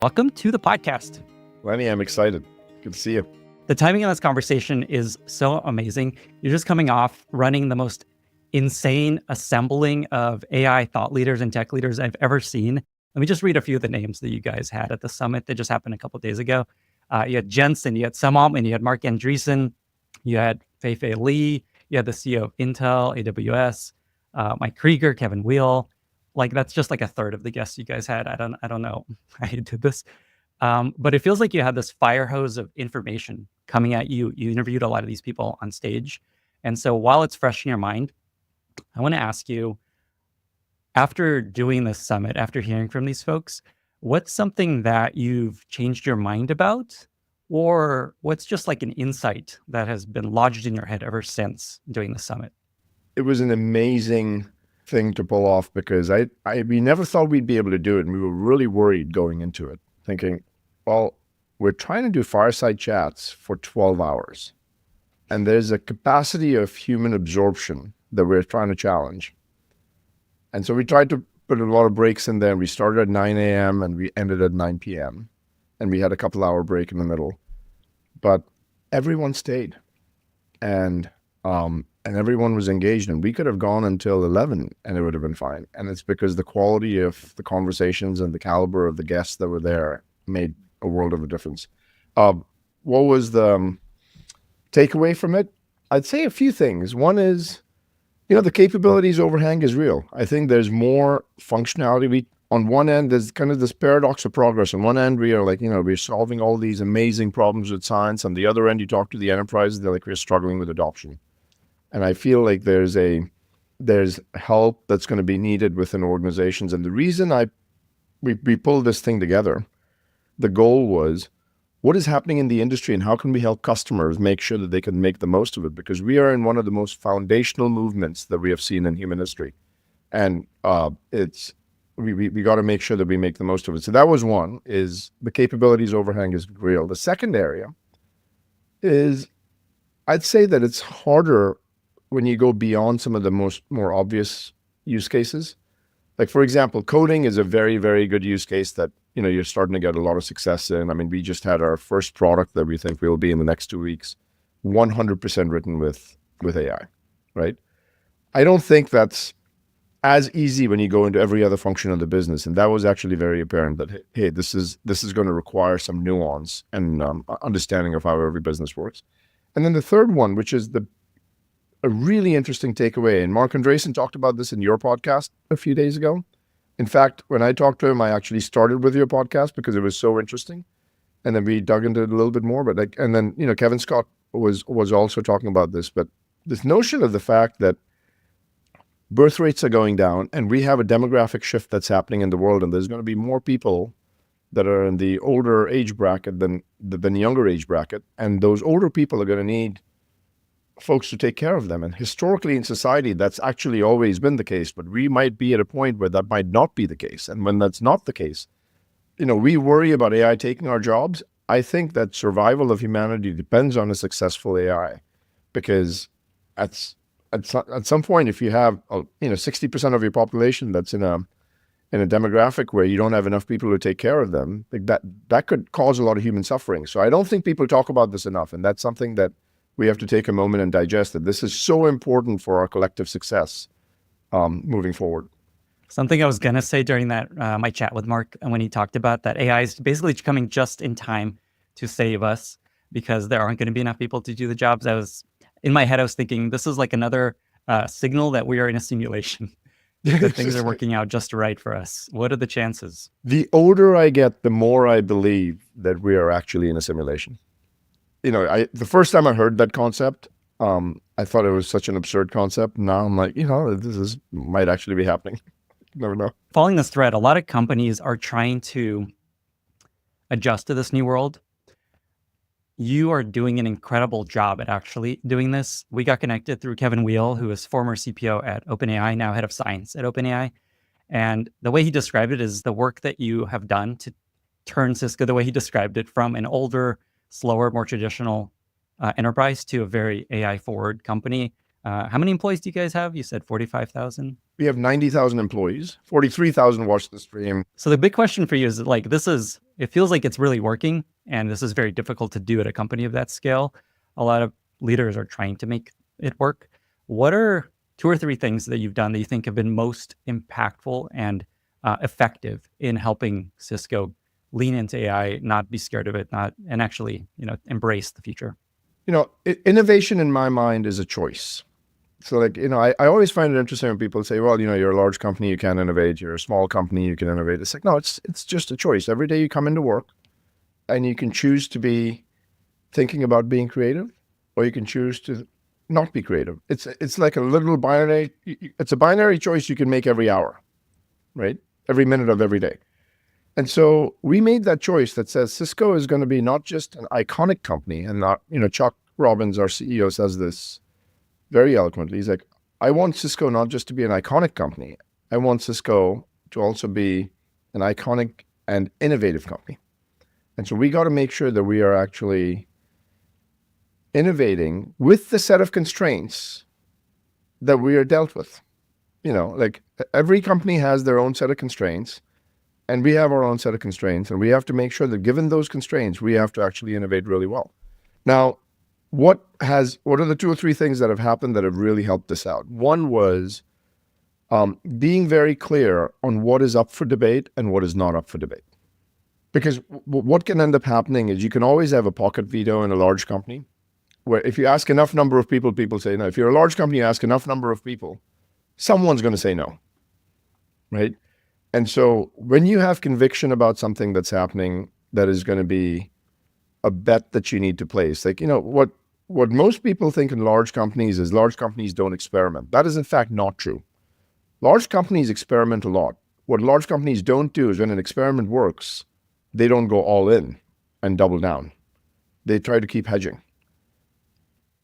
Welcome to the podcast. Lenny, I'm excited. Good to see you. The timing of this conversation is so amazing. You're just coming off running the most insane assembling of AI thought leaders and tech leaders I've ever seen. Let me just read a few of the names that you guys had at the summit that just happened a couple of days ago. You had Jensen, you had Sam Altman, you had Mark Andreessen, you had Fei-Fei Li, you had the CEO of Intel, AWS, Mike Krieger, Kevin Weil. Like, that's just like a third of the guests you guys had. I don't know how you did this. But it feels like you had this fire hose of information coming at you. You interviewed a lot of these people on stage. And so while it's fresh in your mind, I want to ask you, after doing this summit, after hearing from these folks, what's something that you've changed your mind about? Or what's just like an insight that has been lodged in your head ever since doing the summit? It was an amazing thing to pull off because we never thought we'd be able to do it. And we were really worried going into it, thinking, well, we're trying to do fireside chats for 12 hours. And there's a capacity of human absorption that we're trying to challenge. And so we tried to put a lot of breaks in there. We started at 9 a.m. and we ended at 9 p.m. And we had a couple hour break in the middle. But everyone stayed. And everyone was engaged, and we could have gone until 11 and it would have been fine. And it's because the quality of the conversations and the caliber of the guests that were there made a world of a difference. What was the takeaway from it? I'd say a few things. One is, the capabilities overhang is real. I think there's more functionality. On one end, there's kind of this paradox of progress. On one end, we are like, we're solving all these amazing problems with science. On the other end, you talk to the enterprises, they're like, we're struggling with adoption. And I feel like there's help that's going to be needed within organizations. And the reason we pulled this thing together, the goal was, what is happening in the industry and how can we help customers make sure that they can make the most of it? Because we are in one of the most foundational movements that we have seen in human history. And we got to make sure that we make the most of it. So that was one, is the capabilities overhang is real. The second area is, I'd say that it's harder when you go beyond some of the more obvious use cases. Like, for example, coding is a very, very good use case that, you're starting to get a lot of success in. I mean, we just had our first product that we think will be in the next 2 weeks, 100% written with AI, right? I don't think that's as easy when you go into every other function of the business. And that was actually very apparent that, hey, this is going to require some nuance and understanding of how every business works. And then the third one, which is a really interesting takeaway, and Mark Andreessen talked about this in your podcast a few days ago. In fact, when I talked to him, I actually started with your podcast because it was so interesting. And then we dug into it a little bit more. But Kevin Scott was also talking about this. But this notion of the fact that birth rates are going down and we have a demographic shift that's happening in the world, and there's going to be more people that are in the older age bracket than the younger age bracket. And those older people are going to need folks to take care of them. And historically in society, that's actually always been the case, but we might be at a point where that might not be the case. And when that's not the case, we worry about AI taking our jobs. I think that survival of humanity depends on a successful AI, because at some point, if you have 60% of your population that's in a demographic where you don't have enough people to take care of them, like that could cause a lot of human suffering. So I don't think people talk about this enough, and that's something that we have to take a moment and digest, that this is so important for our collective success moving forward. Something I was going to say during that my chat with Mark, when he talked about that AI is basically coming just in time to save us because there aren't going to be enough people to do the jobs. In my head, I was thinking this is like another signal that we are in a simulation, that things are working out just right for us. What are the chances? The older I get, the more I believe that we are actually in a simulation. The first time I heard that concept, I thought it was such an absurd concept. Now I'm like, this might actually be happening. Never know. Following this thread, a lot of companies are trying to adjust to this new world. You are doing an incredible job at actually doing this. We got connected through Kevin Weil, who is former CPO at OpenAI, now head of science at OpenAI. And the way he described it is the work that you have done to turn Cisco, the way he described it, from an older, slower, more traditional enterprise to a very AI forward company. How many employees do you guys have? You said 45,000? We have 90,000 employees, 43,000 watch the stream. So the big question for you is like, it feels like it's really working, and this is very difficult to do at a company of that scale. A lot of leaders are trying to make it work. What are 2 or 3 things that you've done that you think have been most impactful and effective in helping Cisco lean into AI, not be scared of it, and actually, embrace the future? Innovation in my mind is a choice. So like, I always find it interesting when people say, well, you're a large company, you can't innovate. You're a small company, you can innovate. It's like, no, it's just a choice. Every day you come into work and you can choose to be thinking about being creative, or you can choose to not be creative. It's like a little binary. It's a binary choice you can make every hour, right? Every minute of every day. And so we made that choice that says Cisco is going to be not just an iconic company, and not, Chuck Robbins, our CEO, says this very eloquently. He's like, I want Cisco not just to be an iconic company. I want Cisco to also be an iconic and innovative company. And so we got to make sure that we are actually innovating with the set of constraints that we are dealt with. Like every company has their own set of constraints, and we have our own set of constraints, and we have to make sure that given those constraints, we have to actually innovate really well. Now, what are the 2 or 3 things that have happened that have really helped us out? One was being very clear on what is up for debate and what is not up for debate. Because what can end up happening is you can always have a pocket veto in a large company, where if you ask enough number of people, people say no. If you're a large company, you ask enough number of people, someone's going to say no, right? And so when you have conviction about something that's happening that is going to be a bet that you need to place, like, what most people think in large companies is large companies don't experiment. That is in fact not true. Large companies experiment a lot. What large companies don't do is when an experiment works, they don't go all in and double down. They try to keep hedging.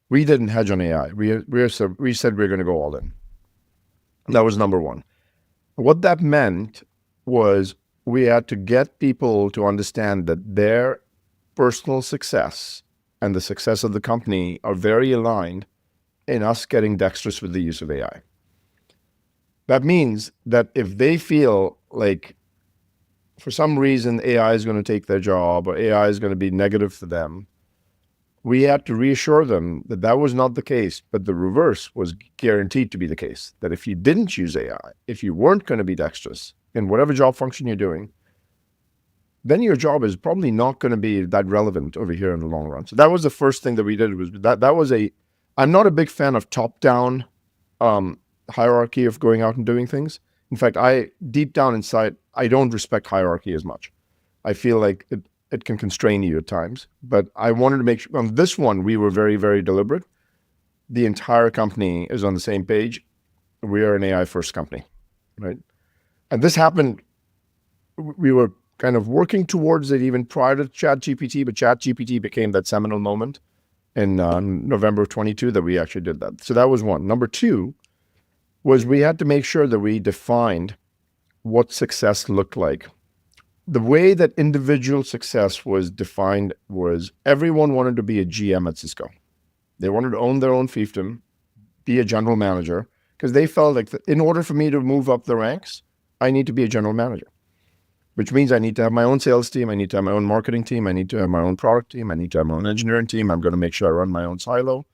We didn't hedge on AI. We said we're going to go all in. That was number one. What that meant was we had to get people to understand that their personal success and the success of the company are very aligned in us getting dexterous with the use of AI. That means that if they feel like for some reason AI is going to take their job, or AI is going to be negative for them, we had to reassure them that that was not the case, but the reverse was guaranteed to be the case. That if you didn't use AI, if you weren't going to be dexterous in whatever job function you're doing, then your job is probably not going to be that relevant over here in the long run. So that was the first thing that we did. I'm not a big fan of top-down hierarchy of going out and doing things. In fact, deep down inside, I don't respect hierarchy as much. I feel like it can constrain you at times. But I wanted to make sure, on this one, we were very, very deliberate. The entire company is on the same page. We are an AI-first company, right? And this happened, we were kind of working towards it even prior to ChatGPT, but ChatGPT became that seminal moment in November of 22 that we actually did that. So that was one. Number 2 was we had to make sure that we defined what success looked like. The way that individual success was defined was everyone wanted to be a GM at Cisco. They wanted to own their own fiefdom, be a general manager, because they felt like in order for me to move up the ranks, I need to be a general manager, which means I need to have my own sales team. I need to have my own marketing team. I need to have my own product team. I need to have my own engineering team. I'm going to make sure I run my own silo.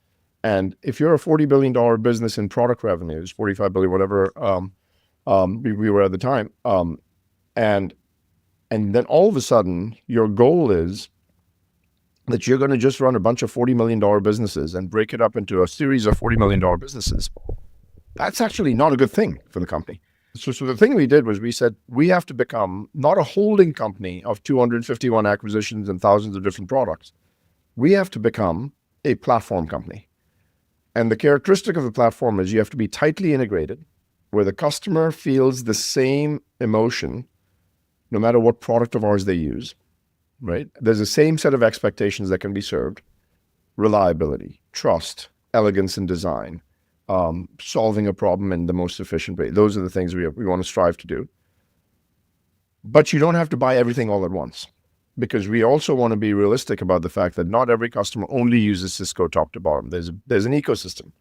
And if you're a $40 billion business in product revenues, 45 billion, whatever we were at the time, and then all of a sudden, your goal is that you're going to just run a bunch of $40 million businesses and break it up into a series of $40 million businesses. That's actually not a good thing for the company. So the thing we did was we said, we have to become not a holding company of 251 acquisitions and thousands of different products. We have to become a platform company. And the characteristic of the platform is you have to be tightly integrated, where the customer feels the same emotion no matter what product of ours they use, right? There's the same set of expectations that can be served: reliability, trust, elegance in design, solving a problem in the most efficient way. Those are the things we want to strive to do. But you don't have to buy everything all at once, because we also want to be realistic about the fact that not every customer only uses Cisco top to bottom. There's an ecosystem.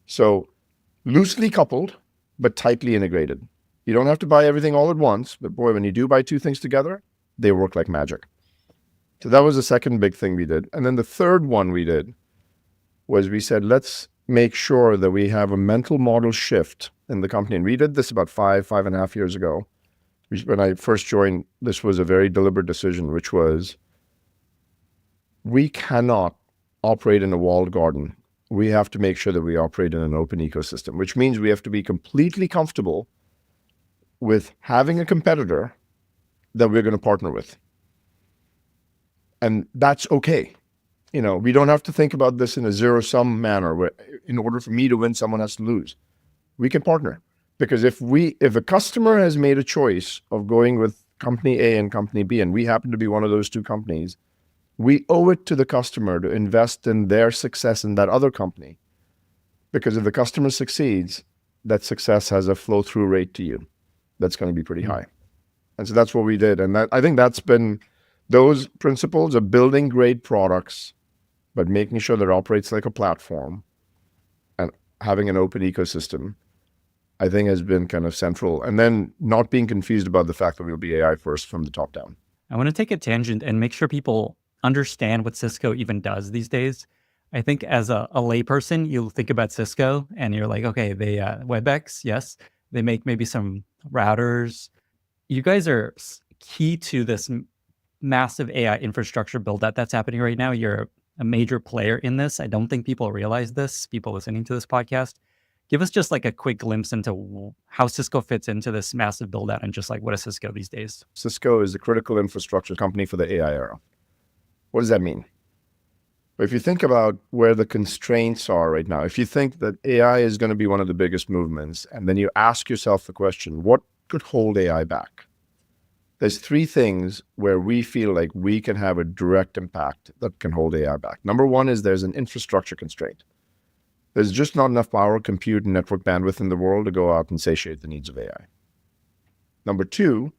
So loosely coupled, but tightly integrated. You don't have to buy everything all at once, but boy, when you do buy two things together, they work like magic. So that was the second big thing we did. And then the third one we did was we said, let's make sure that we have a mental model shift in the company. And we did this about 5.5 years ago. When I first joined, this was a very deliberate decision, which was we cannot operate in a walled garden. We have to make sure that we operate in an open ecosystem, which means we have to be completely comfortable with having a competitor that we're going to partner with. And that's okay. We don't have to think about this in a zero-sum manner where in order for me to win, someone has to lose. We can partner. Because if a customer has made a choice of going with company A and company B, and we happen to be one of those two companies, we owe it to the customer to invest in their success in that other company. Because if the customer succeeds, that success has a flow-through rate to you that's going to be pretty high. And so that's what we did. And I think that's been those principles of building great products, but making sure that it operates like a platform and having an open ecosystem, I think has been kind of central. And then not being confused about the fact that we'll be AI first from the top down. I want to take a tangent and make sure people understand what Cisco even does these days. I think as a layperson, you think about Cisco and you're like, okay, they WebEx, yes. They make maybe some routers. You guys are key to this massive AI infrastructure build out that's happening right now. You're a major player in this. I don't think people realize this, people listening to this podcast. Give us just like a quick glimpse into how Cisco fits into this massive build out and just like what is Cisco these days? Cisco is the critical infrastructure company for the AI era. What does that mean? If you think about where the constraints are right now, if you think that AI is going to be one of the biggest movements, and then you ask yourself the question, what could hold AI back? There's three things where we feel like we can have a direct impact that can hold AI back. Number one is there's an infrastructure constraint. There's just not enough power, compute, and network bandwidth in the world to go out and satiate the needs of AI. Number two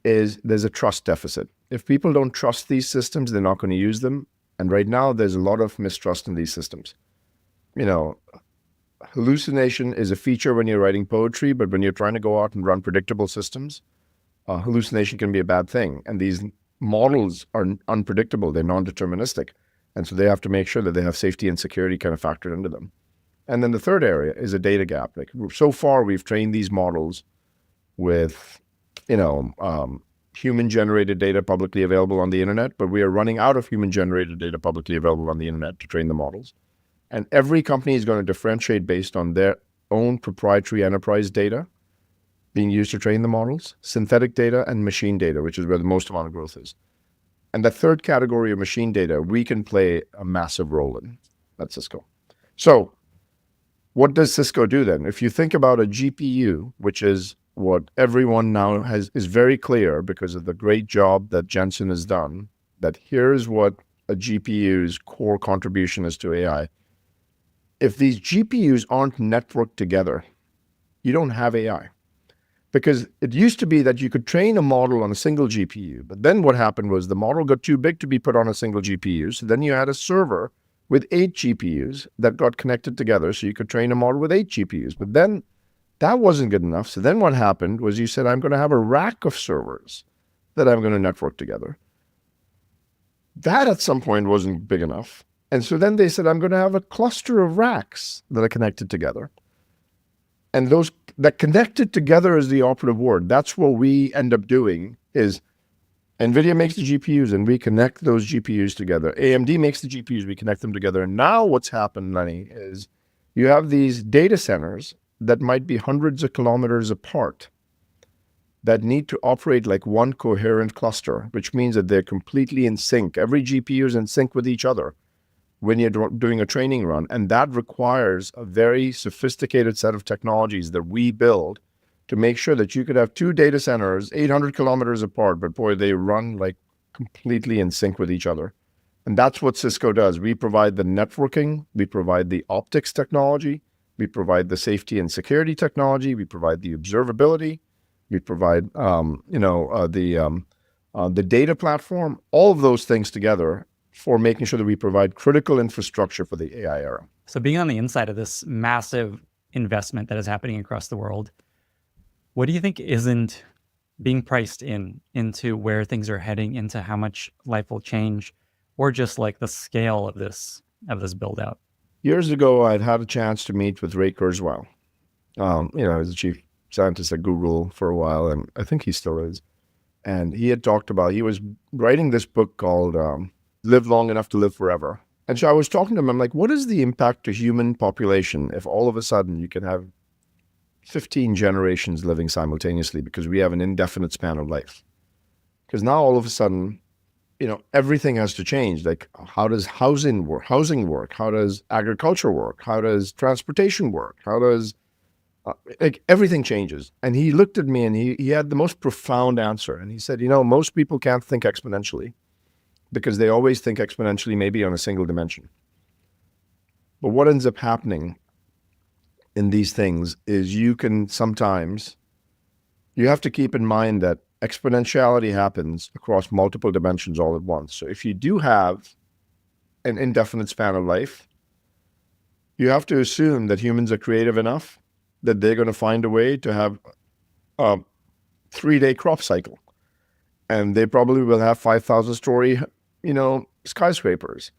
is there's a trust deficit. If people don't trust these systems, they're not going to use them. And right now, there's a lot of mistrust in these systems. Hallucination is a feature when you're writing poetry, but when you're trying to go out and run predictable systems, hallucination can be a bad thing. And these models are unpredictable. They're non-deterministic. And so they have to make sure that they have safety and security kind of factored into them. And then the third area is a data gap. Like so far, we've trained these models with, human-generated data publicly available on the internet, but we are running out of human-generated data publicly available on the internet to train the models. And every company is going to differentiate based on their own proprietary enterprise data being used to train the models, synthetic data, and machine data, which is where the most amount of growth is. And the third category of machine data, we can play a massive role in at Cisco. So what does Cisco do then? If you think about a GPU, which is what everyone now is very clear because of the great job that Jensen has done, that here's what a GPU's core contribution is to AI. If these GPUs aren't networked together, you don't have AI. Because it used to be that you could train a model on a single GPU, but then what happened was the model got too big to be put on a single GPU. So then you had a server with 8 GPUs that got connected together so you could train a model with 8 GPUs. But then that wasn't good enough. So then what happened was you said, I'm going to have a rack of servers that I'm going to network together. That at some point wasn't big enough. And so then they said, I'm going to have a cluster of racks that are connected together. And those that connected together is the operative word. That's what we end up doing is NVIDIA makes the GPUs and we connect those GPUs together. AMD makes the GPUs, we connect them together. And now what's happened, Lenny, is you have these data centers that might be hundreds of kilometers apart that need to operate like one coherent cluster, which means that they're completely in sync. Every GPU is in sync with each other when you're doing a training run. And that requires a very sophisticated set of technologies that we build to make sure that you could have two data centers 800 kilometers apart, but boy, they run like completely in sync with each other. And that's what Cisco does. We provide the networking, we provide the optics technology, we provide the safety and security technology, we provide the observability, we provide the data platform, all of those things together for making sure that we provide critical infrastructure for the AI era. So being on the inside of this massive investment that is happening across the world, what do you think isn't being priced into where things are heading, into how much life will change, or just like the scale of this build out? Years ago, I'd had a chance to meet with Ray Kurzweil. I was the chief scientist at Google for a while, and I think he still is. And he had talked about, he was writing this book called Live Long Enough to Live Forever. And so I was talking to him, I'm like, what is the impact to human population if all of a sudden you can have 15 generations living simultaneously because we have an indefinite span of life? Because now all of a sudden, everything has to change. Like, how does housing work? How does agriculture work? How does transportation work? How does everything changes? And he looked at me and he had the most profound answer. And he said, most people can't think exponentially because they always think exponentially maybe on a single dimension. But what ends up happening in these things is you have to keep in mind that exponentiality happens across multiple dimensions all at once. So if you do have an indefinite span of life, you have to assume that humans are creative enough that they're going to find a way to have a 3-day crop cycle. And they probably will have 5,000-story, skyscrapers.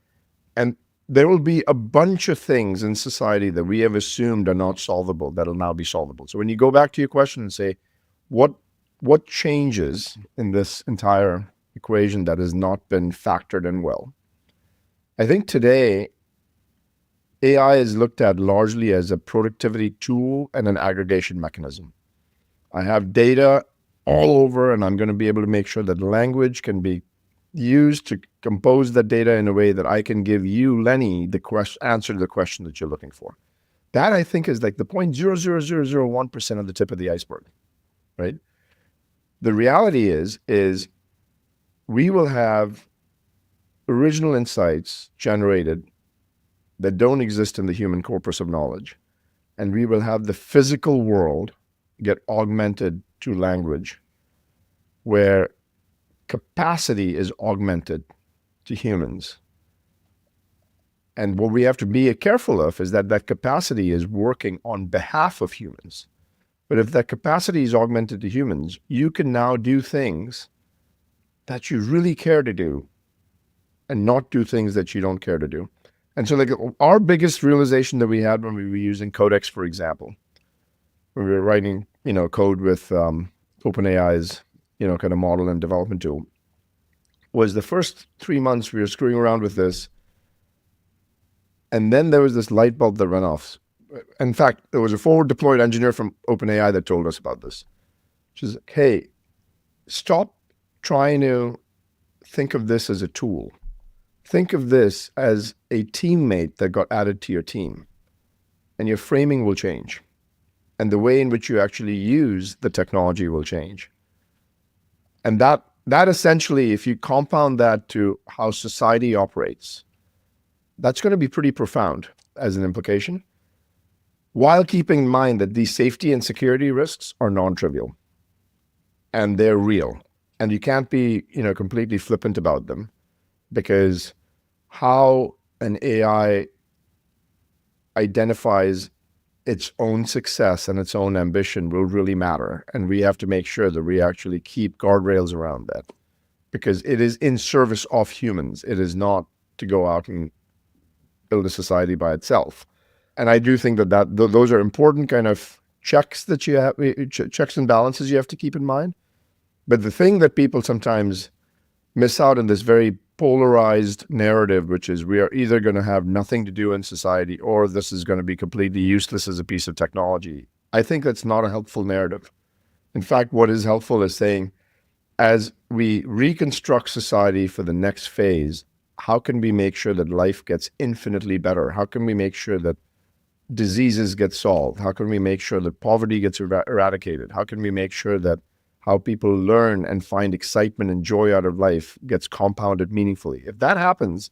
And there will be a bunch of things in society that we have assumed are not solvable that'll now be solvable. So when you go back to your question and say, what changes in this entire equation that has not been factored in well? I think today, AI is looked at largely as a productivity tool and an aggregation mechanism. I have data all over, and I'm going to be able to make sure that language can be used to compose that data in a way that I can give you, Lenny, the answer to the question that you're looking for. That, I think, is like the 0.00001% of the tip of the iceberg, right? The reality is we will have original insights generated that don't exist in the human corpus of knowledge. And we will have the physical world get augmented to language, where capacity is augmented to humans. And what we have to be careful of is that capacity is working on behalf of humans. But if that capacity is augmented to humans, you can now do things that you really care to do and not do things that you don't care to do. And so like our biggest realization that we had when we were using Codex, for example, when we were writing, code with OpenAI's, kind of model and development tool, was the first 3 months we were screwing around with this. And then there was this light bulb that went off. In fact, there was a forward deployed engineer from OpenAI that told us about this, which is, hey, stop trying to think of this as a tool. Think of this as a teammate that got added to your team, and your framing will change. And the way in which you actually use the technology will change. And that essentially, if you compound that to how society operates, that's going to be pretty profound as an implication, while keeping in mind that these safety and security risks are non-trivial and they're real. And you can't be, completely flippant about them, because how an AI identifies its own success and its own ambition will really matter. And we have to make sure that we actually keep guardrails around that, because it is in service of humans. It is not to go out and build a society by itself. And I do think that those are important kind of checks that you have, checks and balances you have to keep in mind. But the thing that people sometimes miss out in this very polarized narrative, which is we are either going to have nothing to do in society or this is going to be completely useless as a piece of technology. I think that's not a helpful narrative. In fact, what is helpful is saying, as we reconstruct society for the next phase, how can we make sure that life gets infinitely better? How can we make sure that diseases get solved? How can we make sure that poverty gets eradicated? How can we make sure that how people learn and find excitement and joy out of life gets compounded meaningfully? If that happens,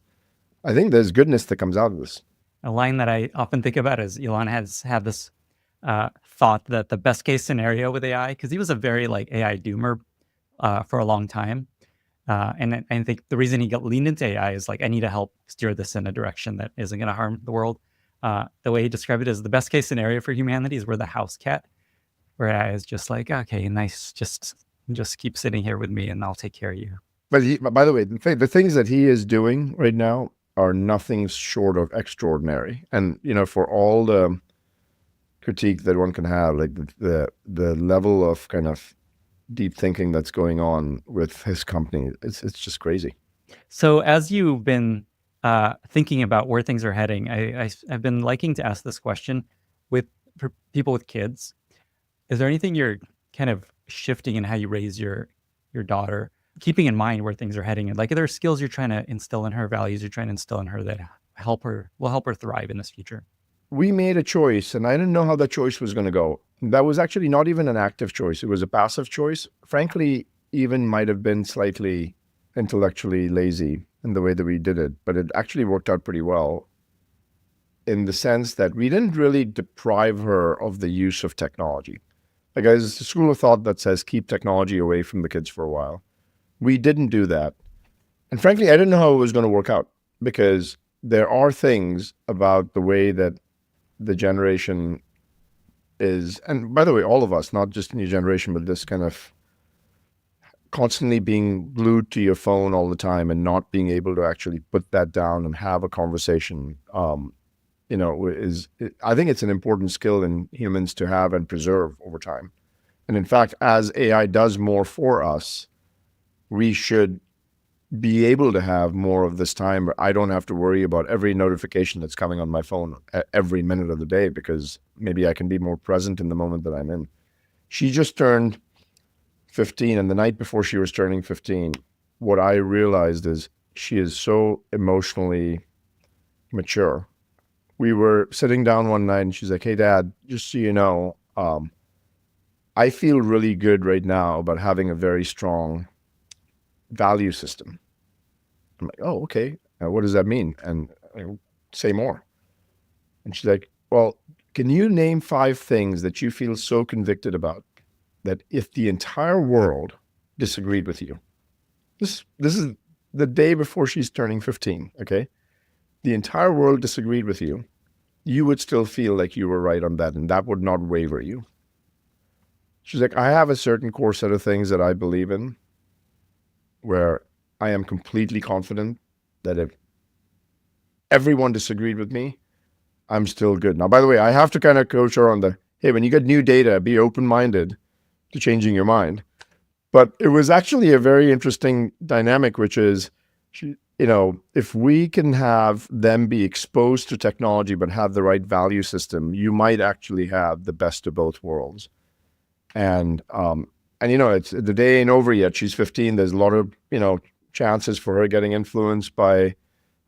I think there's goodness that comes out of this. A line that I often think about is Elon has had this thought that the best case scenario with AI, because he was a very AI doomer for a long time. And I think the reason he got leaned into AI is I need to help steer this in a direction that isn't going to harm the world. The way he described it is the best case scenario for humanity is we're the house cat, where I is just like, okay, nice, just keep sitting here with me and I'll take care of you. But by the way, the things that he is doing right now are nothing short of extraordinary. And, for all the critique that one can have, like the level of kind of deep thinking that's going on with his company, it's just crazy. So as you've been thinking about where things are heading, I've been liking to ask this question for people with kids. Is there anything you're kind of shifting in how you raise your daughter, keeping in mind where things are heading? And like, are there skills you're trying to instill in her, values you're trying to instill in her that will help her thrive in this future? We made a choice, and I didn't know how that choice was going to go. That was actually not even an active choice. It was a passive choice. Frankly, even might have been slightly intellectually lazy in the way that we did it, but it actually worked out pretty well in the sense that we didn't really deprive her of the use of technology. Like, there's a school of thought that says keep technology away from the kids for a while. We didn't do that. And frankly, I didn't know how it was going to work out, because there are things about the way that the generation is, and by the way, all of us, not just new generation, but this kind of constantly being glued to your phone all the time and not being able to actually put that down and have a conversation, I think it's an important skill in humans to have and preserve over time. And in fact, as AI does more for us, we should be able to have more of this time where I don't have to worry about every notification that's coming on my phone every minute of the day, because maybe I can be more present in the moment that I'm in. She just turned 15, and the night before she was turning 15, what I realized is she is so emotionally mature. We were sitting down one night and she's like, "Hey, Dad, just so you know, I feel really good right now about having a very strong value system." I'm like, "Oh, okay. What does that mean?" And I go, "Say more." And she's like, "Well, can you name 5 things that you feel so convicted about that if the entire world disagreed with you?" This is the day before she's turning 15, okay? The entire world disagreed with you, you would still feel like you were right on that, and that would not waver you. She's like, "I have a certain core set of things that I believe in, where I am completely confident that if everyone disagreed with me, I'm still good." Now, by the way, I have to kind of coach her on hey, when you get new data, be open-minded to changing your mind. But it was actually a very interesting dynamic, which is, if we can have them be exposed to technology but have the right value system, you might actually have the best of both worlds. And it's the day ain't over yet. She's 15. There's a lot of chances for her getting influenced by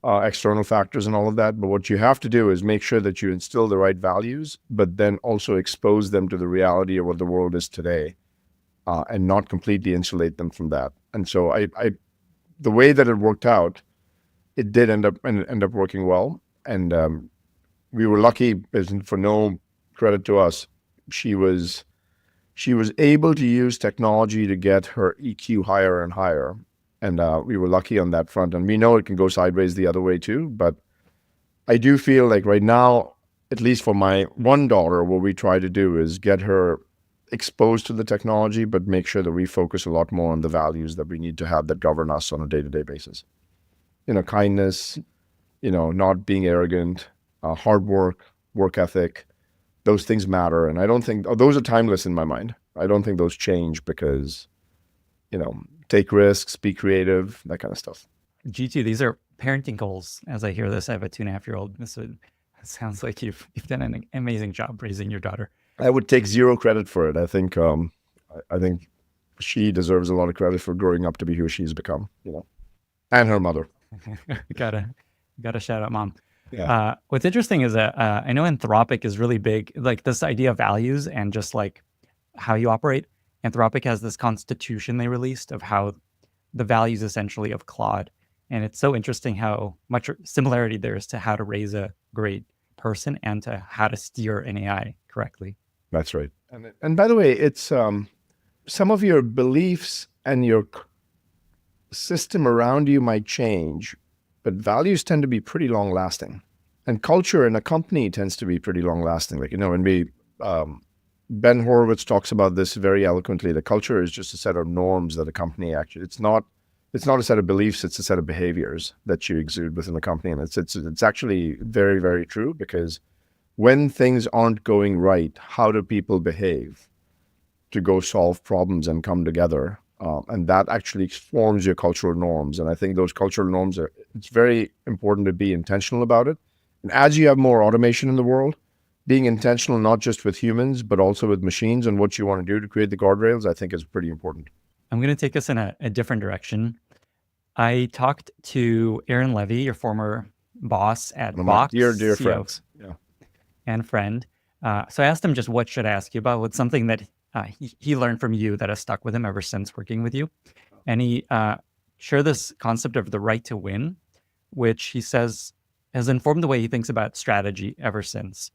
external factors and all of that. But what you have to do is make sure that you instill the right values, but then also expose them to the reality of what the world is today, and not completely insulate them from that. And so the way that it worked out, it did end up working well. And we were lucky, for no credit to us. She was able to use technology to get her EQ higher and higher. And we were lucky on that front. And we know it can go sideways the other way too. But I do feel like right now, at least for my one daughter, what we try to do is get her exposed to the technology, but make sure that we focus a lot more on the values that we need to have that govern us on a day-to-day basis. Kindness, not being arrogant, hard work ethic. Those things matter. And I don't think those are timeless in my mind. I don't think those change because, take risks, be creative, that kind of stuff. G2, these are parenting goals. As I hear this, I have a 2.5-year-old. It sounds like you've done an amazing job raising your daughter. I would take zero credit for it. I think she deserves a lot of credit for growing up to be who she's become, and her mother. gotta shout out mom. Yeah. What's interesting is that I know Anthropic is really big, like this idea of values and just like how you operate. Anthropic has this constitution they released of how the values essentially of Claude. And it's so interesting how much similarity there is to how to raise a great person and to how to steer an AI correctly. That's right. And by the way, it's some of your beliefs and your system around you might change, but values tend to be pretty long lasting. And culture in a company tends to be pretty long lasting. Like, when Ben Horowitz talks about this very eloquently, the culture is just a set of norms that a company actually, it's not a set of beliefs, it's a set of behaviors that you exude within the company. And it's actually very, very true, because when things aren't going right, how do people behave to go solve problems and come together? And that actually forms your cultural norms. And I think those cultural norms it's very important to be intentional about it. And as you have more automation in the world, being intentional, not just with humans, but also with machines and what you want to do to create the guardrails, I think is pretty important. I'm going to take us in a different direction. I talked to Aaron Levy, your former boss at Box, dear CEO friends. Yeah. and friend. So I asked him just what should I ask you about? What's something that he learned from you that has stuck with him ever since working with you? And he shared this concept of the right to win, which he says has informed the way he thinks about strategy ever since.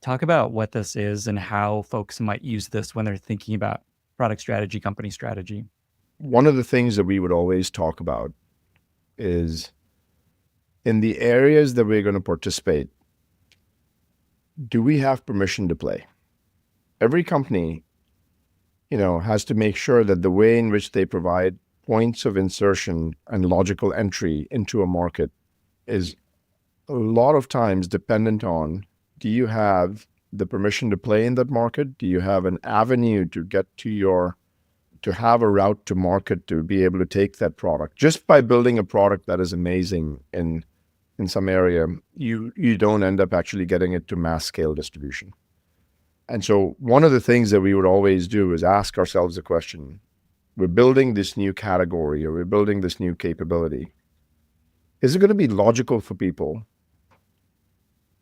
Talk about what this is and how folks might use this when they're thinking about product strategy, company strategy. One of the things that we would always talk about is in the areas that we're going to participate, do we have permission to play? Every company, has to make sure that the way in which they provide points of insertion and logical entry into a market is a lot of times dependent on, do you have the permission to play in that market? Do you have an avenue to get to have a route to market to be able to take that product? Just by building a product that is amazing in some area, you don't end up actually getting it to mass scale distribution. And so one of the things that we would always do is ask ourselves the question, we're building this new category or we're building this new capability. Is it going to be logical for people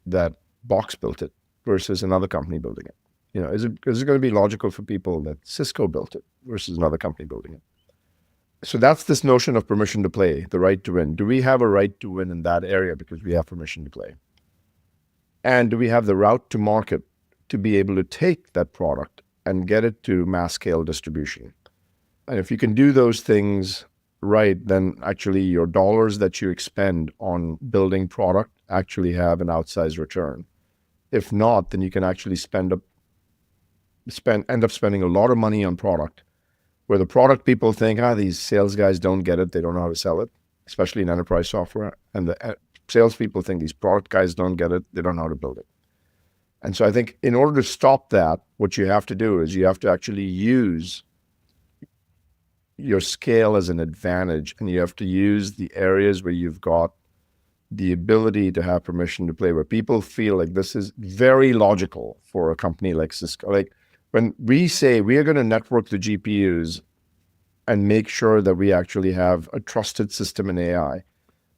that Box built it versus another company building it? Is it going to be logical for people that Cisco built it versus another company building it? So that's this notion of permission to play, the right to win. Do we have a right to win in that area because we have permission to play? And do we have the route to market to be able to take that product and get it to mass scale distribution? And if you can do those things right, then actually your dollars that you expend on building product actually have an outsized return. If not, then you can actually end up spending a lot of money on product, where the product people think, these sales guys don't get it, they don't know how to sell it, especially in enterprise software. And the salespeople think these product guys don't get it, they don't know how to build it. And so I think in order to stop that, what you have to do is you have to actually use your scale as an advantage, and you have to use the areas where you've got the ability to have permission to play, where people feel like this is very logical for a company like Cisco. Like when we say we are going to network the GPUs and make sure that we actually have a trusted system in AI,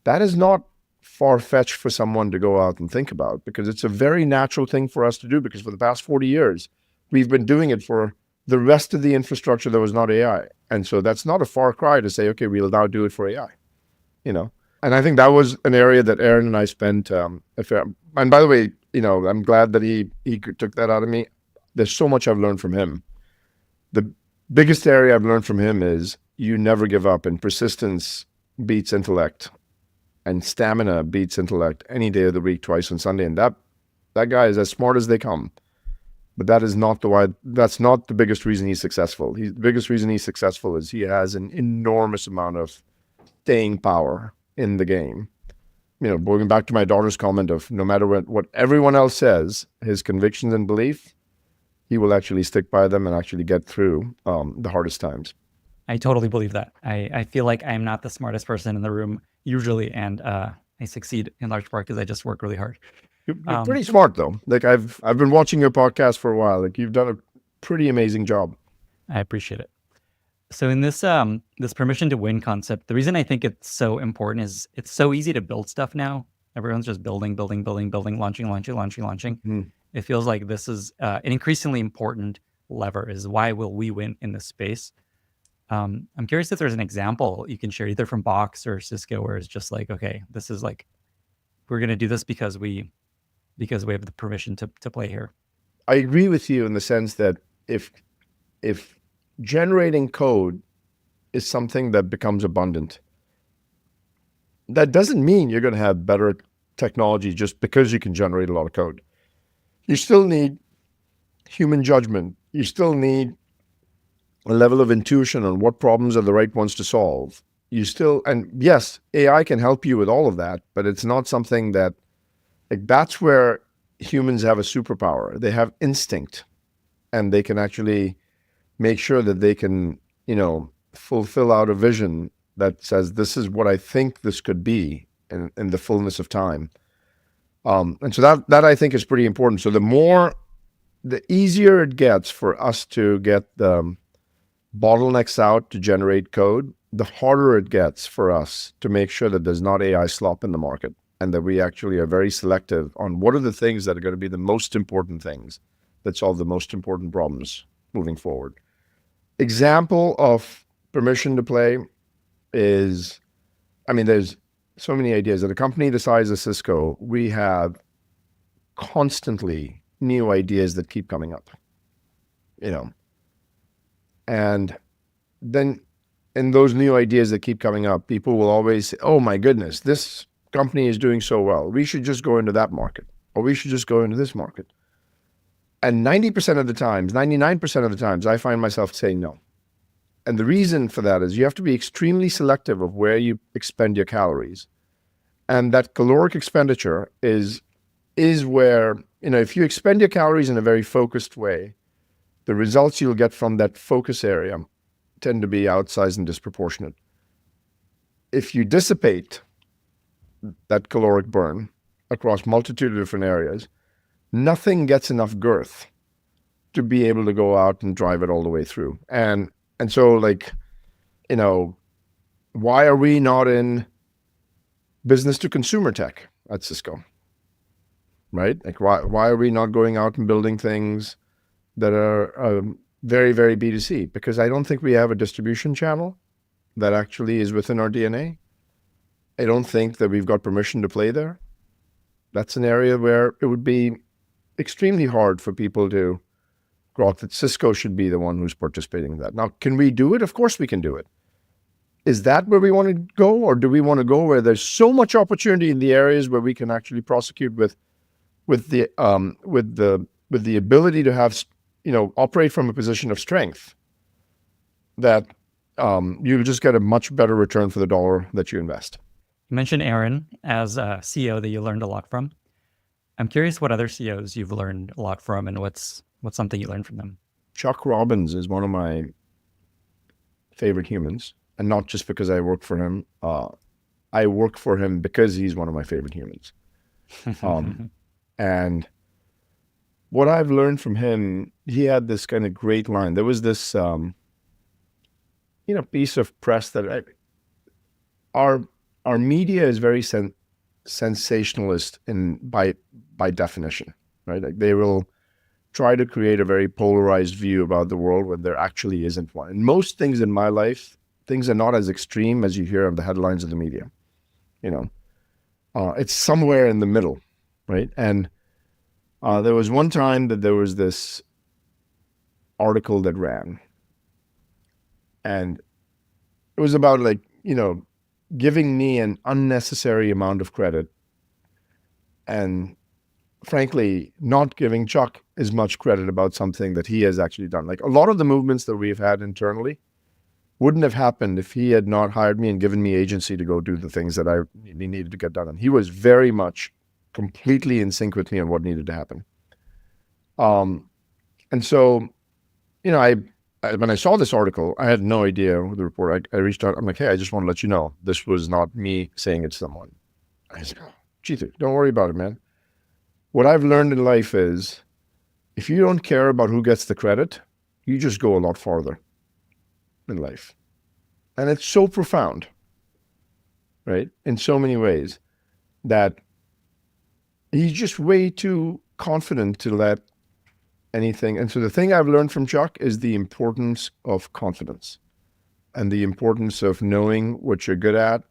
that is not far-fetched for someone to go out and think about, because it's a very natural thing for us to do, because for the past 40 years, we've been doing it for the rest of the infrastructure that was not AI. And so that's not a far cry to say, okay, we'll now do it for AI, And I think that was an area that Aaron and I spent a fair. And by the way, I'm glad that he took that out of me. There's so much I've learned from him. The biggest area I've learned from him is you never give up, and persistence beats intellect, and stamina beats intellect any day of the week, twice on Sunday. And that guy is as smart as they come. But that's not the biggest reason he's successful. The biggest reason he's successful is he has an enormous amount of staying power in the game. Going back to my daughter's comment of no matter what everyone else says, his convictions and belief, he will actually stick by them and actually get through the hardest times. I totally believe that. I feel like I'm not the smartest person in the room usually, and I succeed in large part because I just work really hard. You're pretty smart though. Like I've been watching your podcast for a while. Like you've done a pretty amazing job. I appreciate it. So in this this permission to win concept, the reason I think it's so important is it's so easy to build stuff now. Everyone's just building, launching. It feels like this is an increasingly important lever. Is why will we win in this space? I'm curious if there's an example you can share either from Box or Cisco where it's just like, okay, this is like, we're going to do this because we have the permission to play here. I agree with you in the sense that if generating code is something that becomes abundant, that doesn't mean you're going to have better technology just because you can generate a lot of code. You still need human judgment. You still need a level of intuition on what problems are the right ones to solve. And yes, AI can help you with all of that, but it's not something that, like, that's where humans have a superpower. They have instinct, and they can actually make sure that they can, fulfill out a vision that says, this is what I think this could be in the fullness of time. And so that I think is pretty important. So the easier it gets for us to get the bottlenecks out to generate code, the harder it gets for us to make sure that there's not AI slop in the market, and that we actually are very selective on what are the things that are going to be the most important things that solve the most important problems moving forward. Example of permission to play is, there's so many ideas. At a company the size of Cisco, we have constantly new ideas that keep coming up, and then in those new ideas that keep coming up, people will always say, oh my goodness, this company is doing so well. We should just go into that market, or we should just go into this market. And 90% of the times, 99% of the times, I find myself saying no. And the reason for that is you have to be extremely selective of where you expend your calories. And that caloric expenditure is where, if you expend your calories in a very focused way, the results you'll get from that focus area tend to be outsized and disproportionate. If you dissipate that caloric burn across multitude of different areas, nothing gets enough girth to be able to go out and drive it all the way through. And so, why are we not in business to consumer tech at Cisco? Right? Like, why are we not going out and building things that are very, very B2C? Because I don't think we have a distribution channel that actually is within our DNA. I don't think that we've got permission to play there. That's an area where it would be extremely hard for people to grok that Cisco should be the one who's participating in that. Now, can we do it? Of course we can do it. Is that where we want to go? Or do we want to go where there's so much opportunity in the areas where we can actually prosecute with the ability to have, operate from a position of strength, that you'll just get a much better return for the dollar that you invest. You mentioned Aaron as a CEO that you learned a lot from. I'm curious what other CEOs you've learned a lot from, and what's something you learned from them. Chuck Robbins is one of my favorite humans, and not just because I work for him. I work for him because he's one of my favorite humans. And what I've learned from him, he had this kind of great line. There was this, piece of press that our media is very sensationalist by definition, right? Like, they will try to create a very polarized view about the world when there actually isn't one. And most things in my life, things are not as extreme as you hear of the headlines of the media. It's somewhere in the middle, right? And there was one time that there was this article that ran, and it was about, giving me an unnecessary amount of credit, and frankly, not giving Chuck as much credit about something that he has actually done. Like, a lot of the movements that we've had internally wouldn't have happened if he had not hired me and given me agency to go do the things that I needed to get done. And he was very much completely in sync with me on what needed to happen. And so, when I saw this article, I had no idea the report. I reached out. I'm like, hey, I just want to let you know this was not me saying it to someone. I said, oh, Jeetu, don't worry about it, man. What I've learned in life is, if you don't care about who gets the credit, you just go a lot farther in life. And it's so profound, right? In so many ways, that he's just way too confident to let anything. And so the thing I've learned from Chuck is the importance of confidence, and the importance of knowing what you're good at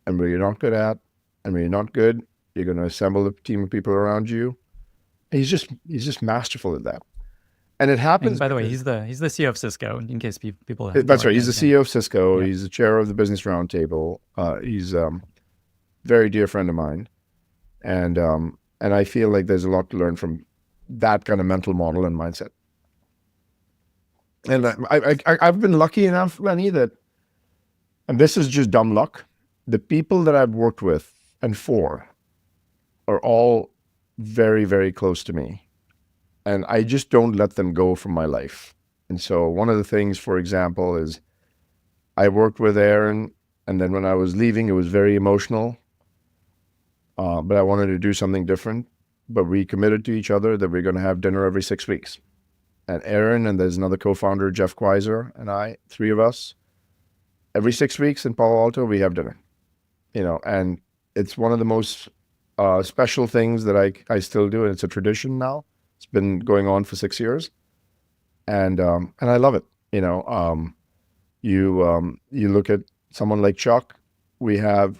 and where you're not good at. And when you're not good, you're going to assemble a team of people around you. He's just masterful at that. And it happens. And by the way, he's the CEO of Cisco, in case people. That's right. He's the CEO of Cisco. Yeah. He's the chair of the Business Roundtable. He's a very dear friend of mine. And I feel like there's a lot to learn from that kind of mental model and mindset. And I've been lucky enough, Lenny, that, and this is just dumb luck, the people that I've worked with and for are all very, very close to me. And I just don't let them go from my life. And so one of the things, for example, is I worked with Aaron, and then when I was leaving, it was very emotional. But I wanted to do something different. But we committed to each other that we're going to have dinner every 6 weeks. And Aaron, and there's another co-founder, Jeff Quaiser, and I, three of us, every 6 weeks in Palo Alto, we have dinner. And it's one of the most special things that I still do. And it's a tradition now. It's been going on for 6 years. And I love it. You look at someone like Chuck. I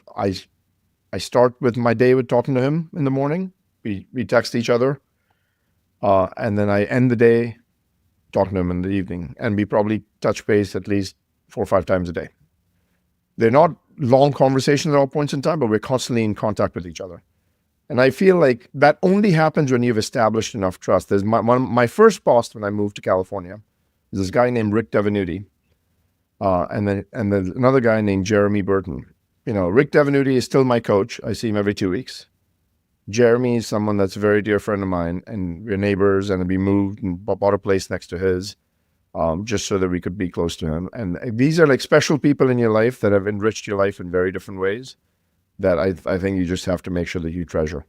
start with my day with talking to him in the morning. We text each other, and then I end the day talking to him in the evening, and we probably touch base at least 4 or 5 times a day. They're not long conversations at all points in time, but we're constantly in contact with each other. And I feel like that only happens when you've established enough trust. There's my first boss when I moved to California. There's this guy named Rick Devenuti, and then there's another guy named Jeremy Burton. Rick Devenuti is still my coach. I see him every 2 weeks. Jeremy is someone that's a very dear friend of mine, and we're neighbors, and we moved and bought a place next to his, just so that we could be close to him. And these are like special people in your life that have enriched your life in very different ways that I think you just have to make sure that you treasure.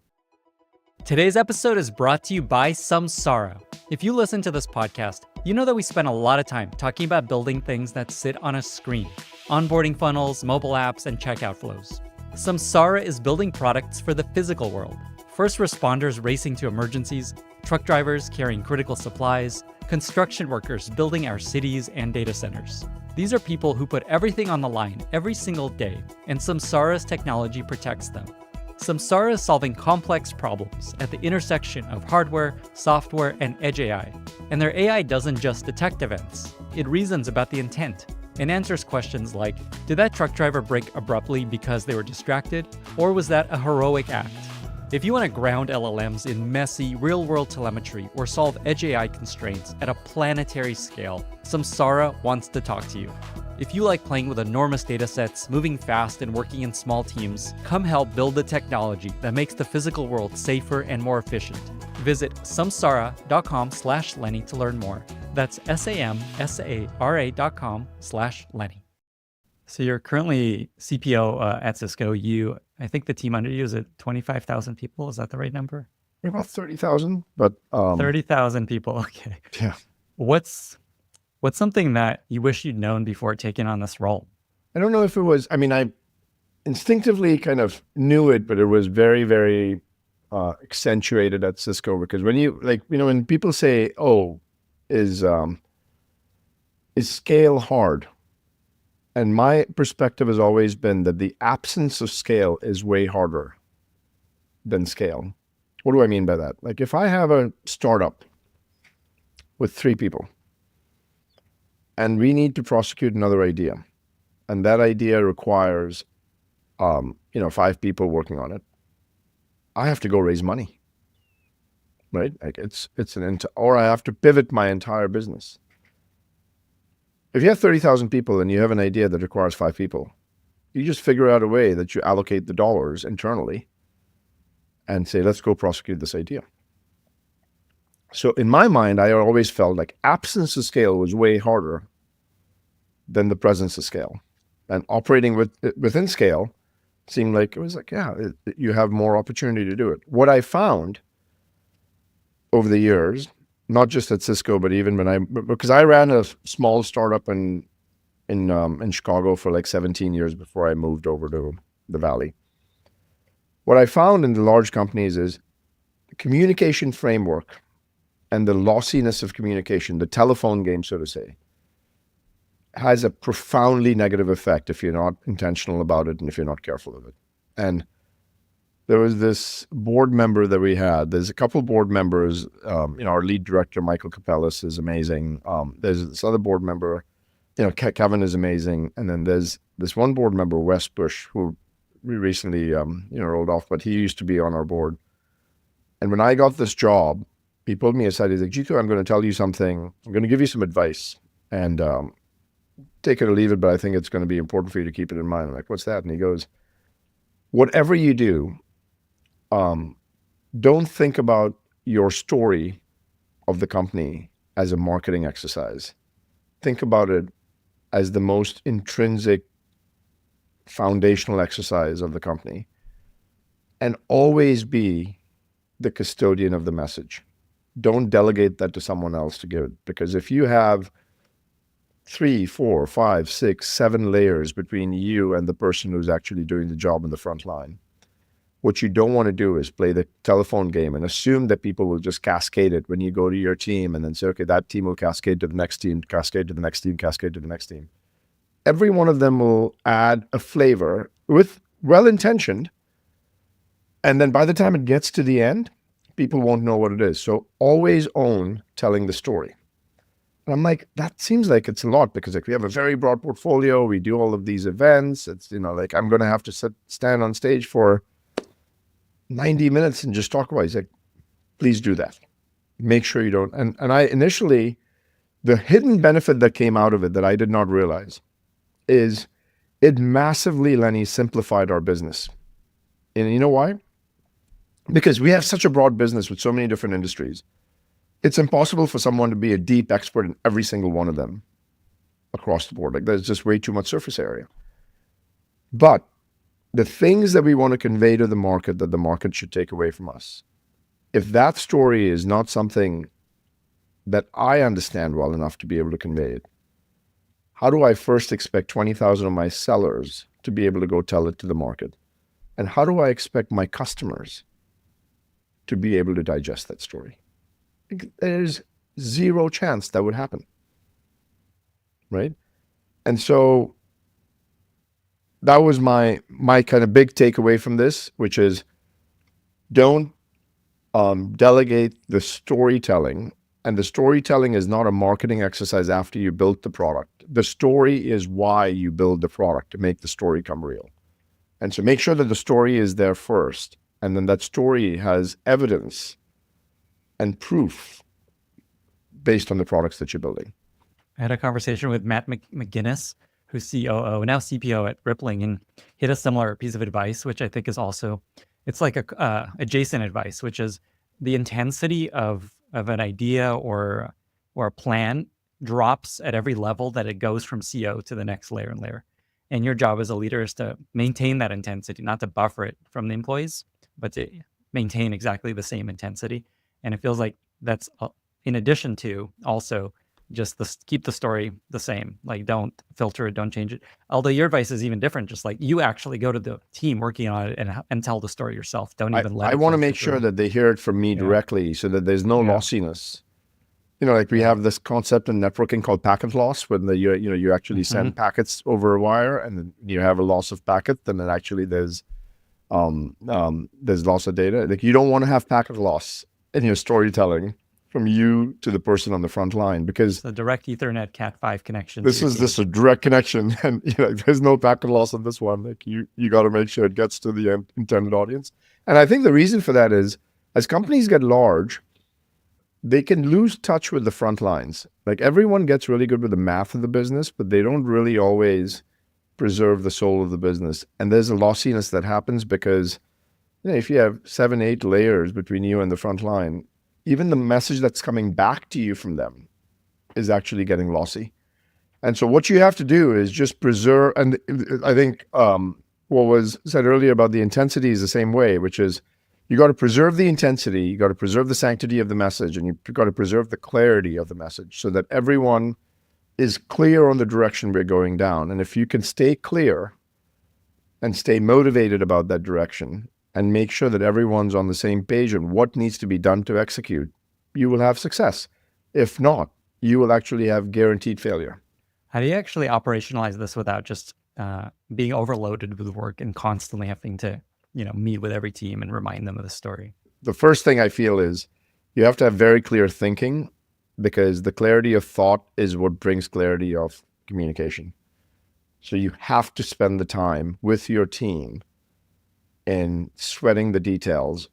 Today's episode is brought to you by Samsara. If you listen to this podcast, you know that we spend a lot of time talking about building things that sit on a screen, onboarding funnels, mobile apps, and checkout flows. Samsara is building products for the physical world. First responders racing to emergencies, truck drivers carrying critical supplies, construction workers building our cities and data centers. These are people who put everything on the line every single day, and Samsara's technology protects them. Samsara is solving complex problems at the intersection of hardware, software, and edge AI. And their AI doesn't just detect events, it reasons about the intent and answers questions like, did that truck driver brake abruptly because they were distracted, or was that a heroic act? If you want to ground LLMs in messy, real-world telemetry or solve edge AI constraints at a planetary scale, Samsara wants to talk to you. If you like playing with enormous datasets, moving fast, and working in small teams, come help build the technology that makes the physical world safer and more efficient. Visit samsara.com/Lenny to learn more. That's samsara.com/Lenny. So you're currently CPO at Cisco. I think the team under you is at 25,000 people. Is that the right number? About 30,000, but 30,000 people. Okay. Yeah. What's something that you wish you'd known before taking on this role? I don't know if it was, I instinctively kind of knew it, but it was very, very accentuated at Cisco, because when people say, is scale hard? And my perspective has always been that the absence of scale is way harder than scale. What do I mean by that? Like if I have a startup with 3 people and we need to prosecute another idea, and that idea requires, 5 people working on it, I have to go raise money, right? Like or I have to pivot my entire business. If you have 30,000 people and you have an idea that requires 5 people, you just figure out a way that you allocate the dollars internally and say, let's go prosecute this idea. So in my mind, I always felt like absence of scale was way harder than the presence of scale. And operating within scale seemed like, it was like, you have more opportunity to do it. What I found over the years, not just at Cisco, but even because I ran a small startup in Chicago for like 17 years before I moved over to the Valley. What I found in the large companies is the communication framework and the lossiness of communication, the telephone game, so to say, has a profoundly negative effect if you're not intentional about it and if you're not careful of it. And there was this board member that we had. There's a couple board members. Our lead director, Michael Capellis, is amazing. There's this other board member, Kevin is amazing. And then there's this one board member, Wes Bush, who recently, rolled off, but he used to be on our board. And when I got this job, he pulled me aside. He's like, Jitu, I'm going to tell you something. I'm going to give you some advice, and take it or leave it, but I think it's going to be important for you to keep it in mind. I'm like, what's that? And he goes, whatever you do, don't think about your story of the company as a marketing exercise. Think about it as the most intrinsic foundational exercise of the company, and always be the custodian of the message. Don't delegate that to someone else to give it, because if you have 3, 4, 5, 6, 7 layers between you and the person who's actually doing the job in the front line, what you don't want to do is play the telephone game and assume that people will just cascade it when you go to your team and then say, okay, that team will cascade to the next team, cascade to the next team, cascade to the next team. Every one of them will add a flavor with well-intentioned, and then by the time it gets to the end, people won't know what it is. So always own telling the story. And I'm like, that seems like it's a lot, because like we have a very broad portfolio. We do all of these events. It's, like I'm going to have to stand on stage for 90 minutes and just talk about it. He's like, please do that. Make sure you don't. And I initially, the hidden benefit that came out of it that I did not realize is it massively, Lenny, simplified our business. And you know why? Because we have such a broad business with so many different industries. It's impossible for someone to be a deep expert in every single one of them across the board. Like there's just way too much surface area. But the things that we want to convey to the market that the market should take away from us, if that story is not something that I understand well enough to be able to convey it, how do I first expect 20,000 of my sellers to be able to go tell it to the market? And how do I expect my customers to be able to digest that story? There's zero chance that would happen, right? And so that was my kind of big takeaway from this, which is don't delegate the storytelling. And the storytelling is not a marketing exercise after you built the product. The story is why you build the product, to make the story come real. And so make sure that the story is there first, and then that story has evidence and proof based on the products that you're building. I had a conversation with Matt McGinnis, who's COO, now CPO at Rippling, and he had a similar piece of advice, which I think is also, it's like a adjacent advice, which is the intensity of an idea or a plan drops at every level that it goes from CO to the next layer and layer. And your job as a leader is to maintain that intensity, not to buffer it from the employees, but to maintain exactly the same intensity. And it feels like that's in addition to also just keep the story the same. Like don't filter it, don't change it. Although your advice is even different, just like you actually go to the team working on it and tell the story yourself. Don't even let it. I want to make sure that they hear it from me directly, so that there's no lossiness. Like we have this concept in networking called packet loss, when you actually send packets over a wire, and then you have a loss of packet, and then actually there's loss of data. Like you don't want to have packet loss in your storytelling from you to the person on the front line, because the direct Ethernet Cat5 connection. This is a direct connection, and there's no packet loss on this one. Like you got to make sure it gets to the intended audience. And I think the reason for that is, as companies get large, they can lose touch with the front lines. Like everyone gets really good with the math of the business, but they don't really always preserve the soul of the business. And there's a lossiness that happens because if you have 7, 8 layers between you and the front line, even the message that's coming back to you from them is actually getting lossy. And so what you have to do is just preserve, and I think what was said earlier about the intensity is the same way, which is you got to preserve the intensity, you got to preserve the sanctity of the message, and you got to preserve the clarity of the message so that everyone is clear on the direction we're going down. And if you can stay clear and stay motivated about that direction and make sure that everyone's on the same page on what needs to be done to execute, you will have success. If not, you will actually have guaranteed failure. How do you actually operationalize this without just being overloaded with work and constantly having to meet with every team and remind them of the story? The first thing I feel is you have to have very clear thinking, because the clarity of thought is what brings clarity of communication. So you have to spend the time with your team in sweating the details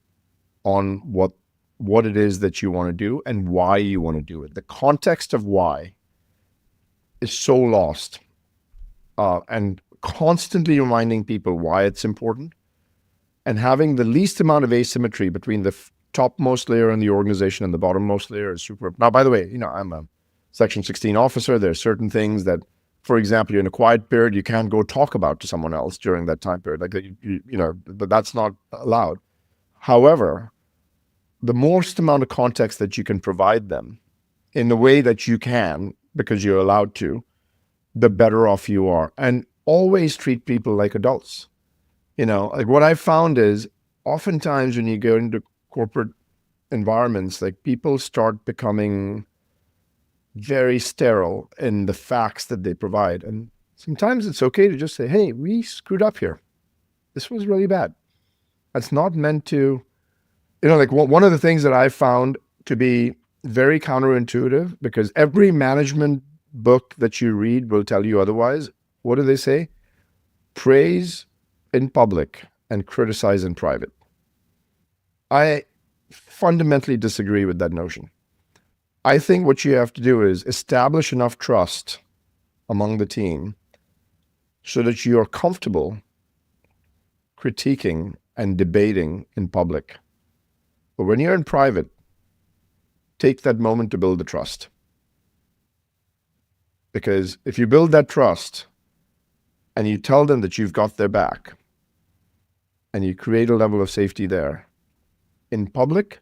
on what it is that you want to do and why you want to do it. The context of why is so lost, and constantly reminding people why it's important and having the least amount of asymmetry between the topmost layer in the organization and the bottommost layer is super. Now, by the way, I'm a Section 16 officer. There are certain things that, for example, you're in a quiet period, you can't go talk about to someone else during that time period. But that's not allowed. However, the most amount of context that you can provide them in the way that you can, because you're allowed to, the better off you are. And always treat people like adults. Like what I've found is oftentimes when you go into corporate environments, like people start becoming very sterile in the facts that they provide. And sometimes it's okay to just say, hey, we screwed up here. This was really bad. That's not meant to, like one of the things that I found to be very counterintuitive, because every management book that you read will tell you otherwise. What do they say? Praise in public and criticize in private. I fundamentally disagree with that notion. I think what you have to do is establish enough trust among the team so that you are comfortable critiquing and debating in public. But when you're in private, take that moment to build the trust. Because if you build that trust and you tell them that you've got their back and you create a level of safety there, in public,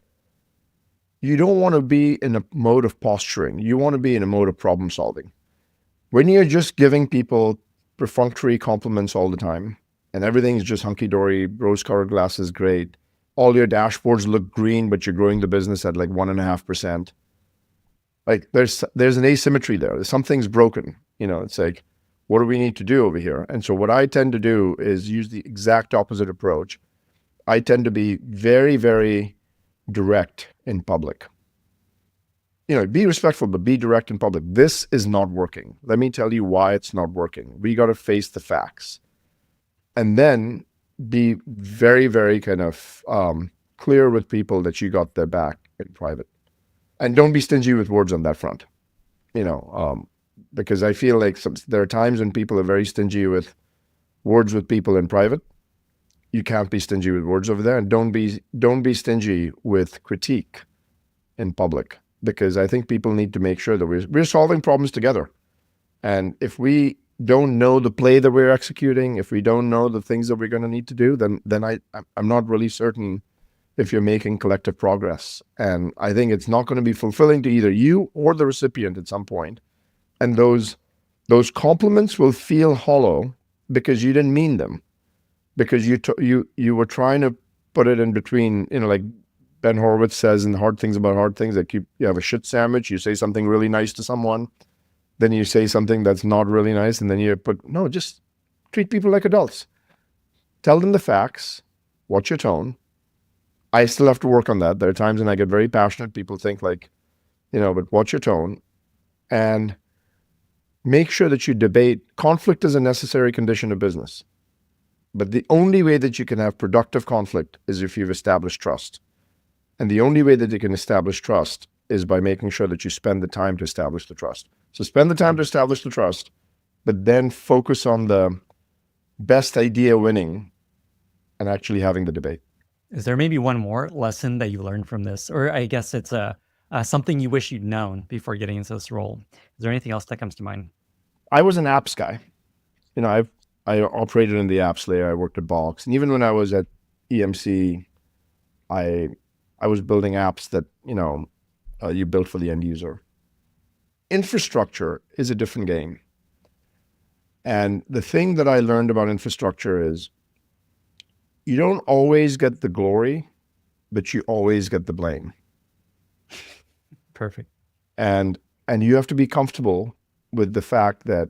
you don't want to be in a mode of posturing. You want to be in a mode of problem solving. When you're just giving people perfunctory compliments all the time and everything's just hunky-dory, rose-colored glasses, great, all your dashboards look green, but you're growing the business at like 1.5%. Like there's an asymmetry there. Something's broken. It's like, what do we need to do over here? And so what I tend to do is use the exact opposite approach. I tend to be very, very direct in public. Be respectful, but be direct in public. This is not working. Let me tell you why it's not working. We got to face the facts. And then be very, very kind of clear with people that you got their back in private. And don't be stingy with words on that front, because I feel like there are times when people are very stingy with words with people in private. You can't be stingy with words over there, and don't be stingy with critique in public, because I think people need to make sure that we're solving problems together. And if we don't know the play that we're executing, if we don't know the things that we're going to need to do, then I'm not really certain if you're making collective progress. And I think it's not going to be fulfilling to either you or the recipient at some point. And those compliments will feel hollow because you didn't mean them, because you were trying to put it in between, like Ben Horowitz says in Hard Things About Hard Things, that you have a shit sandwich, you say something really nice to someone, then you say something that's not really nice, and then just treat people like adults. Tell them the facts, watch your tone. I still have to work on that. There are times when I get very passionate. People think like, but watch your tone and make sure that you debate. Conflict is a necessary condition of business. But the only way that you can have productive conflict is if you've established trust. And the only way that you can establish trust is by making sure that you spend the time to establish the trust. So spend the time to establish the trust, but then focus on the best idea winning and actually having the debate. Is there maybe one more lesson that you learned from this? Or I guess it's something you wish you'd known before getting into this role. Is there anything else that comes to mind? I was an apps guy. I operated in the apps layer. I worked at Box. And even when I was at EMC, I was building apps that, you built for the end user. Infrastructure is a different game. And the thing that I learned about infrastructure is you don't always get the glory, but you always get the blame. Perfect. And you have to be comfortable with the fact that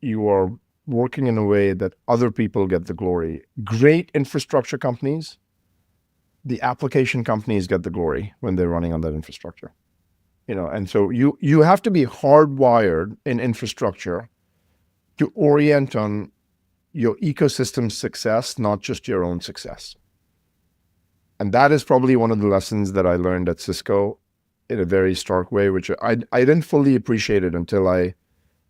you are working in a way that other people get the glory. Great infrastructure companies, the application companies get the glory when they're running on that infrastructure. And so you have to be hardwired in infrastructure to orient on your ecosystem's success, not just your own success. And that is probably one of the lessons that I learned at Cisco in a very stark way, which I didn't fully appreciate it until I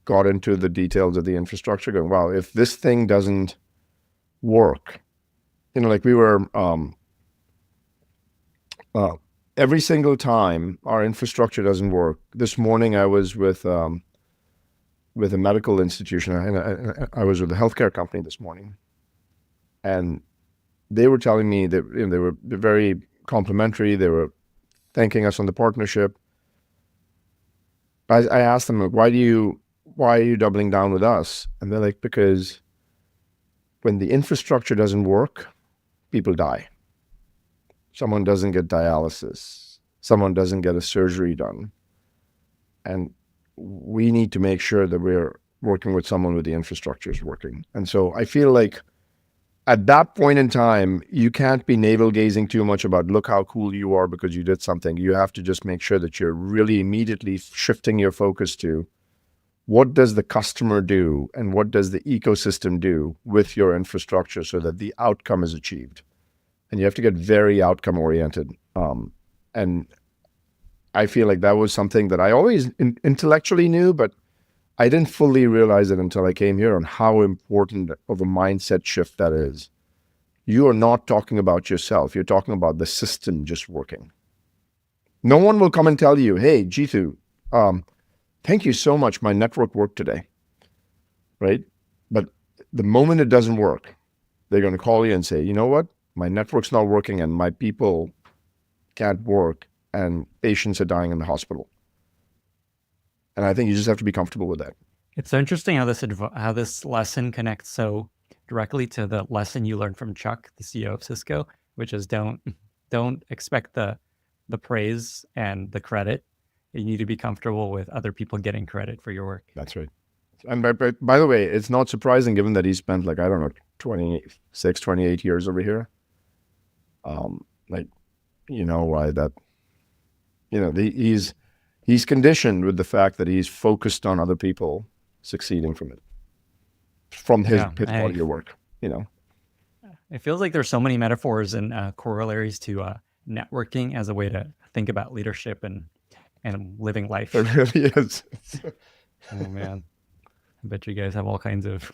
got into the details of the infrastructure, going, wow, if this thing doesn't work, like we were, every single time our infrastructure doesn't work. This morning I was with a medical institution, and I was with a healthcare company this morning, and they were telling me that they were very complimentary. They were thanking us on the partnership. I asked them, like, why are you doubling down with us? And they're like, because when the infrastructure doesn't work, people die. Someone doesn't get dialysis. Someone doesn't get a surgery done. And we need to make sure that we're working with someone with the infrastructure is working. And so I feel like at that point in time, you can't be navel gazing too much about look how cool you are because you did something. You have to just make sure that you're really immediately shifting your focus to what does the customer do and what does the ecosystem do with your infrastructure so that the outcome is achieved. And you have to get very outcome oriented. And I feel like that was something that I always intellectually knew, but I didn't fully realize it until I came here on how important of a mindset shift that is. You are not talking about yourself. You're talking about the system just working. No one will come and tell you, hey, Jeetu, thank you so much. My network worked today, right? But the moment it doesn't work, they're going to call you and say, you know what? My network's not working and my people can't work and patients are dying in the hospital. And I think you just have to be comfortable with that. It's so interesting how this lesson connects so directly to the lesson you learned from Chuck, the CEO of Cisco, which is don't expect the praise and the credit. You need to be comfortable with other people getting credit for your work. That's right. And by the way, it's not surprising given that he spent 28 years over here. Why that, he's conditioned with the fact that he's focused on other people succeeding from his body of work, It feels like there's so many metaphors and corollaries to networking as a way to think about leadership and living life. It really is. Oh man, I bet you guys have all kinds of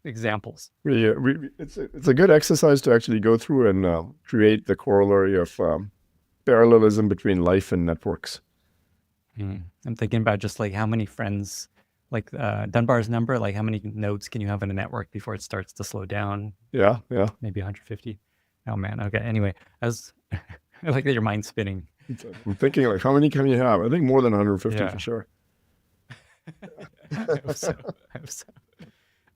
examples. It's a good exercise to actually go through and create the corollary of parallelism between life and networks. I'm thinking about just like how many friends, like Dunbar's number, like how many nodes can you have in a network before it starts to slow down? Yeah. Maybe 150. Oh man. Okay. Anyway, I like that your mind's spinning. I'm thinking like, how many can you have? I think more than 150 for sure. I hope so.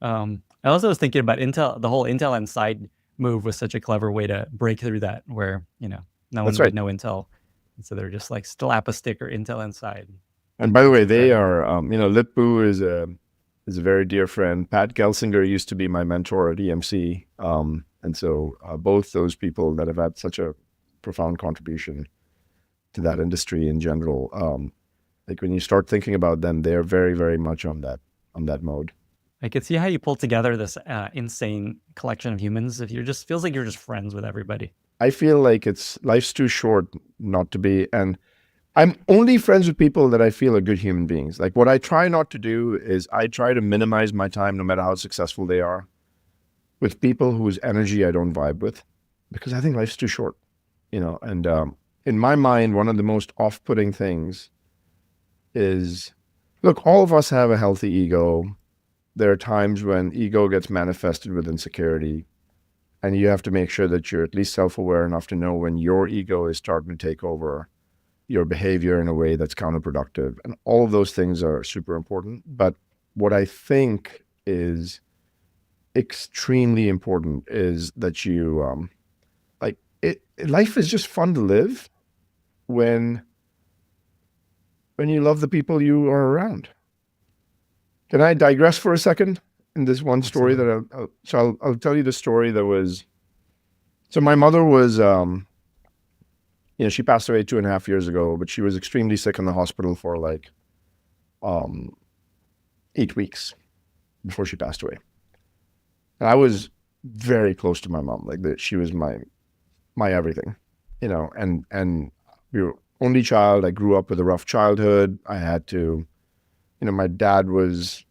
I also was thinking about Intel. The whole Intel Inside move was such a clever way to break through that, where no one would know Intel, and so they're just like slap a sticker Intel Inside. And by the way, they are Lip-Bu is a very dear friend. Pat Gelsinger used to be my mentor at EMC, and so both those people that have had such a profound contribution to that industry in general. Like when you start thinking about them, they're very, very much on that mode. I could see how you pull together this insane collection of humans. If feels like you're just friends with everybody. I feel like life's too short not to be, and I'm only friends with people that I feel are good human beings. Like what I try not to do is I try to minimize my time, no matter how successful they are, with people whose energy I don't vibe with, because I think life's too short, and in my mind, one of the most off-putting things is, look, all of us have a healthy ego. There are times when ego gets manifested with insecurity, and you have to make sure that you're at least self-aware enough to know when your ego is starting to take over your behavior in a way that's counterproductive. And all of those things are super important. But what I think is extremely important is that you, life is just fun to live when you love the people you are around. Can I digress for a second in this one story that I'll tell you the story that was, so my mother was, she passed away 2.5 years ago, but she was extremely sick in the hospital for 8 weeks before she passed away. And I was very close to my mom. Like that, she was my everything, and we were only child. I grew up with a rough childhood. I had to, my dad was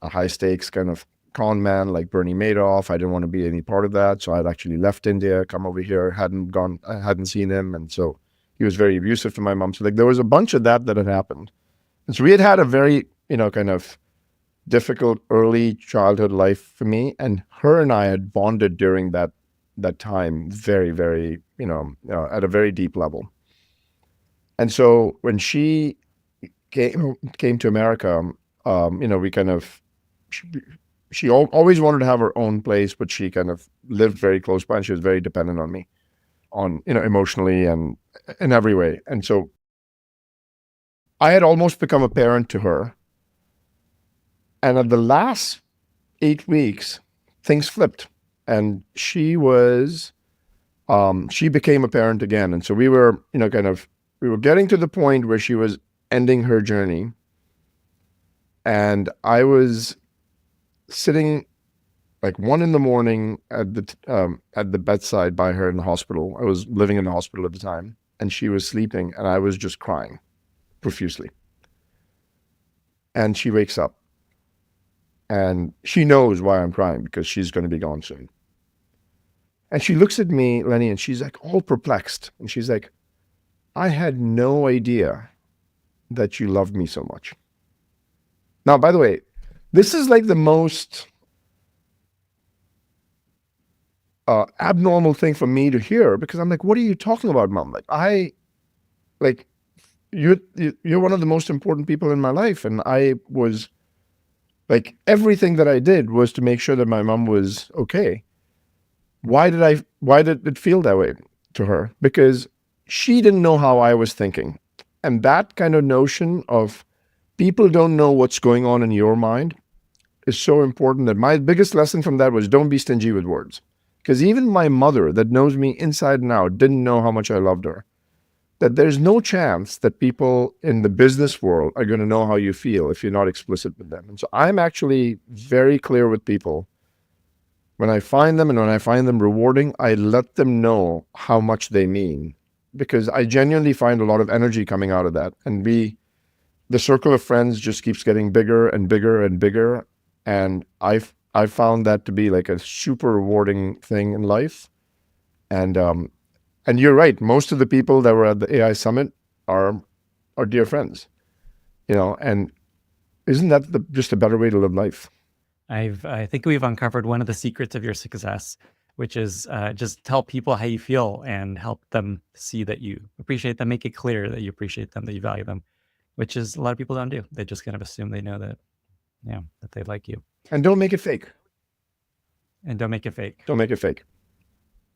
a high stakes kind of con man like Bernie Madoff. I didn't want to be any part of that. So I'd actually left India, come over here, I hadn't seen him. And so he was very abusive to my mom. So like there was a bunch of that had happened. And so we had a very, kind of difficult early childhood life for me. And her and I had bonded during that time very, very, at a very deep level. And so when she came to America, we kind of, she always wanted to have her own place, but she kind of lived very close by and she was very dependent on me emotionally and in every way. And so I had almost become a parent to her. And at the last 8 weeks, things flipped and she became a parent again. And so we were, we were getting to the point where she was ending her journey. And I was sitting like 1 a.m. at the bedside by her in the hospital. I was living in the hospital at the time, and she was sleeping, and I was just crying profusely. And she wakes up, and she knows why I'm crying because she's going to be gone soon. And she looks at me, Lenny, and she's like all perplexed. And she's like, I had no idea that you loved me so much. Now, by the way, this is like the most abnormal thing for me to hear because I'm like, what are you talking about, Mom? You're one of the most important people in my life. And I was like, everything that I did was to make sure that my mom was okay. Why did it feel that way to her? Because she didn't know how I was thinking. And that kind of notion of people don't know what's going on in your mind is so important. That my biggest lesson from that was don't be stingy with words. Because even my mother that knows me inside and out didn't know how much I loved her. That there's no chance that people in the business world are going to know how you feel if you're not explicit with them. And so I'm actually very clear with people. When I find them and when I find them rewarding, I let them know how much they mean. Because I genuinely find a lot of energy coming out of that. And the circle of friends just keeps getting bigger and bigger and bigger. And I've found that to be like a super rewarding thing in life. And you're right. Most of the people that were at the AI Summit are dear friends, and isn't that just a better way to live life? I think we've uncovered one of the secrets of your success, which is just tell people how you feel and help them see that you appreciate them, make it clear that you appreciate them, that you value them, which is a lot of people don't do. They just kind of assume they know that, that they like you. And don't make it fake. And don't make it fake. Don't make it fake.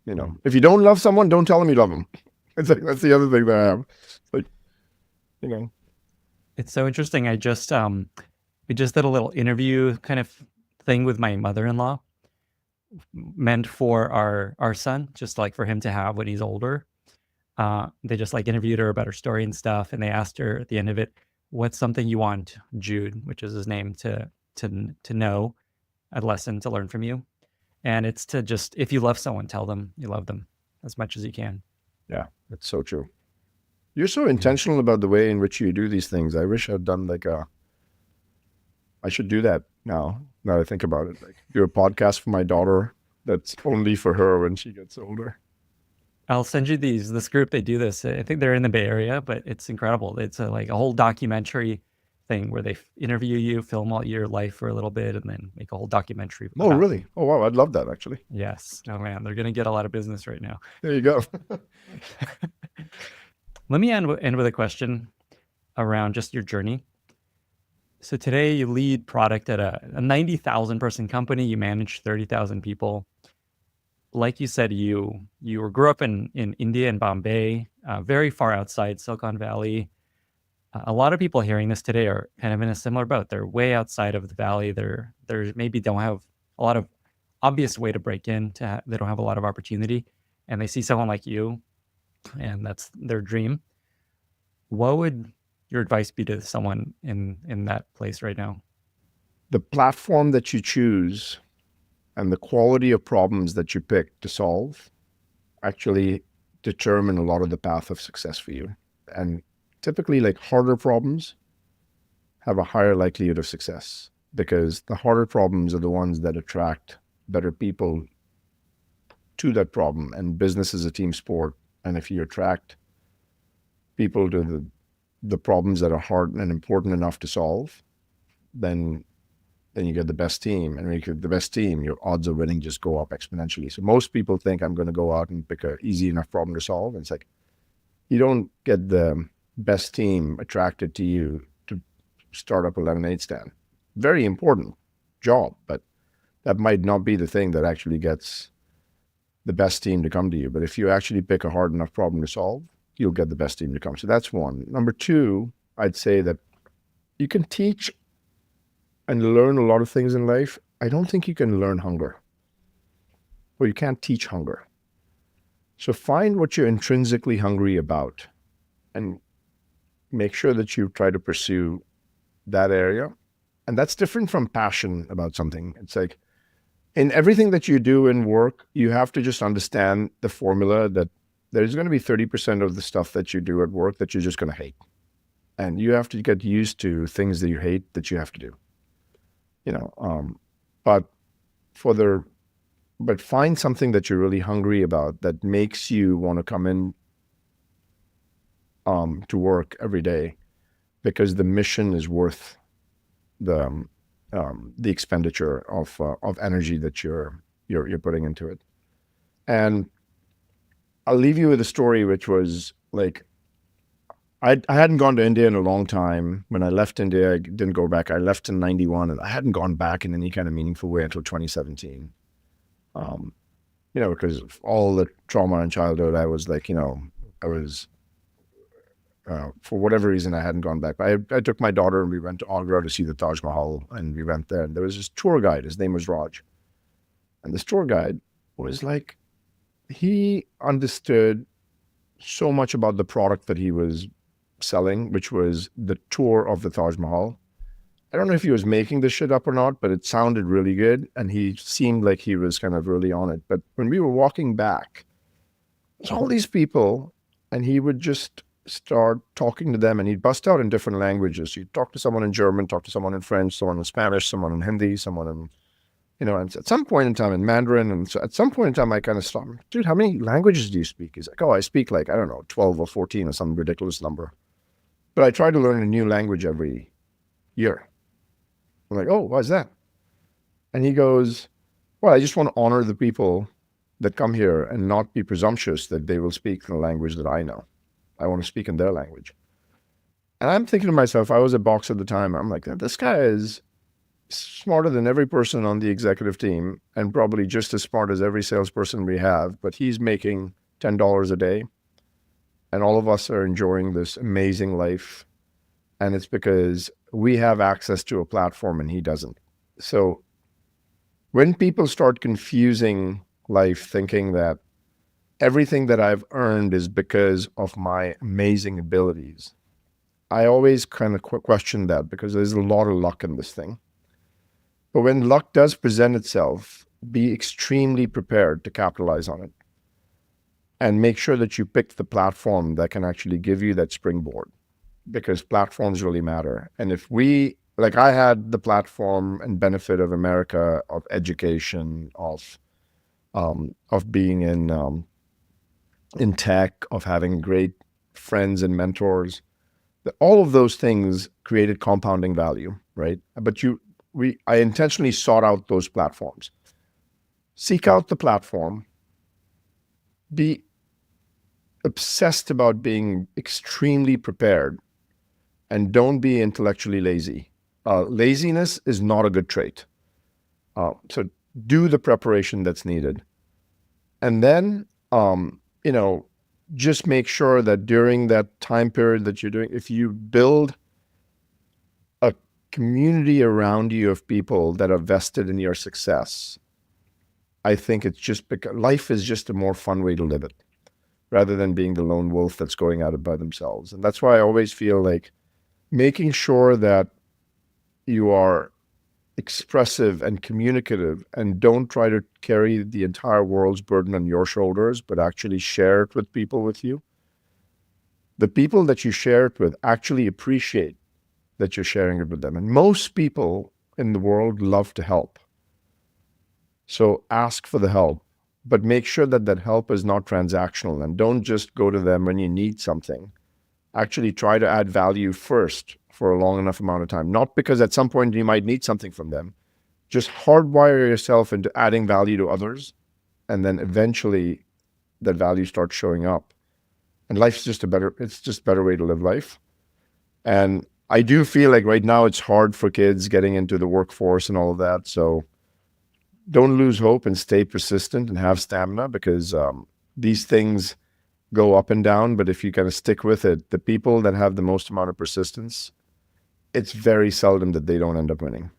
If you don't love someone, don't tell them you love them. It's like, that's the other thing that I have. Like, It's so interesting. We just did a little interview kind of thing with my mother-in-law meant for our son, just like for him to have when he's older. They just like interviewed her about her story and stuff. And they asked her at the end of it, what's something you want Jude, which is his name, to know, a lesson to learn from you. And it's to just, if you love someone, tell them you love them as much as you can. Yeah, that's so true. You're so intentional about the way in which you do these things. I wish I'd done I should do that now that I think about it. Like do a podcast for my daughter that's only for her when she gets older. I'll send you this group. They do this. I think they're in the Bay Area, but it's incredible. It's like a whole documentary thing where they interview you, film all your life for a little bit, and then make a whole documentary. Oh, really? Oh, wow. I'd love that, actually. Yes. Oh, man. They're going to get a lot of business right now. There you go. Let me end with a question around just your journey. So today you lead product at a 90,000 person company. You manage 30,000 people. Like you said, you grew up in India and Bombay, very far outside Silicon Valley. A lot of people hearing this today are kind of in a similar boat. They're way outside of the valley. They're maybe don't have a lot of obvious way to break in. They don't have a lot of opportunity, and they see someone like you, and that's their dream. What would your advice be to someone in that place right now? The platform that you choose and the quality of problems that you pick to solve actually determine a lot of the path of success for you. And typically, like, harder problems have a higher likelihood of success, because the harder problems are the ones that attract better people to that problem. And business is a team sport. And if you attract people to the problems that are hard and important enough to solve, then you get the best team. And when you get the best team, your odds of winning just go up exponentially. So most people think, I'm going to go out and pick an easy enough problem to solve. And it's like, you don't get the best team attracted to you to start up a lemonade stand. Very important job, but that might not be the thing that actually gets the best team to come to you. But if you actually pick a hard enough problem to solve, you'll get the best team to come. So that's one. Number two, I'd say that you can teach and learn a lot of things in life. I don't think you can learn hunger, or you can't teach hunger. So find what you're intrinsically hungry about and make sure that you try to pursue that area. And that's different from passion about something. It's like, in everything that you do in work, you have to just understand the formula that there's going to be 30% of the stuff that you do at work that you're just going to hate. And you have to get used to things that you hate that you have to do. But find something that you're really hungry about that makes you want to come in to work every day, because the mission is worth the expenditure of energy that you're putting into it. And I'll leave you with a story, which was like, I hadn't gone to India in a long time. When I left India, I didn't go back. I left in 91, and I hadn't gone back in any kind of meaningful way until 2017. Because of all the trauma in childhood, I was like, for whatever reason, I hadn't gone back. I took my daughter and we went to Agra to see the Taj Mahal, and we went there, and there was this tour guide. His name was Raj. And this tour guide was like, he understood so much about the product that he was selling, which was the tour of the Taj Mahal. I don't know if he was making this shit up or not, but it sounded really good. And he seemed like he was kind of really on it. But when we were walking back, there's all these people, and he would just start talking to them, and he'd bust out in different languages. He'd talk to someone in German, talk to someone in French, someone in Spanish, someone in Hindi, someone in, and at some point in time in Mandarin. And so at some point in time, I kind of stopped. Dude, how many languages do you speak? He's like, oh, I speak like, I don't know, 12 or 14 or some ridiculous number. But I try to learn a new language every year. I'm like, oh, why is that? And he goes, well, I just want to honor the people that come here and not be presumptuous that they will speak the language that I know. I want to speak in their language. And I'm thinking to myself, I was at Box at the time. I'm like, this guy is smarter than every person on the executive team, and probably just as smart as every salesperson we have, but he's making $10 a day. And all of us are enjoying this amazing life. And it's because we have access to a platform and he doesn't. So when people start confusing life, thinking that everything that I've earned is because of my amazing abilities, I always kind of question that, because there's a lot of luck in this thing. But when luck does present itself, be extremely prepared to capitalize on it. And make sure that you pick the platform that can actually give you that springboard, because platforms really matter. And if I had the platform and benefit of America, of education, of being in tech, of having great friends and mentors, all of those things created compounding value, right? But I intentionally sought out those platforms. Seek out the platform. Be obsessed about being extremely prepared, and don't be intellectually lazy. Laziness is not a good trait. So do the preparation that's needed. And then, just make sure that during that time period that you're doing, if you build a community around you of people that are vested in your success, I think it's just because life is just a more fun way to live it, rather than being the lone wolf that's going at it by themselves. And that's why I always feel like making sure that you are expressive and communicative, and don't try to carry the entire world's burden on your shoulders, but actually share it with people with you, the people that you share it with actually appreciate that you're sharing it with them. And most people in the world love to help. So ask for the help, but make sure that that help is not transactional, and don't just go to them when you need something. Actually try to add value first for a long enough amount of time. Not because at some point you might need something from them. Just hardwire yourself into adding value to others, and then eventually that value starts showing up. And life's just it's just a better way to live life. And I do feel like right now it's hard for kids getting into the workforce and all of that. So don't lose hope and stay persistent and have stamina, because these things go up and down. But if you kind of stick with it, the people that have the most amount of persistence, it's very seldom that they don't end up winning.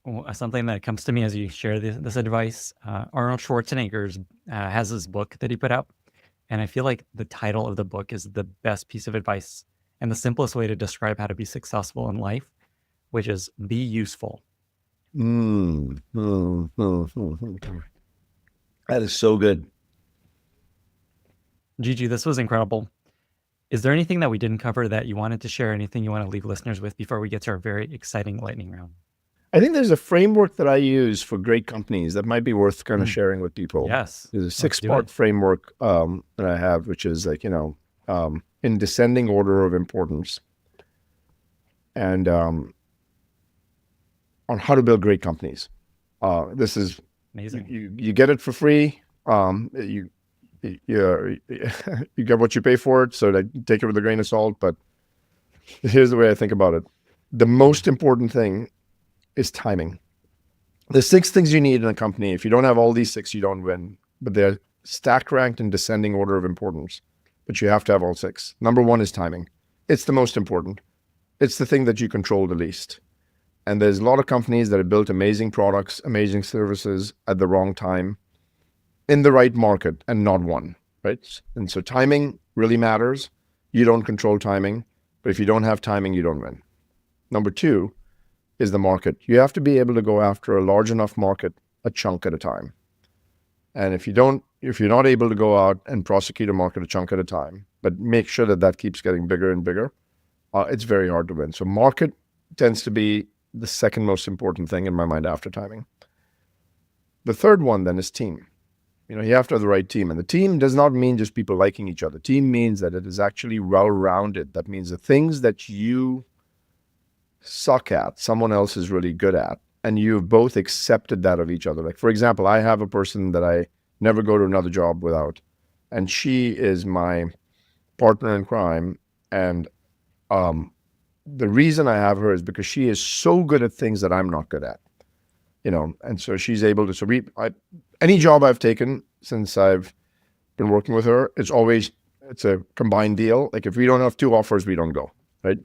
Well, something that comes to me as you share this advice, Arnold Schwarzenegger has this book that he put out. And I feel like the title of the book is the best piece of advice and the simplest way to describe how to be successful in life, which is be useful. That is so good. Gigi, this was incredible. Is there anything that we didn't cover that you wanted to share? Anything you want to leave listeners with before we get to our very exciting lightning round? I think there's a framework that I use for great companies that might be worth kind of sharing with people. Yes. There's a 6-part framework that I have, which is like, in descending order of importance, and on how to build great companies. This is amazing. You get it for free. You get what you pay for it, so take it with a grain of salt. But here's the way I think about it. The most important thing is timing. There's 6 things you need in a company. If you don't have all these 6, you don't win. But they're stack ranked in descending order of importance. But you have to have all 6. Number 1 is timing. It's the most important. It's the thing that you control the least. And there's a lot of companies that have built amazing products, amazing services at the wrong time, in the right market, and not one, right? And so timing really matters. You don't control timing, but if you don't have timing, you don't win. Number 2 is the market. You have to be able to go after a large enough market, a chunk at a time. And if you're not able to go out and prosecute a market a chunk at a time, but make sure that that keeps getting bigger and bigger, it's very hard to win. So market tends to be the second most important thing in my mind after timing. The third one then is team. You have to have the right team. And the team does not mean just people liking each other. Team means that it is actually well-rounded. That means the things that you suck at, someone else is really good at, and you've both accepted that of each other. Like, for example, I have a person that I never go to another job without, and she is my partner in crime. And the reason I have her is because she is so good at things that I'm not good at, and so she's able to, any job I've taken since I've been working with her, it's a combined deal. Like, if we don't have 2 offers, we don't go, right?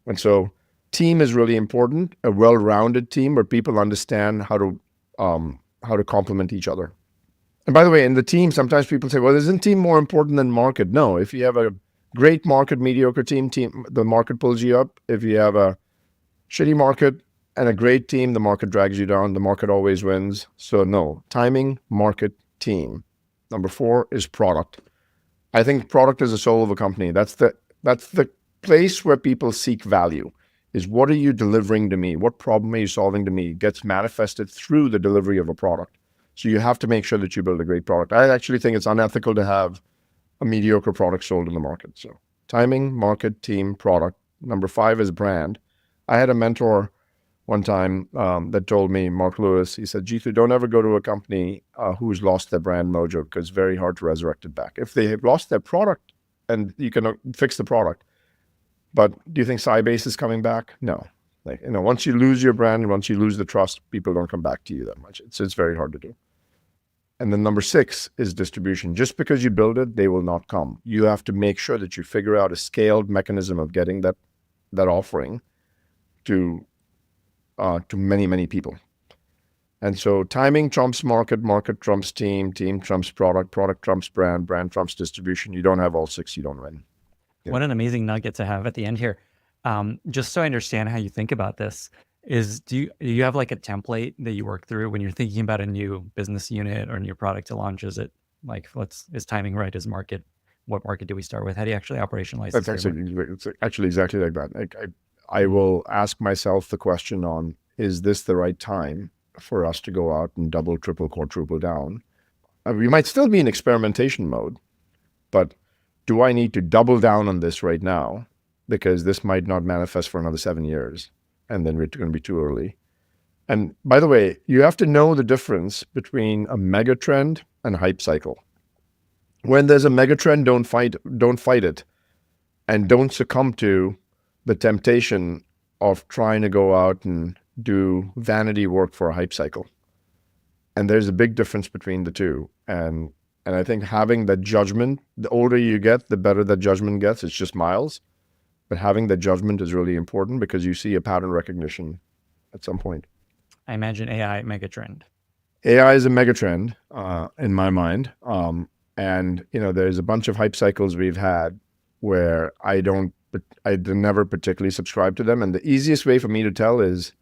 And so team is really important, a well-rounded team where people understand how to complement each other. And by the way, in the team, sometimes people say, well, isn't team more important than market? No, if you have a great market, mediocre team, the market pulls you up. If you have a shitty market and a great team, the market drags you down. The market always wins. So no, timing, market, team. Number 4 is product. I think product is the soul of a company. That's the place where people seek value. Is what are you delivering to me? What problem are you solving to me? Gets manifested through the delivery of a product. So you have to make sure that you build a great product. I actually think it's unethical to have a mediocre product sold in the market. So timing, market, team, product. Number 5 is brand. I had a mentor one time that told me, Mark Lewis, he said, Jeetu, don't ever go to a company who's lost their brand mojo, because it's very hard to resurrect it back. If they have lost their product, and you can fix the product, but do you think Sybase is coming back? No. Once you lose your brand, once you lose the trust, people don't come back to you that much. It's very hard to do. And then number 6 is distribution. Just because you build it, they will not come. You have to make sure that you figure out a scaled mechanism of getting that offering to many, many people. And so timing trumps market, market trumps team, team trumps product, product trumps brand, brand trumps distribution. You don't have all 6, you don't win. What an amazing nugget to have at the end here. Just so I understand how you think about this, Do you have like a template that you work through when you're thinking about a new business unit or new product to launch? Is it like is timing right? What market do we start with? How do you actually operationalize this framework? It's actually exactly like that. Like I will ask myself the question on, is this the right time for us to go out and double, triple, quadruple down? We might still be in experimentation mode, but do I need to double down on this right now? Because this might not manifest for another 7 years, and then we're going to be too early. And by the way, you have to know the difference between a mega trend and a hype cycle. When there's a mega trend, don't fight it, and don't succumb to the temptation of trying to go out and do vanity work for a hype cycle. And there's a big difference between the two. And I think having that judgment, the older you get, the better that judgment gets. It's just miles. But having that judgment is really important because you see a pattern recognition at some point. I imagine AI megatrend. AI is a megatrend in my mind. And there's a bunch of hype cycles we've had where I never particularly subscribe to them. And the easiest way for me to tell is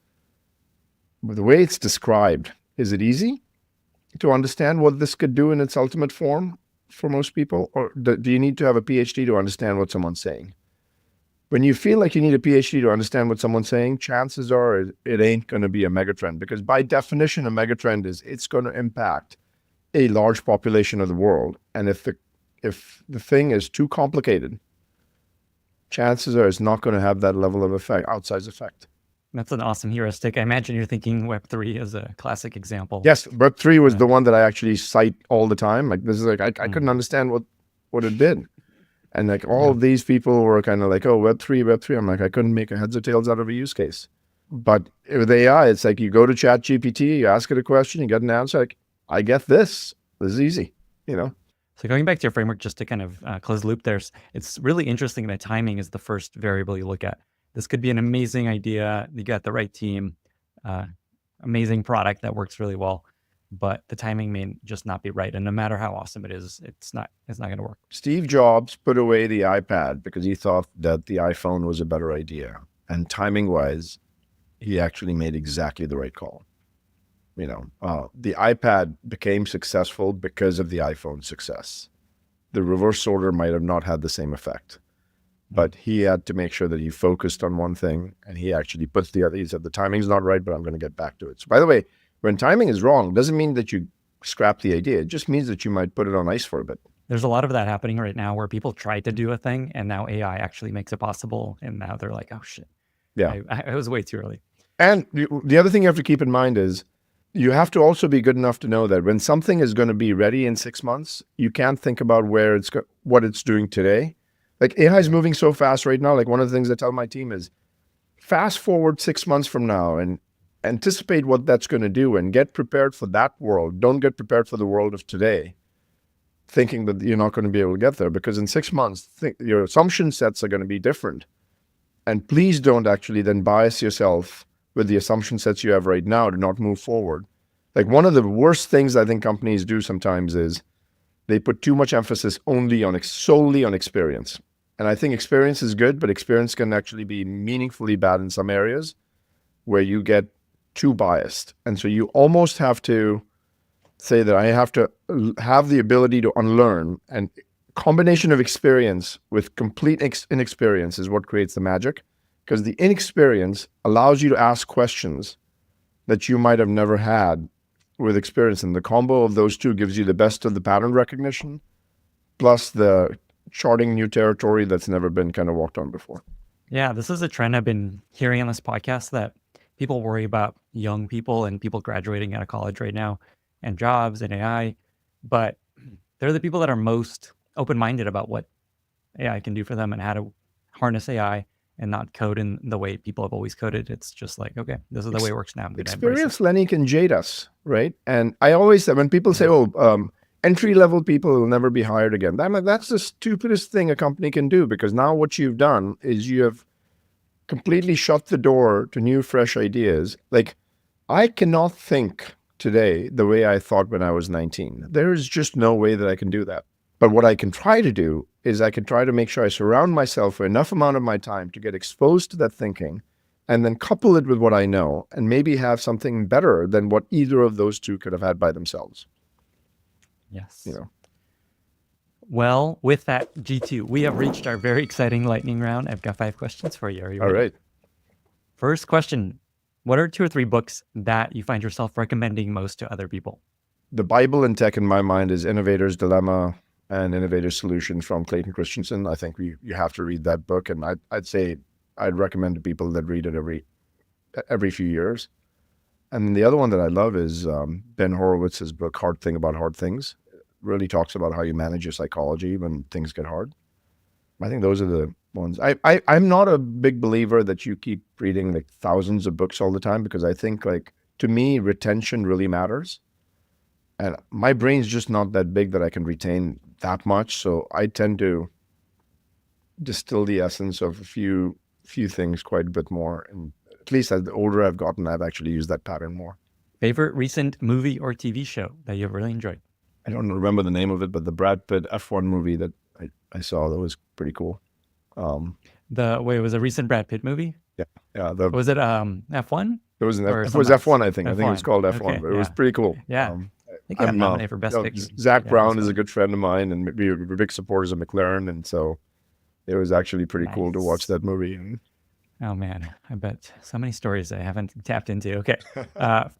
the way it's described. Is it easy to understand what this could do in its ultimate form for most people? Or do you need to have a PhD to understand what someone's saying? When you feel like you need a PhD to understand what someone's saying, chances are it ain't going to be a megatrend, because by definition, a megatrend it's going to impact a large population of the world. And if the thing is too complicated, chances are it's not going to have that level of effect, outsized effect. That's an awesome heuristic. I imagine you're thinking Web3 as a classic example. Yes, Web3 was the one that I actually cite all the time. Like this is like I couldn't understand what it did. And like all of these people were kind of like, oh, Web3. I'm like, I couldn't make a heads or tails out of a use case. But with AI, it's like you go to ChatGPT, you ask it a question, you get an answer. Like, I get this. This is easy, So going back to your framework, just to kind of close the loop there, it's really interesting that timing is the first variable you look at. This could be an amazing idea. You got the right team, amazing product that works really well, but the timing may just not be right. And no matter how awesome it is, it's not going to work. Steve Jobs put away the iPad because he thought that the iPhone was a better idea. And timing wise, he actually made exactly the right call. The iPad became successful because of the iPhone success. The reverse order might have not had the same effect, but he had to make sure that he focused on one thing and he actually put the other. He said, the timing's not right, but I'm going to get back to it. So by the way, when timing is wrong, doesn't mean that you scrap the idea. It just means that you might put it on ice for a bit. There's a lot of that happening right now where people try to do a thing and now AI actually makes it possible. And now they're like, oh shit. Yeah. I was way too early. And the other thing you have to keep in mind is you have to also be good enough to know that when something is going to be ready in 6 months, you can't think about what it's doing today. Like AI is moving so fast right now. Like one of the things I tell my team is fast forward 6 months from now and anticipate what that's going to do and get prepared for that world. Don't get prepared for the world of today, thinking that you're not going to be able to get there, because in 6 months, your assumption sets are going to be different. And please don't actually then bias yourself with the assumption sets you have right now to not move forward. Like one of the worst things I think companies do sometimes is they put too much emphasis solely on experience. And I think experience is good, but experience can actually be meaningfully bad in some areas where you get too biased. And so you almost have to say that I have to have the ability to unlearn, and combination of experience with complete inexperience is what creates the magic, because the inexperience allows you to ask questions that you might have never had with experience. And the combo of those two gives you the best of the pattern recognition plus the charting new territory that's never been kind of walked on before. Yeah, this is a trend I've been hearing on this podcast, that people worry about young people and people graduating out of college right now and jobs and AI, but they're the people that are most open-minded about what AI can do for them and how to harness AI and not code in the way people have always coded. It's just like, okay, this is the way it works now. I'm gonna embrace Experience, Lenny, can jade us, right? And I always say, when people say, entry-level people will never be hired again, I'm like, that's the stupidest thing a company can do, because now what you've done is you have completely shut the door to new, fresh ideas. Like, I cannot think today the way I thought when I was 19. There is just no way that I can do that. But what I can try to do is I can try to make sure I surround myself for enough amount of my time to get exposed to that thinking, and then couple it with what I know and maybe have something better than what either of those two could have had by themselves. Yes. You know. Well, with that, G2, we have reached our very exciting lightning round. I've got 5 questions for you. Are you All ready? right. First question. What are 2 or 3 books that you find yourself recommending most to other people? The Bible in tech in my mind is Innovator's Dilemma and Innovator's Solution from Clayton Christensen. I think you have to read that book, and I'd say I'd recommend to people that read it every few years. And the other one that I love is Ben Horowitz's book, Hard Thing About Hard Things. It really talks about how you manage your psychology when things get hard. I think those are the ones. I'm not a big believer that you keep reading like thousands of books all the time, because I think, like, to me, retention really matters. And my brain's just not that big that I can retain that much. So I tend to distill the essence of a few things quite a bit more. And at least as the older I've gotten, I've actually used that pattern more. Favorite recent movie or TV show that you've really enjoyed? I don't remember the name of it, but the Brad Pitt F1 movie that I saw, that was pretty cool. It was a recent Brad Pitt movie? Yeah. Was it F1? It was Or F1, I think. I think it was F1. called F1, Okay, but it was pretty cool. Yeah. I think it got nominated for Best Picture. Zach Yeah, Brown that's is a fun. good friend of mine, and we're big supporters of McLaren, and so it was actually pretty cool to watch Nice. that movie. And Oh man, I bet so many stories I haven't tapped into. Okay.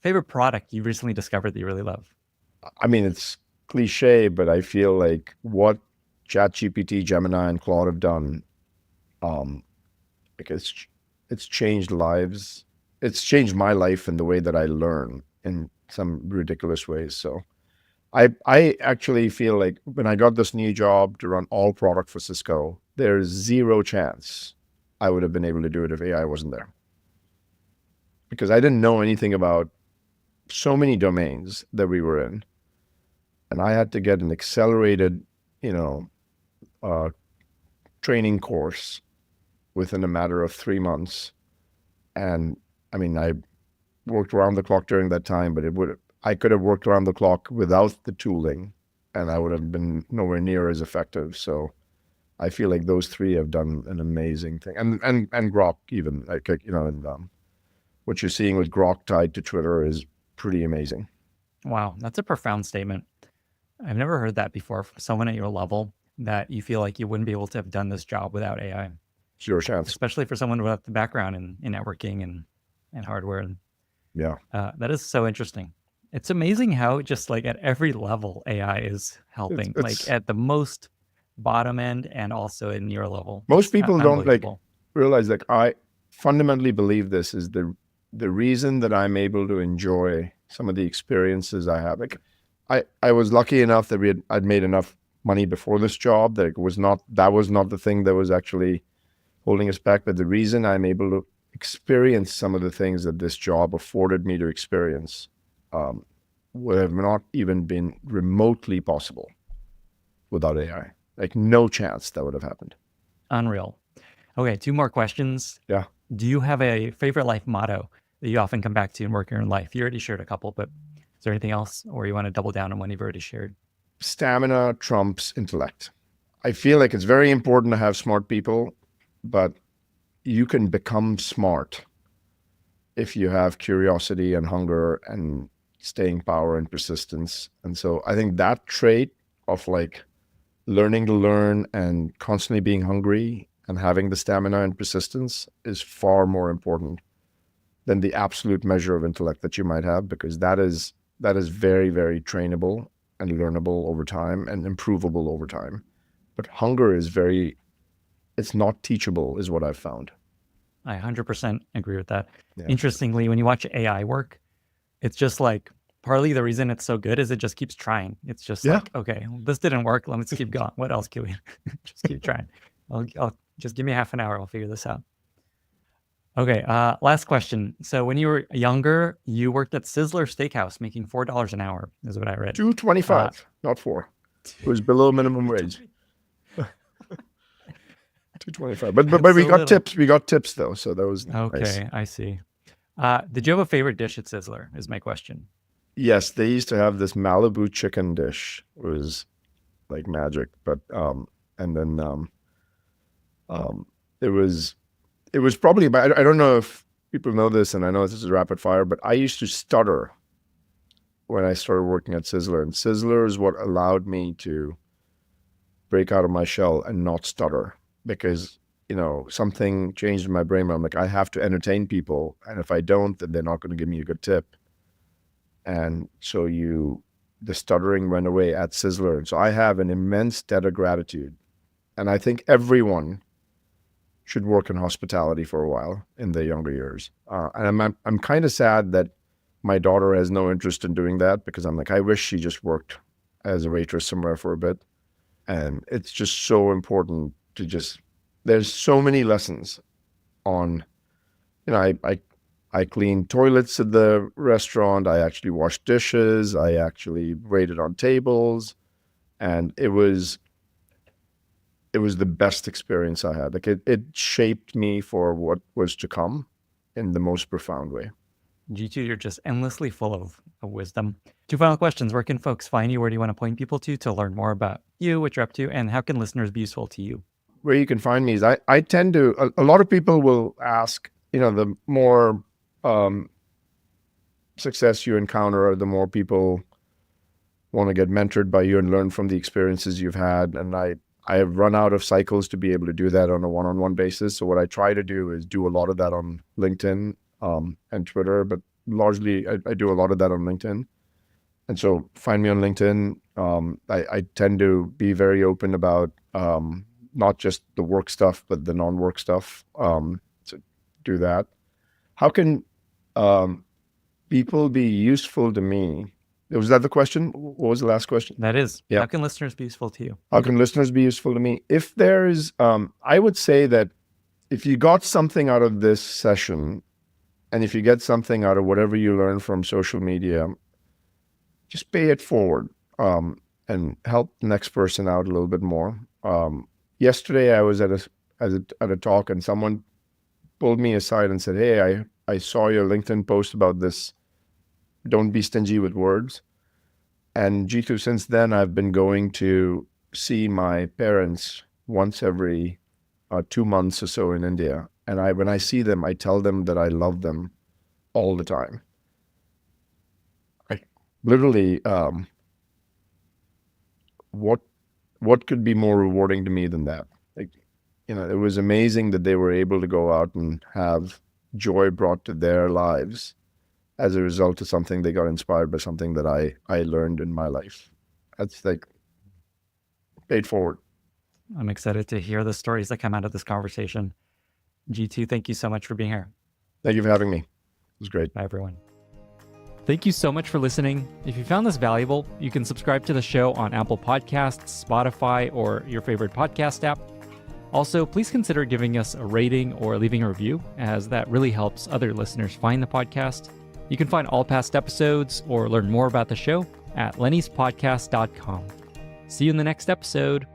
Favorite product you recently discovered that you really love? I mean, it's cliche, but I feel like what ChatGPT, Gemini, and Claude have done, because it's changed lives. It's changed my life and the way that I learn in some ridiculous ways. So I actually feel like when I got this new job to run all product for Cisco, there's zero chance I would have been able to do it if AI wasn't there. Because I didn't know anything about so many domains that we were in. And I had to get an accelerated, training course within a matter of 3 months. And I mean, I worked around the clock during that time, but I could have worked around the clock without the tooling, and I would have been nowhere near as effective. So I feel like those 3 have done an amazing thing. And Grok even, and what you're seeing with Grok tied to Twitter is pretty amazing. Wow, that's a profound statement. I've never heard that before from someone at your level, that you feel like you wouldn't be able to have done this job without AI, Zero chance. especially for someone with the background in networking and hardware. And Yeah. that is so interesting. It's amazing how just like at every level AI is helping, It's- like at the most bottom end and also in your level. Most It's people don't unbelievable. realize that I fundamentally believe this is the reason that I'm able to enjoy some of the experiences I have. Like I was lucky enough that I'd made enough money before this job that that was not the thing that was actually holding us back. But the reason I'm able to experience some of the things that this job afforded me to experience would have not even been remotely possible without AI. Like, no chance that would have happened. Unreal. Okay, 2 more questions. Yeah. Do you have a favorite life motto that you often come back to in working in life? You already shared a couple, but is there anything else, or you want to double down on one you've already shared? Stamina trumps intellect. I feel like it's very important to have smart people, but you can become smart if you have curiosity and hunger and staying power and persistence. And so I think that trait of like learning to learn and constantly being hungry and having the stamina and persistence is far more important than the absolute measure of intellect that you might have, because that is very, very trainable and learnable over time and improvable over time. But hunger is it's not teachable, is what I've found. I 100% agree with that. Yeah. Interestingly, when you watch AI work, it's just like partly the reason it's so good is it just keeps trying. It's just like, okay, this didn't work. Let's keep going. What else can we just keep trying? I'll just give me half an hour. I'll figure this out. Okay. Last question. So when you were younger, you worked at Sizzler Steakhouse making $4 an hour is what I read. $2.25, not $4. It was below minimum wage. $2.25. But we got tips. We got tips though, so that was okay. Nice. I see. Did you have a favorite dish at Sizzler? Is my question. Yes, they used to have this Malibu chicken dish. It was like magic. But and then it was probably, I don't know if people know this, and I know this is rapid fire, but I used to stutter when I started working at Sizzler. And Sizzler is what allowed me to break out of my shell and not stutter, because, something changed in my brain. I'm like, I have to entertain people. And if I don't, then they're not going to give me a good tip. And so the stuttering went away at Sizzler. And so I have an immense debt of gratitude. And I think everyone should work in hospitality for a while in their younger years. And I'm kind of sad that my daughter has no interest in doing that, because I'm like, I wish she just worked as a waitress somewhere for a bit. And it's just so important to there's so many lessons on, I cleaned toilets at the restaurant. I actually washed dishes. I actually waited on tables. And it was the best experience I had. Like it shaped me for what was to come in the most profound way. G2, you're just endlessly full of wisdom. 2 final questions. Where can folks find you? Where do you want to point people to learn more about you, what you're up to, and how can listeners be useful to you? Where you can find me is I tend to, a lot of people will ask, the more success you encounter, the more people want to get mentored by you and learn from the experiences you've had. And I have run out of cycles to be able to do that on a one-on-one basis. So what I try to do is do a lot of that on LinkedIn and Twitter, but largely I do a lot of that on LinkedIn. And so find me on LinkedIn. I tend to be very open about not just the work stuff, but the non-work stuff. To do that. How can people be useful to me? Was that the question? What was the last question? That is. Yeah. How can listeners be useful to you? How can listeners be useful to me? If there's, I would say that if you got something out of this session, and if you get something out of whatever you learn from social media, just pay it forward and help the next person out a little bit more. Yesterday, I was at a talk, and someone pulled me aside and said, "Hey, I saw your LinkedIn post about this. Don't be stingy with words." And G2, since then, I've been going to see my parents once every 2 months or so in India. And when I see them, I tell them that I love them all the time. I literally, what could be more rewarding to me than that? Like, it was amazing that they were able to go out and have joy brought to their lives as a result of something. They got inspired by something that I learned in my life. That's like paid forward. I'm excited to hear the stories that come out of this conversation. G2, thank you so much for being here. Thank you for having me. It was great. Bye, everyone. Thank you so much for listening. If you found this valuable, you can subscribe to the show on Apple Podcasts, Spotify, or your favorite podcast app. Also, please consider giving us a rating or leaving a review, as that really helps other listeners find the podcast. You can find all past episodes or learn more about the show at lennyspodcast.com. See you in the next episode.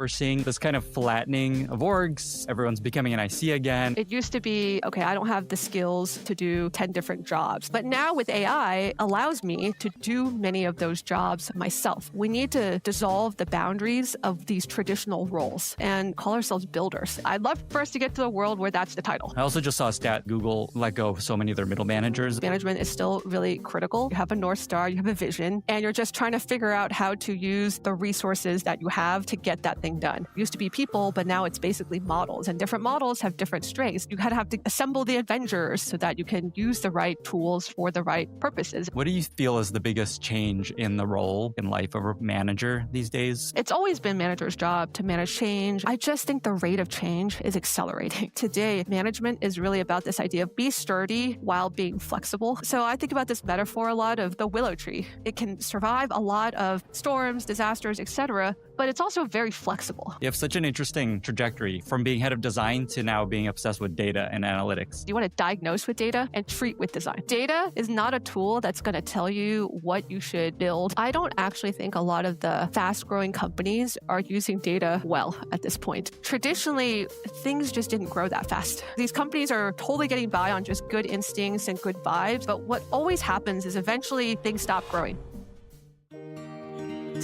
We're seeing this kind of flattening of orgs. Everyone's becoming an IC again. It used to be, okay, I don't have the skills to do 10 different jobs. But now with AI, allows me to do many of those jobs myself. We need to dissolve the boundaries of these traditional roles and call ourselves builders. I'd love for us to get to a world where that's the title. I also just saw a stat, Google let go of so many of their middle managers. Management is still really critical. You have a North Star, you have a vision, and you're just trying to figure out how to use the resources that you have to get that thing done. It used to be people, but now it's basically models, and different models have different strengths. You have to assemble the Avengers so that you can use the right tools for the right purposes. What do you feel is the biggest change in the role in life of a manager these days? It's always been manager's job to manage change. I just think the rate of change is accelerating. Today, management is really about this idea of be sturdy while being flexible. So I think about this metaphor a lot of the willow tree. It can survive a lot of storms, disasters, etc., but it's also very flexible. You have such an interesting trajectory from being head of design to now being obsessed with data and analytics. You want to diagnose with data and treat with design. Data is not a tool that's going to tell you what you should build. I don't actually think a lot of the fast-growing companies are using data well at this point. Traditionally, things just didn't grow that fast. These companies are totally getting by on just good instincts and good vibes, but what always happens is eventually things stop growing.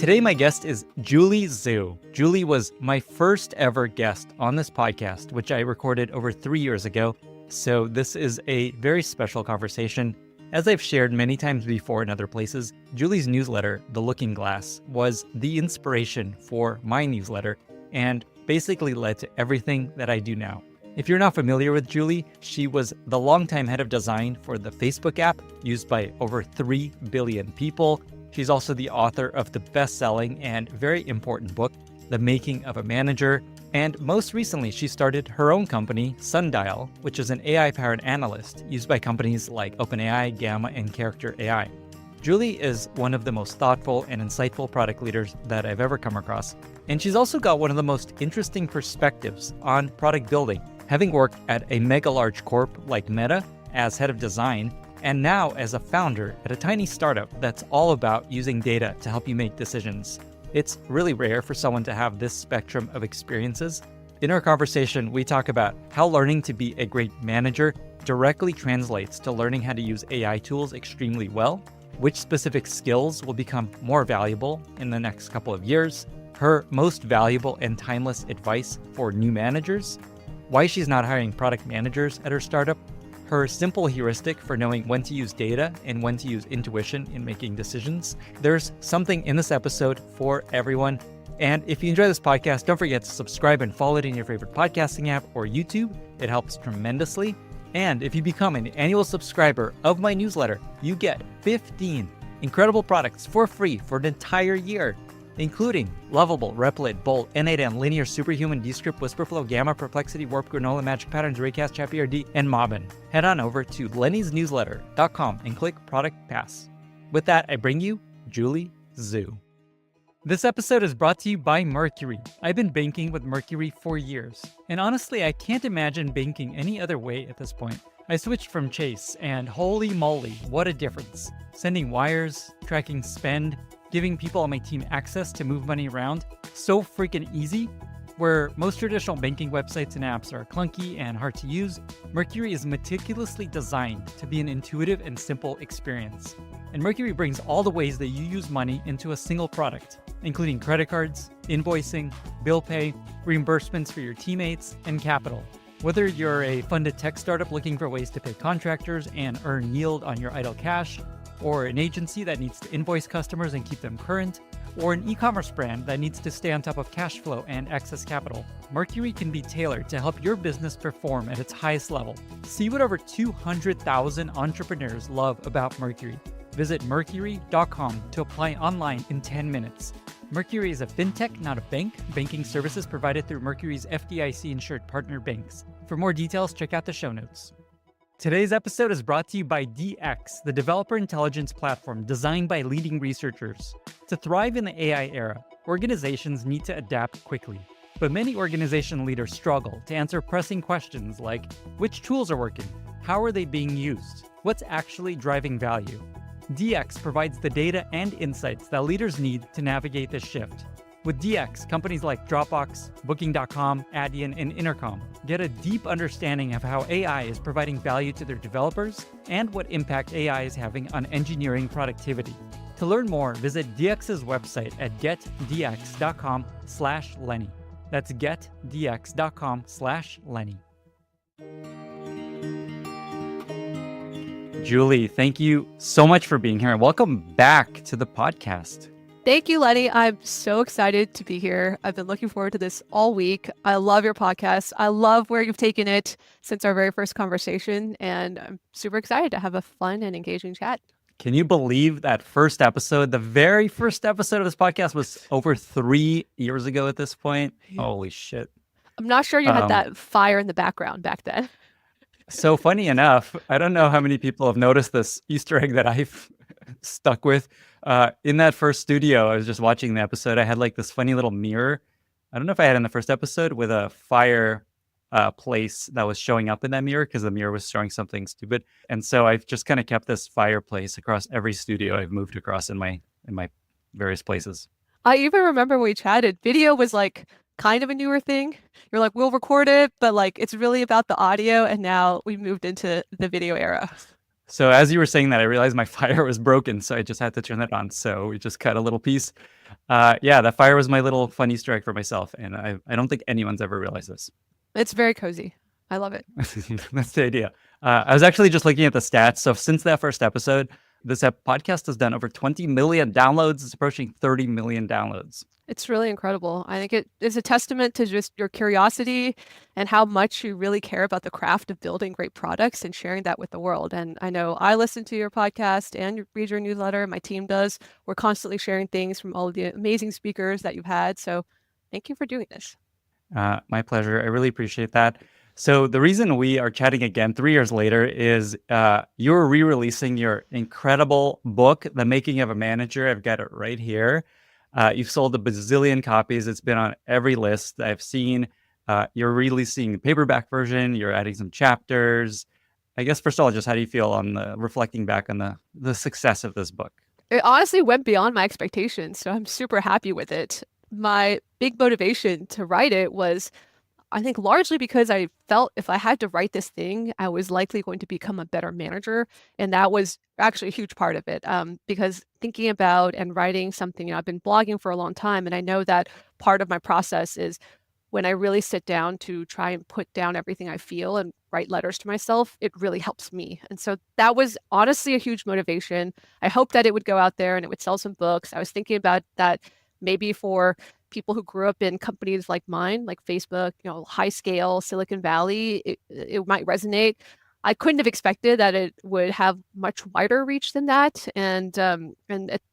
Today, my guest is Julie Zhu. Julie was my first ever guest on this podcast, which I recorded over 3 years ago. So this is a very special conversation. As I've shared many times before in other places, Julie's newsletter, The Looking Glass, was the inspiration for my newsletter and basically led to everything that I do now. If you're not familiar with Julie, she was the longtime head of design for the Facebook app, used by over 3 billion people. She's also the author of the best-selling and very important book, The Making of a Manager. And most recently, she started her own company, Sundial, which is an AI-powered analyst used by companies like OpenAI, Gamma, and Character AI. Julie is one of the most thoughtful and insightful product leaders that I've ever come across. And she's also got one of the most interesting perspectives on product building, having worked at a mega large corp like Meta as head of design, and now as a founder at a tiny startup that's all about using data to help you make decisions. It's really rare for someone to have this spectrum of experiences. In our conversation, we talk about how learning to be a great manager directly translates to learning how to use AI tools extremely well, which specific skills will become more valuable in the next couple of years, her most valuable and timeless advice for new managers, why she's not hiring product managers at her startup, her simple heuristic for knowing when to use data and when to use intuition in making decisions. There's something in this episode for everyone. And if you enjoy this podcast, don't forget to subscribe and follow it in your favorite podcasting app or YouTube. It helps tremendously. And if you become an annual subscriber of my newsletter, you get 15 incredible products for free for an entire year, including Lovable, Replit, Bolt, N8N, Linear, Superhuman, Descript, Whisperflow, Gamma, Perplexity, Warp, Granola, Magic Patterns, Raycast, ChatBRD, and Mobbin. Head on over to lennysnewsletter.com and click Product Pass. With that, I bring you Julie Zhu. This episode is brought to you by Mercury. I've been banking with Mercury for years, and honestly, I can't imagine banking any other way at this point. I switched from Chase, and holy moly, what a difference. Sending wires, tracking spend, giving people on my team access to move money around, so freaking easy. Where most traditional banking websites and apps are clunky and hard to use, Mercury is meticulously designed to be an intuitive and simple experience. And Mercury brings all the ways that you use money into a single product, including credit cards, invoicing, bill pay, reimbursements for your teammates, and capital. Whether you're a funded tech startup looking for ways to pay contractors and earn yield on your idle cash, or an agency that needs to invoice customers and keep them current, or an e-commerce brand that needs to stay on top of cash flow and excess capital, Mercury can be tailored to help your business perform at its highest level. See what over 200,000 entrepreneurs love about Mercury. Visit mercury.com to apply online in 10 minutes. Mercury is a fintech, not a bank. Banking services provided through Mercury's FDIC-insured partner banks. For more details, check out the show notes. Today's episode is brought to you by DX, the developer intelligence platform designed by leading researchers. To thrive in the AI era, organizations need to adapt quickly. But many organization leaders struggle to answer pressing questions like, which tools are working? How are they being used? What's actually driving value? DX provides the data and insights that leaders need to navigate this shift. With DX, companies like Dropbox, Booking.com, Adyen, and Intercom get a deep understanding of how AI is providing value to their developers and what impact AI is having on engineering productivity. To learn more, visit DX's website at getdx.com/Lenny. That's getdx.com/Lenny. Julie, thank you so much for being here and welcome back to the podcast. Thank you, Lenny. I'm so excited to be here. I've been looking forward to this all week. I love your podcast. I love where you've taken it since our very first conversation, and I'm super excited to have a fun and engaging chat. Can you believe that first episode, the very first episode of this podcast was over 3 years ago at this point? Holy shit. I'm not sure you had that fire in the background back then. So funny enough, I don't know how many people have noticed this Easter egg that I've stuck with. In that first studio, I was just watching the episode. I had like this funny little mirror. I don't know if I had in the first episode with a fire place that was showing up in that mirror because the mirror was showing something stupid. And so I've just kind of kept this fireplace across every studio I've moved across in my various places. I even remember when we chatted, video was like kind of a newer thing. You're like, we'll record it, but like it's really about the audio. And now we moved into the video era. So as you were saying that, I realized my fire was broken, so I just had to turn it on. So we just cut a little piece. Yeah, that fire was my little fun Easter egg for myself, and I don't think anyone's ever realized this. It's very cozy. I love it. That's the idea. I was actually just looking at the stats. So since that first episode, this podcast has done over 20 million downloads. It's approaching 30 million downloads. It's really incredible. I think it is a testament to just your curiosity and how much you really care about the craft of building great products and sharing that with the world. And I know I listen to your podcast and read your newsletter. My team does. We're constantly sharing things from all of the amazing speakers that you've had. So thank you for doing this. My pleasure. I really appreciate that. So the reason we are chatting again 3 years later is you're re-releasing your incredible book, The Making of a Manager. I've got it right here. You've sold a bazillion copies. It's been on every list that I've seen. You're releasing the paperback version. You're adding some chapters. I guess first of all, just how do you feel on reflecting back on the success of this book? It honestly went beyond my expectations, so I'm super happy with it. My big motivation to write it was, I think, largely because I felt if I had to write this thing, I was likely going to become a better manager. And that was actually a huge part of it. Because thinking about and writing something, I've been blogging for a long time. And I know that part of my process is when I really sit down to try and put down everything I feel and write letters to myself, it really helps me. And so that was honestly a huge motivation. I hoped that it would go out there and it would sell some books. I was thinking about that maybe for people who grew up in companies like mine, like Facebook, high scale, Silicon Valley, it might resonate. I couldn't have expected that it would have much wider reach than that. And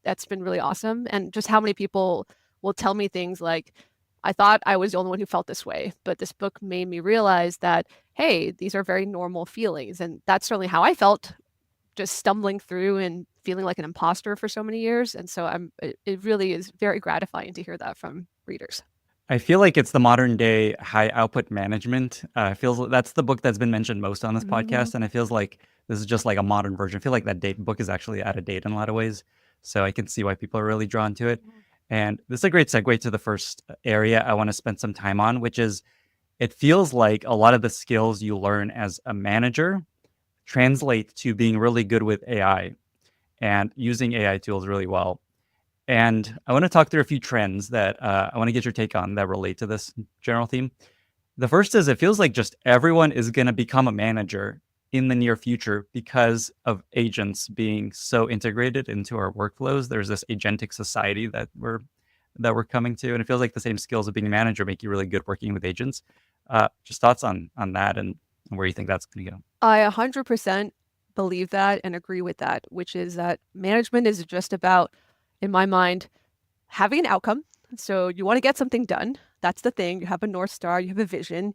that's been really awesome. And just how many people will tell me things like, I thought I was the only one who felt this way, but this book made me realize that, hey, these are very normal feelings. And that's certainly how I felt, just stumbling through and feeling like an imposter for so many years. And so it really is very gratifying to hear that from readers. I feel like it's the modern day high output management. Feels that's the book that's been mentioned most on this podcast. And it feels like this is just like a modern version. I feel like that book is actually out of date in a lot of ways. So I can see why people are really drawn to it. And this is a great segue to the first area I want to spend some time on, which is it feels like a lot of the skills you learn as a manager translate to being really good with AI and using AI tools really well. And I want to talk through a few trends that I want to get your take on that relate to this general theme. The first is it feels like just everyone is going to become a manager in the near future because of agents being so integrated into our workflows. There's this agentic society that we're coming to, and it feels like the same skills of being a manager make you really good working with agents. Just thoughts on that and where you think that's going to go. I 100% believe that and agree with that, which is that management is just about, in my mind, having an outcome. So you want to get something done. That's the thing. You have a North Star, you have a vision,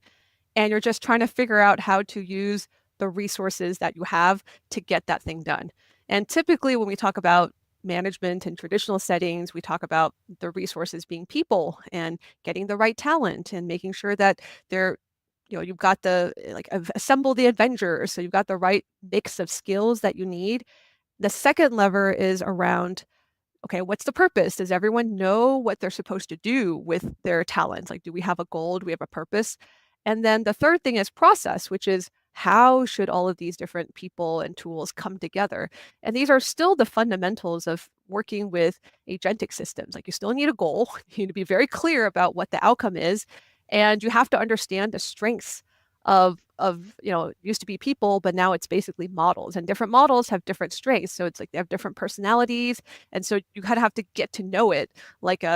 and you're just trying to figure out how to use the resources that you have to get that thing done. And typically when we talk about management in traditional settings, we talk about the resources being people and getting the right talent and making sure that they're, you've got assemble the Avengers. So you've got the right mix of skills that you need. The second lever is around, okay, what's the purpose? Does everyone know what they're supposed to do with their talents? Like, do we have a goal? Do we have a purpose? And then the third thing is process, which is how should all of these different people and tools come together? And these are still the fundamentals of working with agentic systems. Like, you still need a goal. You need to be very clear about what the outcome is. And you have to understand the strengths of used to be people, but now it's basically models, and different models have different strengths. So it's like they have different personalities. And so you kind of have to get to know it, like,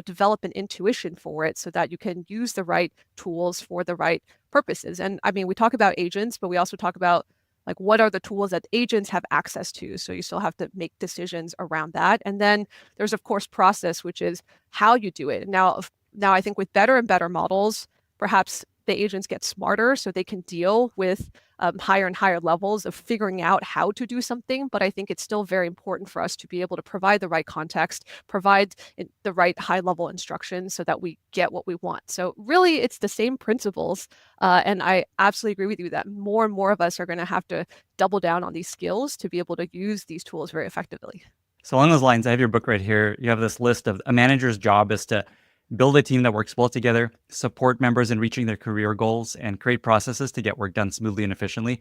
develop an intuition for it so that you can use the right tools for the right purposes. And I mean, we talk about agents, but we also talk about like, what are the tools that agents have access to? So you still have to make decisions around that. And then there's, of course, process, which is how you do it. Now I think with better and better models, perhaps the agents get smarter so they can deal with higher and higher levels of figuring out how to do something. But I think it's still very important for us to be able to provide the right context, provide the right high level instructions so that we get what we want. So really, it's the same principles. And I absolutely agree with you that more and more of us are going to have to double down on these skills to be able to use these tools very effectively. So along those lines, I have your book right here. You have this list of a manager's job is to build a team that works well together, support members in reaching their career goals, and create processes to get work done smoothly and efficiently.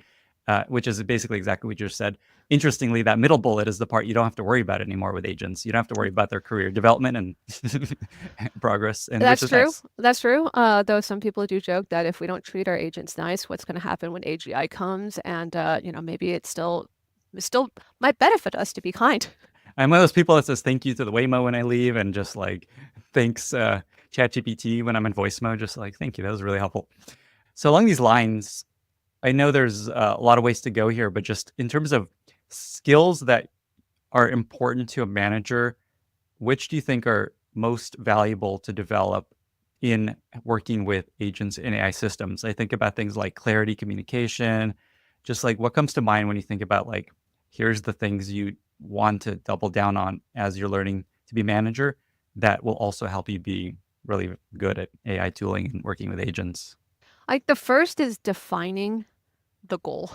which is basically exactly what you just said. Interestingly, that middle bullet is the part you don't have to worry about anymore with agents. You don't have to worry about their career development and progress, and which That's is true. nice. That's true. Though some people do joke that if we don't treat our agents nice, what's going to happen when AGI comes? And maybe it still might benefit us to be kind. I'm one of those people that says thank you to the Waymo when I leave, and just like thanks ChatGPT when I'm in voice mode. Just like thank you, that was really helpful. So along these lines, I know there's a lot of ways to go here, but just in terms of skills that are important to a manager, which do you think are most valuable to develop in working with agents in AI systems? I think about things like clarity, communication, just like what comes to mind when you think about like, here's the things you want to double down on as you're learning to be a manager that will also help you be really good at AI tooling and working with agents. Like the first is defining the goal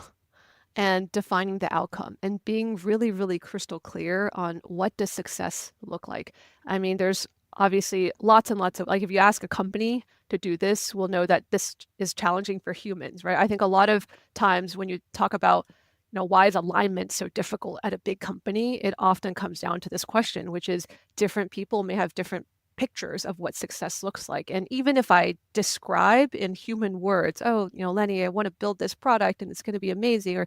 and defining the outcome and being really, really crystal clear on what does success look like. I mean, there's obviously lots and lots of, like if you ask a company to do this, we'll know that this is challenging for humans, right? I think a lot of times when you talk about, why is alignment so difficult at a big company, it often comes down to this question, which is different people may have different pictures of what success looks like. And even if I describe in human words, oh, Lenny, I want to build this product and it's going to be amazing, or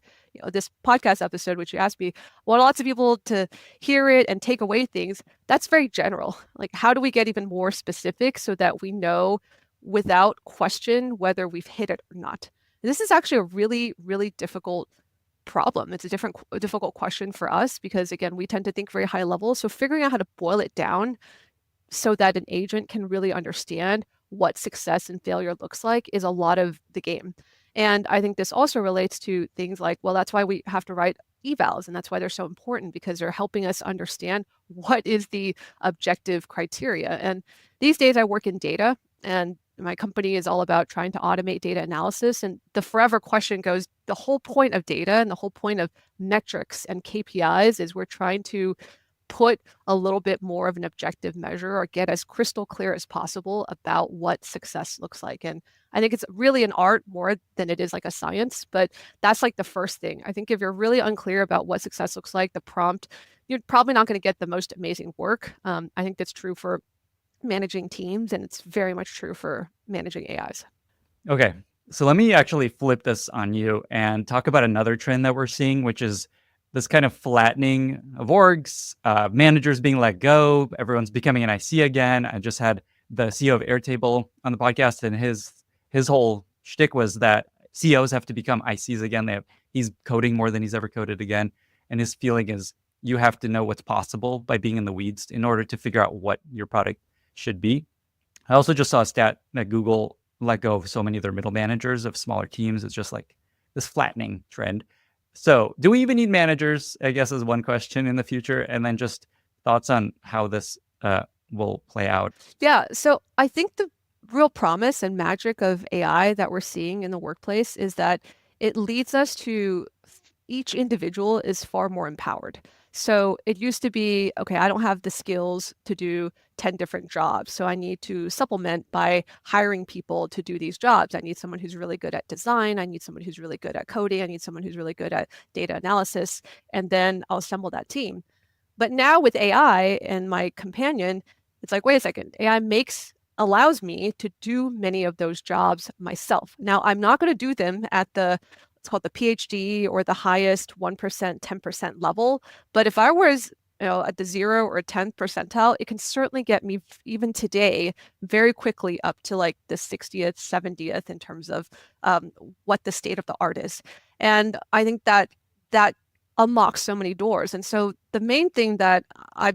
this podcast episode, which you asked me, I want lots of people to hear it and take away things. That's very general. Like, how do we get even more specific so that we know without question whether we've hit it or not? This is actually a really, really difficult problem. It's a difficult question for us because, again, we tend to think very high level. So figuring out how to boil it down so that an agent can really understand what success and failure looks like is a lot of the game. And I think this also relates to things like, well, that's why we have to write evals, and that's why they're so important, because they're helping us understand what is the objective criteria. And these days I work in data, and my company is all about trying to automate data analysis. And the forever question goes, the whole point of data and the whole point of metrics and KPIs is we're trying to put a little bit more of an objective measure or get as crystal clear as possible about what success looks like. And I think it's really an art more than it is like a science, but that's like the first thing. I think if you're really unclear about what success looks like, the prompt, you're probably not going to get the most amazing work. I think that's true for managing teams, and it's very much true for managing AIs. Okay, so let me actually flip this on you and talk about another trend that we're seeing, which is this kind of flattening of orgs, managers being let go, everyone's becoming an IC again. I just had the CEO of Airtable on the podcast, and his whole shtick was that CEOs have to become ICs again. He's coding more than he's ever coded again, and his feeling is you have to know what's possible by being in the weeds in order to figure out what your product should be. I also just saw a stat that Google let go of so many of their middle managers of smaller teams. It's just like this flattening trend. So do we even need managers, I guess, is one question in the future. And then just thoughts on how this will play out. Yeah. So I think the real promise and magic of AI that we're seeing in the workplace is that it leads us to each individual is far more empowered. So it used to be, okay, I don't have the skills to do 10 different jobs. So I need to supplement by hiring people to do these jobs. I need someone who's really good at design. I need someone who's really good at coding. I need someone who's really good at data analysis. And then I'll assemble that team. But now with AI and my companion, it's like, wait a second, AI allows me to do many of those jobs myself. Now, I'm not going to do them at it's called the PhD or the highest 1%, 10% level. But if I was at the 0 or 10th percentile, it can certainly get me even today very quickly up to like the 60th, 70th in terms of what the state of the art is. And I think that unlocks so many doors. And so the main thing that I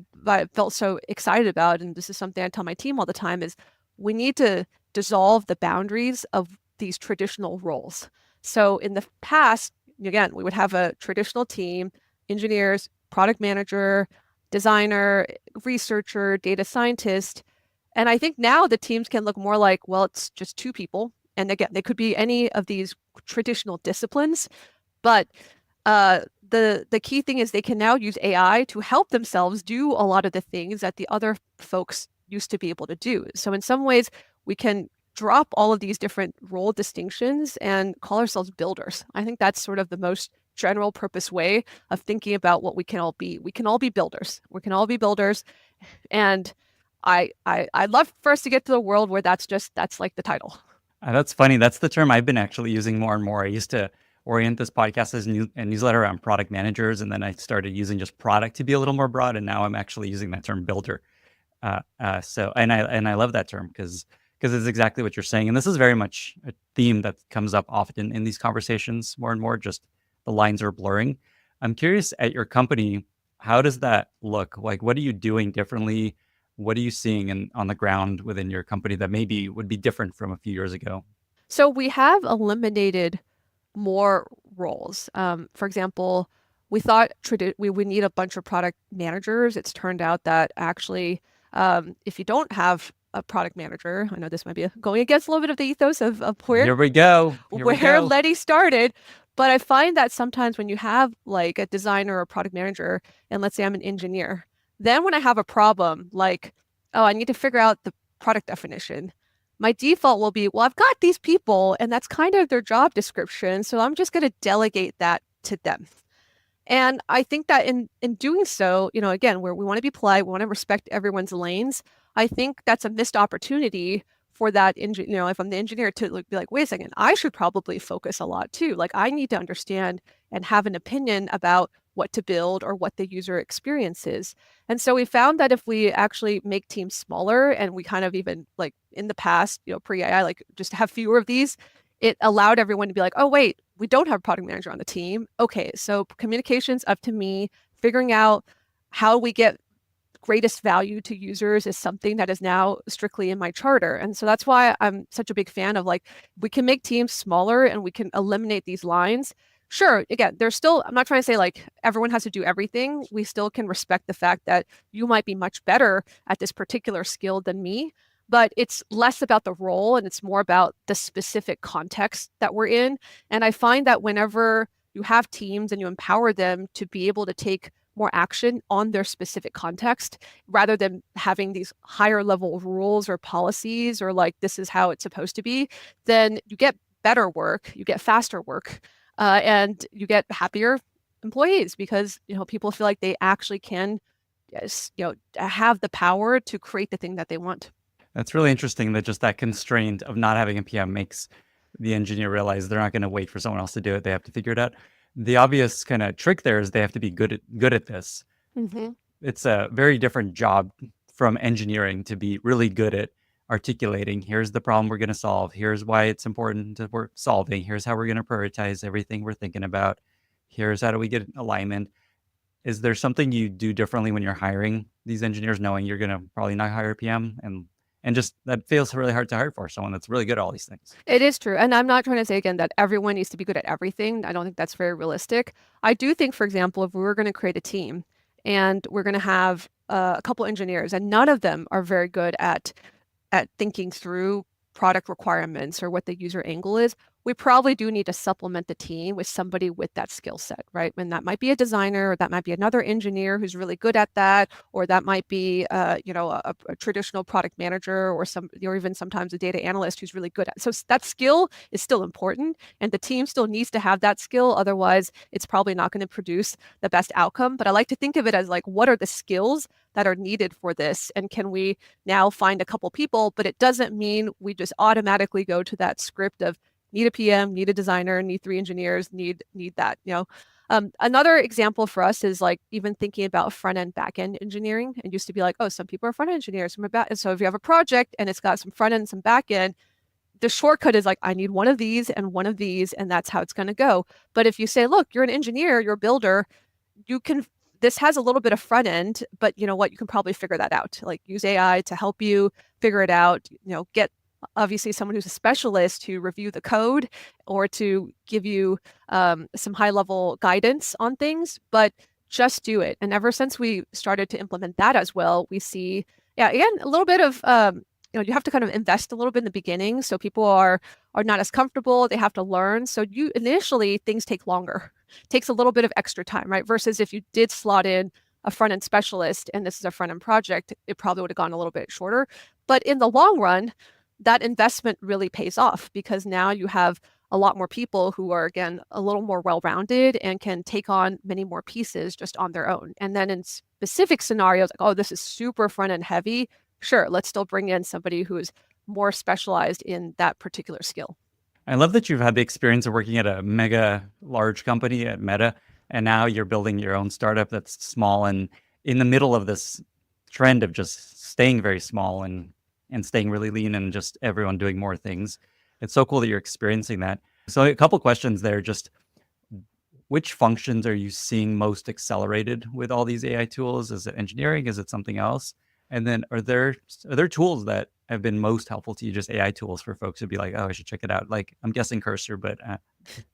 felt so excited about, and this is something I tell my team all the time, is we need to dissolve the boundaries of these traditional roles. So in the past, again, we would have a traditional team, engineers, product manager, designer, researcher, data scientist. And I think now the teams can look more like, well, it's just two people. And again, they could be any of these traditional disciplines, but the key thing is they can now use AI to help themselves do a lot of the things that the other folks used to be able to do. So in some ways, we can drop all of these different role distinctions and call ourselves builders. I think that's sort of the most general purpose way of thinking about what we can all be. We can all be builders. We can all be builders. And I'd love for us to get to the world where that's like the title. That's funny. That's the term I've been actually using more and more. I used to orient this podcast as a newsletter around product managers, and then I started using just product to be a little more broad, and now I'm actually using that term builder. I love that term because it's exactly what you're saying, and this is very much a theme that comes up often in these conversations more and more. Just the lines are blurring. I'm curious, at your company, how does that look? Like, what are you doing differently? What are you seeing on the ground within your company that maybe would be different from a few years ago? So we have eliminated more roles. For example, we thought we would need a bunch of product managers. It's turned out that actually, if you don't have a product manager, I know this might be going against a little bit of the ethos of where Here we go. Lenny started. But I find that sometimes when you have like a designer or product manager, and let's say I'm an engineer, then when I have a problem, like, oh, I need to figure out the product definition, my default will be, well, I've got these people and that's kind of their job description. So I'm just going to delegate that to them. And I think that in doing so, again, where we want to be polite, we want to respect everyone's lanes. I think that's a missed opportunity for that, if I'm the engineer, to be like, wait a second, I should probably focus a lot too. Like, I need to understand and have an opinion about what to build or what the user experience is. And so we found that if we actually make teams smaller, and we kind of even like in the past, pre-AI, like just have fewer of these, it allowed everyone to be like, oh, wait, we don't have a product manager on the team. Okay, so communication's up to me. Figuring out how we get greatest value to users is something that is now strictly in my charter. And so that's why I'm such a big fan of like, we can make teams smaller and we can eliminate these lines. Sure, again, I'm not trying to say like everyone has to do everything. We still can respect the fact that you might be much better at this particular skill than me, but it's less about the role and it's more about the specific context that we're in. And I find that whenever you have teams and you empower them to be able to take more action on their specific context, rather than having these higher level rules or policies or like, this is how it's supposed to be, then you get better work, you get faster work, and you get happier employees because, people feel like they actually can, have the power to create the thing that they want. That's really interesting that just that constraint of not having a PM makes the engineer realize they're not going to wait for someone else to do it. They have to figure it out. The obvious kind of trick there is they have to be good at this. Mm-hmm. It's a very different job from engineering to be really good at articulating, here's the problem we're going to solve. Here's why it's important that we're solving. Here's how we're going to prioritize everything we're thinking about. Here's how do we get alignment. Is there something you do differently when you're hiring these engineers, knowing you're going to probably not hire a PM? And just that feels really hard to hire for someone that's really good at all these things. It is true. And I'm not trying to say, again, that everyone needs to be good at everything. I don't think that's very realistic. I do think, for example, if we were going to create a team and we're going to have a couple engineers and none of them are very good at thinking through product requirements or what the user angle is, we probably do need to supplement the team with somebody with that skill set, right? And that might be a designer, or that might be another engineer who's really good at that, or that might be, a traditional product manager, or even sometimes a data analyst who's really good at. So that skill is still important, and the team still needs to have that skill. Otherwise, it's probably not going to produce the best outcome. But I like to think of it as like, what are the skills that are needed for this, and can we now find a couple people? But it doesn't mean we just automatically go to that script of need a PM, need a designer, need 3 engineers, need that, Another example for us is like even thinking about front-end, back-end engineering. It used to be like, oh, some people are front-end engineers, some are back. So if you have a project and it's got some front-end, some back-end, the shortcut is like, I need one of these and one of these, and that's how it's going to go. But if you say, look, you're an engineer, you're a builder, this has a little bit of front end, but you know what, you can probably figure that out. Like use AI to help you figure it out, get obviously someone who's a specialist to review the code or to give you some high level guidance on things, but just do it. And ever since we started to implement that as well, we see, again, a little bit of, you have to kind of invest a little bit in the beginning. So people are not as comfortable. They have to learn. So initially things take longer, takes a little bit of extra time, right? Versus if you did slot in a front end specialist and this is a front end project, it probably would have gone a little bit shorter. But in the long run, that investment really pays off because now you have a lot more people who are, again, a little more well-rounded and can take on many more pieces just on their own. And then in specific scenarios, like, oh, this is super front-end heavy, sure, let's still bring in somebody who is more specialized in that particular skill. I love that you've had the experience of working at a mega large company at Meta, and now you're building your own startup that's small and in the middle of this trend of just staying very small and staying really lean and just everyone doing more things. It's so cool that you're experiencing that. So a couple questions there. Just which functions are you seeing most accelerated with all these AI tools? Is it engineering? Is it something else? And then are there tools that have been most helpful to you, just AI tools for folks who'd be like, oh, I should check it out? Like I'm guessing Cursor, but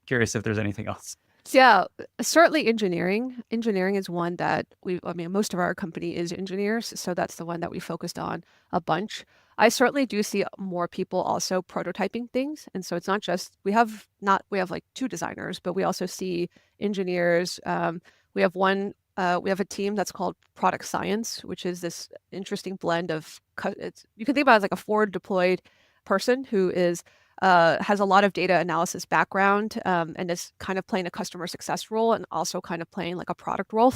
curious if there's anything else. Yeah, certainly engineering. Engineering is one that most of our company is engineers, so that's the one that we focused on a bunch. I certainly do see more people also prototyping things. And so it's not just, we have like 2 designers, but we also see engineers. We have a team that's called product science, which is this interesting blend of, you can think about it as like a forward deployed person who has a lot of data analysis background and is kind of playing a customer success role and also kind of playing like a product role.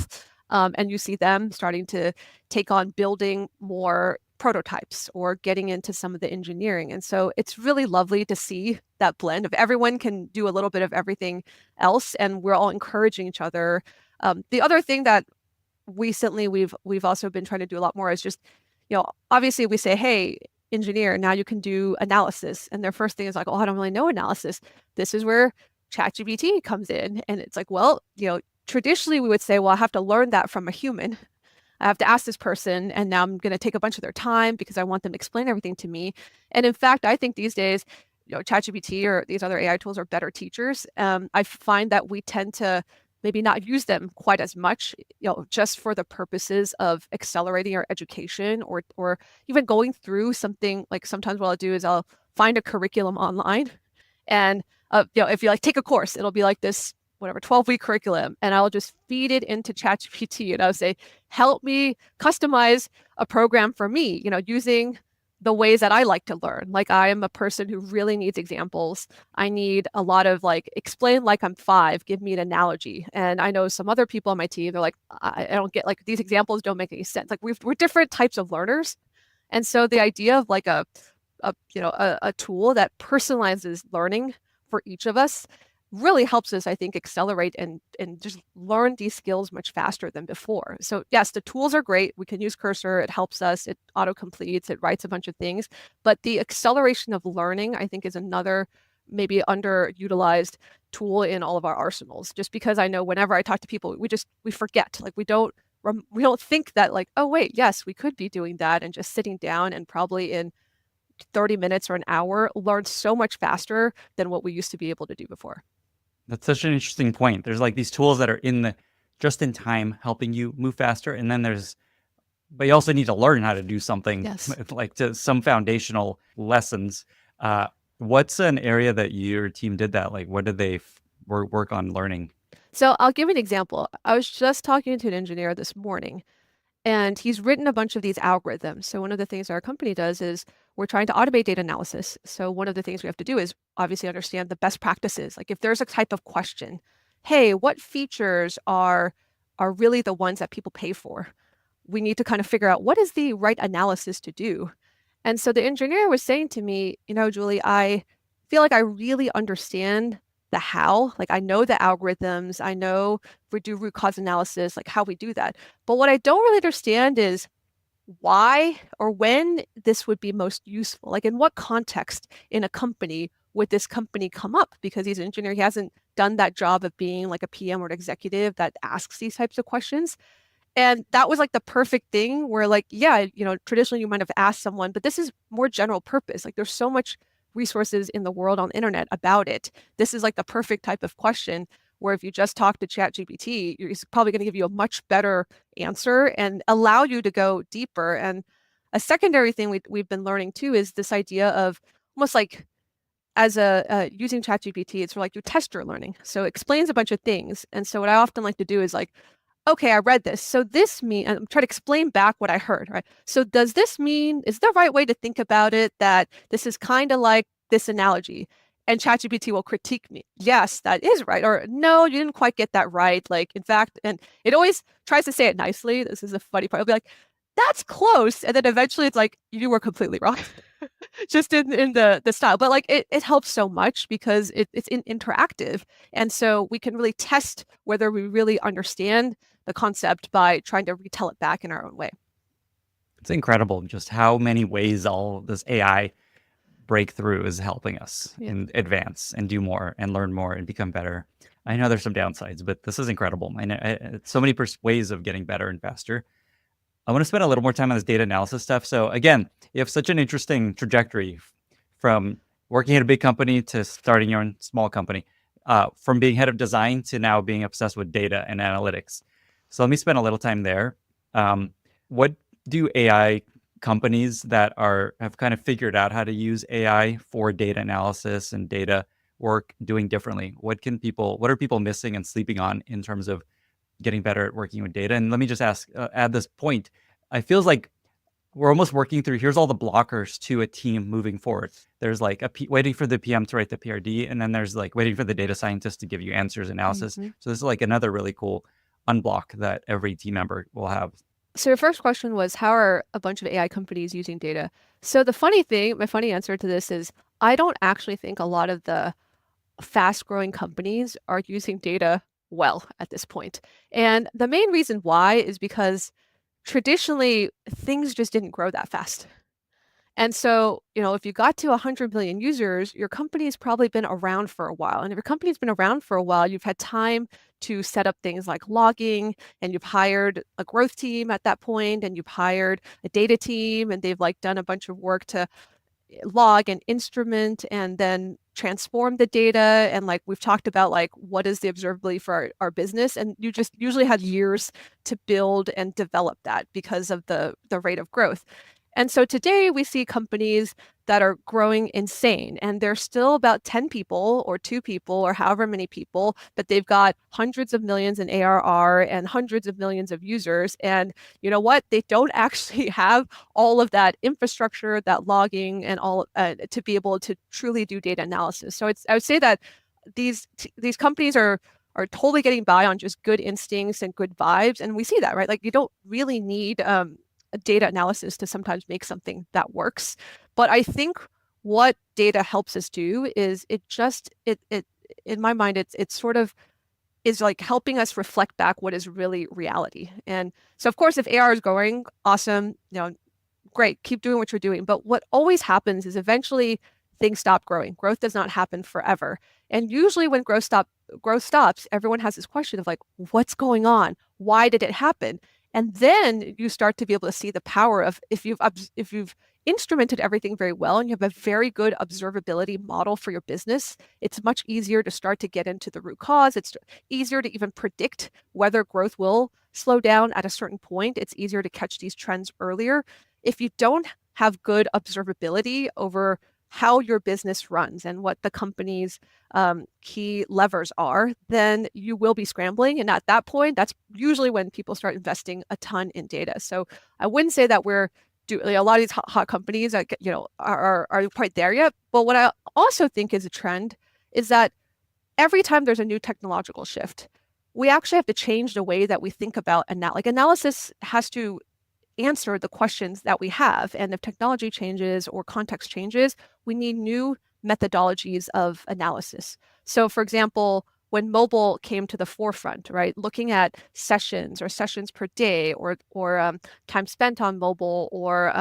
And you see them starting to take on building more prototypes or getting into some of the engineering. And so it's really lovely to see that blend of everyone can do a little bit of everything else, and we're all encouraging each other. The other thing that recently we've also been trying to do a lot more is just, obviously we say, hey, engineer, now you can do analysis. And their first thing is like, oh, I don't really know analysis. This is where ChatGPT comes in. And it's like, well, traditionally we would say, well, I have to learn that from a human. I have to ask this person, and now I'm going to take a bunch of their time because I want them to explain everything to me. And in fact, I think these days, ChatGPT or these other AI tools are better teachers. I find that we tend to maybe not use them quite as much, just for the purposes of accelerating our education or even going through something. Like sometimes what I'll do is I'll find a curriculum online, and if you take a course, it'll be like this 12-week curriculum, and I'll just feed it into ChatGPT and I'll say, help me customize a program for me, using the ways that I like to learn. Like I am a person who really needs examples. I need a lot of explain like I'm 5, give me an analogy. And I know some other people on my team, they're like, I don't get, these examples don't make any sense. We're different types of learners. And so the idea of a tool that personalizes learning for each of us really helps us, I think, accelerate and just learn these skills much faster than before. So yes, the tools are great. We can use Cursor. It helps us. It auto-completes. It writes a bunch of things. But the acceleration of learning, I think, is another maybe underutilized tool in all of our arsenals. Just because I know whenever I talk to people, we forget. We don't think that oh wait, yes, we could be doing that, and just sitting down and probably in 30 minutes or an hour learn so much faster than what we used to be able to do before. That's such an interesting point. There's these tools that are just in time helping you move faster. And then but you also need to learn how to do something, yes, to some foundational lessons. What's an area that your team did that? What did they work on learning? So I'll give an example. I was just talking to an engineer this morning, and he's written a bunch of these algorithms. So one of the things our company does is we're trying to automate data analysis. So one of the things we have to do is obviously understand the best practices. If there's a type of question, hey, what features are really the ones that people pay for? We need to kind of figure out what is the right analysis to do. And so the engineer was saying to me, Julie, I feel like I really understand the how. I know the algorithms, I know we do root cause analysis, how we do that. But what I don't really understand is why or when this would be most useful. In what context in a company would this company come up? Because he's an engineer, he hasn't done that job of being a PM or an executive that asks these types of questions. And that was the perfect thing where traditionally you might have asked someone, but this is more general purpose. There's so much resources in the world on the internet about it. This is the perfect type of question where if you just talk to ChatGPT, it's probably going to give you a much better answer and allow you to go deeper. And a secondary thing we've been learning too is this idea of almost as using ChatGPT, it's for your tester learning. So it explains a bunch of things. And so what I often like to do is okay, I read this. So this mean, I'm trying to explain back what I heard, right? So does this mean, is the right way to think about it that this is kind of like this analogy? And ChatGPT will critique me. Yes, that is right. Or no, you didn't quite get that right. Like, in fact, and it always tries to say it nicely. This is a funny part. It'll be like, that's close. And then eventually it's like, you were completely wrong. Just in the style. But like it helps so much because it's interactive. And so we can really test whether we really understand the concept by trying to retell it back in our own way. It's incredible just how many ways all this AI breakthrough is helping us in advance and do more and learn more and become better. I know there's some downsides, but this is incredible. I know it's so many ways of getting better and faster. I want to spend a little more time on this data analysis stuff. So again, you have such an interesting trajectory from working at a big company to starting your own small company, from being head of design to now being obsessed with data and analytics. So let me spend a little time there. What do AI companies that have kind of figured out how to use AI for data analysis and data work doing differently? What are people missing and sleeping on in terms of getting better at working with data? And let me just add this point. It feels like we're almost working through, here's all the blockers to a team moving forward. There's like waiting for the PM to write the PRD, and then there's like waiting for the data scientist to give you answers, analysis. So this is like another really cool unblock that every team member will have. So your first question was, how are a bunch of AI companies using data? So my funny answer to this is, I don't actually think a lot of the fast growing companies are using data well at this point. And the main reason why is because traditionally things just didn't grow that fast. And so, if you got to 100 million users, your company's probably been around for a while. And if your company's been around for a while, you've had time to set up things like logging, and you've hired a growth team at that point, and you've hired a data team, and they've like done a bunch of work to log and instrument and then transform the data. And like we've talked about, like what is the observability for our business? And you just usually had years to build and develop that because of the rate of growth. And so today we see companies that are growing insane, and they're still about 10 people or 2 people or however many people, but they've got hundreds of millions in ARR and hundreds of millions of users. And you know what? They don't actually have all of that infrastructure, that logging, and all to be able to truly do data analysis. So I would say that these companies are totally getting by on just good instincts and good vibes, and we see that, right? Like you don't really need a data analysis to sometimes make something that works. But I think what data helps us do is it in my mind, it sort of is like helping us reflect back what is really reality. And so of course, if AR is growing, awesome, great, keep doing what you're doing. But what always happens is eventually things stop growing. Growth does not happen forever. And usually when growth stops, everyone has this question of like, what's going on? Why did it happen? And then you start to be able to see the power of if you've instrumented everything very well and you have a very good observability model for your business, it's much easier to start to get into the root cause. It's easier to even predict whether growth will slow down at a certain point. It's easier to catch these trends earlier. If you don't have good observability over how your business runs and what the company's key levers are, then you will be scrambling. And at that point, that's usually when people start investing a ton in data. So I wouldn't say that a lot of these hot companies are quite there yet. But what I also think is a trend is that every time there's a new technological shift, we actually have to change the way that we think about analysis has to answer the questions that we have. And if technology changes or context changes, we need new methodologies of analysis. So for example, when mobile came to the forefront, right, looking at sessions per day or time spent on mobile or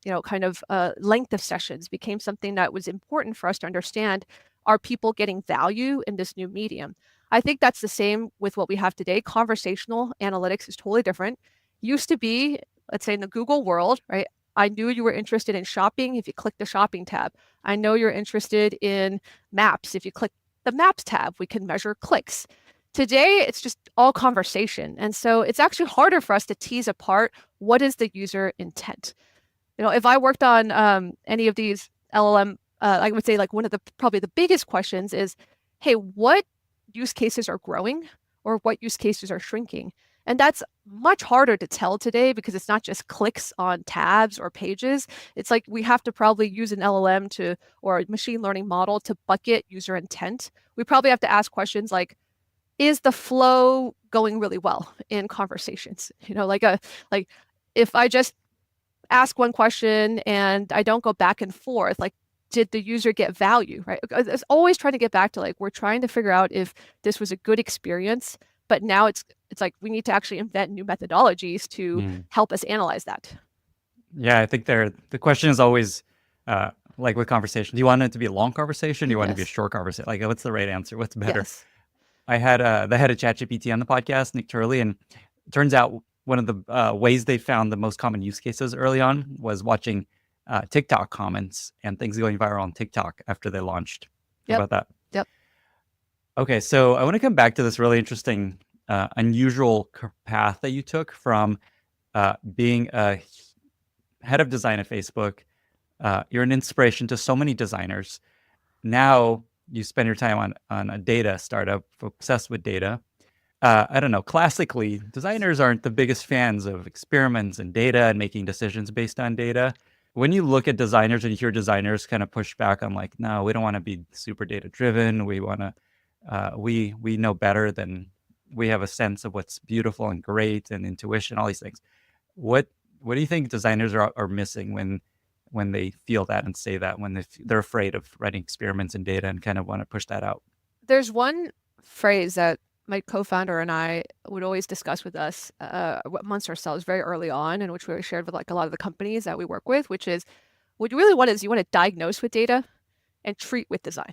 length of sessions became something that was important for us to understand. Are people getting value in this new medium? I think that's the same with what we have today. Conversational analytics is totally different. Used to be, let's say in the Google world, right? I knew you were interested in shopping if you click the shopping tab. I know you're interested in maps. If you click the maps tab, we can measure clicks. Today, it's just all conversation. And so it's actually harder for us to tease apart what is the user intent. If I worked on any of these LLM, I would say like one of probably the biggest questions is, hey, what use cases are growing or what use cases are shrinking? And that's much harder to tell today because it's not just clicks on tabs or pages. It's like we have to probably use an LLM or a machine learning model to bucket user intent. We probably have to ask questions like, is the flow going really well in conversations? Like if I just ask one question and I don't go back and forth, like, did the user get value, right? It's always trying to get back to like, we're trying to figure out if this was a good experience, but now it's like we need to actually invent new methodologies to help us analyze that. Yeah, I think the question is always like with conversation. Do you want it to be a long conversation? Do you want it to be a short conversation? Like, what's the right answer? What's better? Yes. I had the head of ChatGPT on the podcast, Nick Turley, and it turns out one of the ways they found the most common use cases early on was watching TikTok comments and things going viral on TikTok after they launched. How about that? Yep. Okay, so I want to come back to this really interesting, unusual path that you took from being a head of design at Facebook. You're an inspiration to so many designers. Now you spend your time on a data startup obsessed with data. I don't know, classically, designers aren't the biggest fans of experiments and data and making decisions based on data. When you look at designers and you hear designers kind of push back on like, no, we don't want to be super data driven. We want to, we know better than, we have a sense of what's beautiful and great and intuition, all these things. What do you think designers are missing when they feel that and say that, when they're afraid of writing experiments and data and kind of want to push that out? There's one phrase that my co-founder and I would always discuss with us amongst ourselves very early on, and which we shared with like a lot of the companies that we work with, which is what you really want is you want to diagnose with data and treat with design.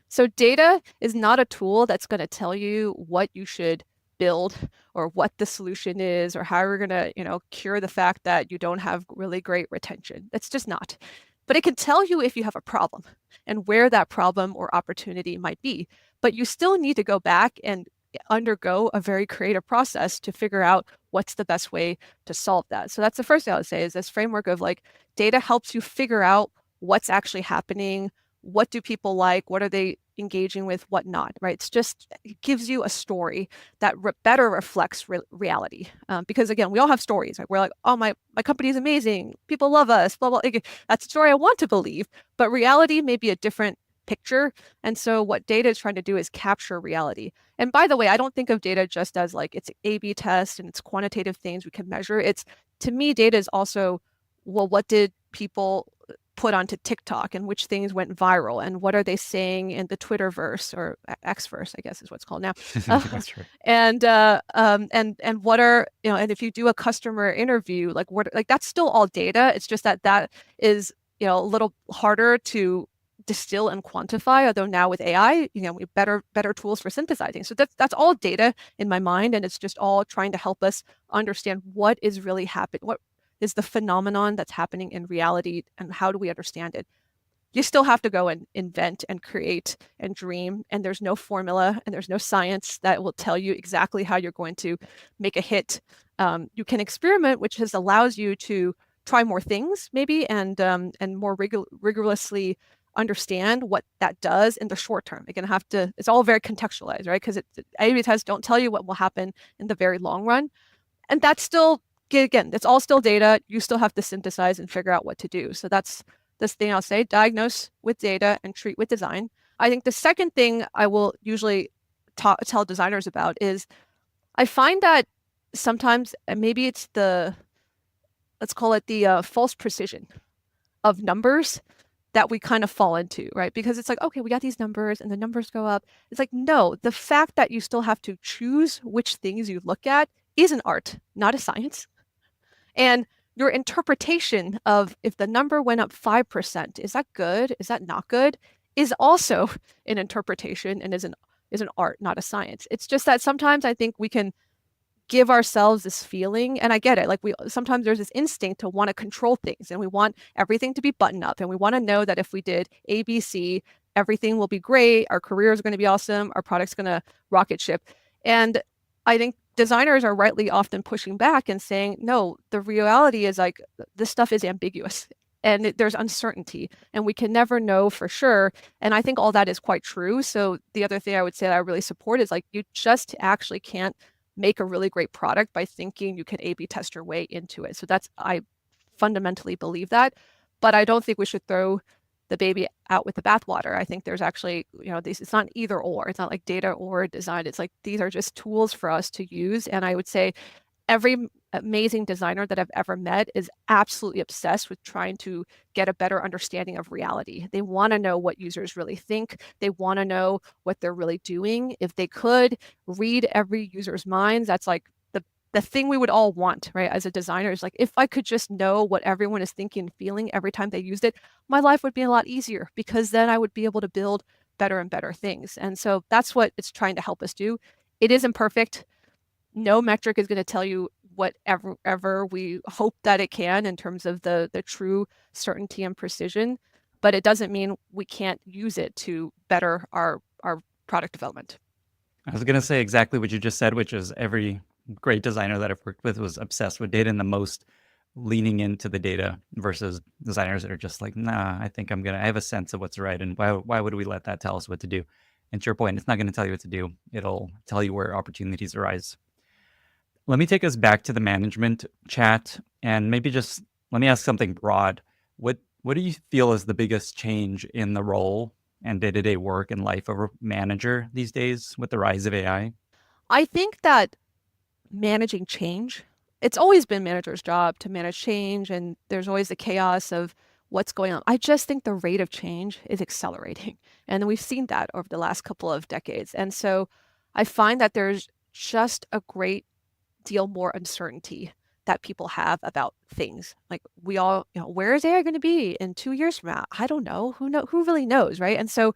So data is not a tool that's going to tell you what you should build or what the solution is or how you're going to, cure the fact that you don't have really great retention. That's just not. But it can tell you if you have a problem and where that problem or opportunity might be. But you still need to go back and undergo a very creative process to figure out what's the best way to solve that. So that's the first thing I would say is this framework of like data helps you figure out what's actually happening. What do people like? What are they engaging with? What not, right? It gives you a story that better reflects reality. Because again, we all have stories, right? We're like, oh, my company is amazing. People love us, blah, blah. That's a story I want to believe, but reality may be a different picture. And so what data is trying to do is capture reality. And by the way, I don't think of data just as like it's A/B test and it's quantitative things we can measure. To me, data is also, well, what did people put onto TikTok and which things went viral and what are they saying in the Twitterverse or Xverse, I guess is what's called now. That's right. And what are, and if you do a customer interview, like that's still all data. It's just that is, a little harder to distill and quantify, although now with AI, we have better tools for synthesizing. So that's all data in my mind. And it's just all trying to help us understand what is really happening, what is the phenomenon that's happening in reality and how do we understand it. You still have to go and invent and create and dream, and there's no formula and there's no science that will tell you exactly how you're going to make a hit. You can experiment, which allows you to try more things maybe and more rigorously understand what that does in the short term. Again, it's all very contextualized, right? Because A/B tests don't tell you what will happen in the very long run. And that's still, again, it's all still data. You still have to synthesize and figure out what to do. So that's this thing I'll say, diagnose with data and treat with design. I think the second thing I will usually tell designers about is I find that sometimes, and maybe it's let's call it the false precision of numbers that we kind of fall into, right? Because it's like, okay, we got these numbers and the numbers go up. It's like, no, the fact that you still have to choose which things you look at is an art, not a science. And your interpretation of if the number went up 5%, is that good? Is that not good? Is also an interpretation and is an art, not a science. It's just that sometimes I think we can give ourselves this feeling, and I get it, like sometimes there's this instinct to want to control things and we want everything to be buttoned up and we want to know that if we did ABC, everything will be great, our career is going to be awesome, our product's going to rocket ship. And I think designers are rightly often pushing back and saying, no, the reality is like this stuff is ambiguous and there's uncertainty and we can never know for sure. And I think all that is quite true. So the other thing I would say that I really support is like you just actually can't make a really great product by thinking you can A/B test your way into it. So I fundamentally believe that, but I don't think we should throw the baby out with the bathwater. I think there's actually, it's not either or. It's not like data or design. It's like these are just tools for us to use. And I would say every amazing designer that I've ever met is absolutely obsessed with trying to get a better understanding of reality. They want to know what users really think. They want to know what they're really doing. If they could read every user's minds, that's like the thing we would all want, right? As a designer, is like, if I could just know what everyone is thinking and feeling every time they used it, my life would be a lot easier, because then I would be able to build better and better things. And so that's what it's trying to help us do. It is imperfect. No metric is going to tell you whatever we hope that it can in terms of the true certainty and precision, but it doesn't mean we can't use it to better our product development. I was going to say exactly what you just said, which is every great designer that I've worked with was obsessed with data and the most leaning into the data, versus designers that are just like, nah, I think I have a sense of what's right. And why would we let that tell us what to do? And to your point, it's not going to tell you what to do. It'll tell you where opportunities arise. Let me take us back to the management chat, and maybe just let me ask something broad. What do you feel is the biggest change in the role and day-to-day work and life of a manager these days with the rise of AI? I think that managing change, it's always been managers' job to manage change, and there's always the chaos of what's going on. I just think the rate of change is accelerating, and we've seen that over the last couple of decades. And so I find that there's just a great deal more uncertainty that people have about things. Like, we all, where is AI going to be in 2 years from now? I don't know. Who really knows, right? And so,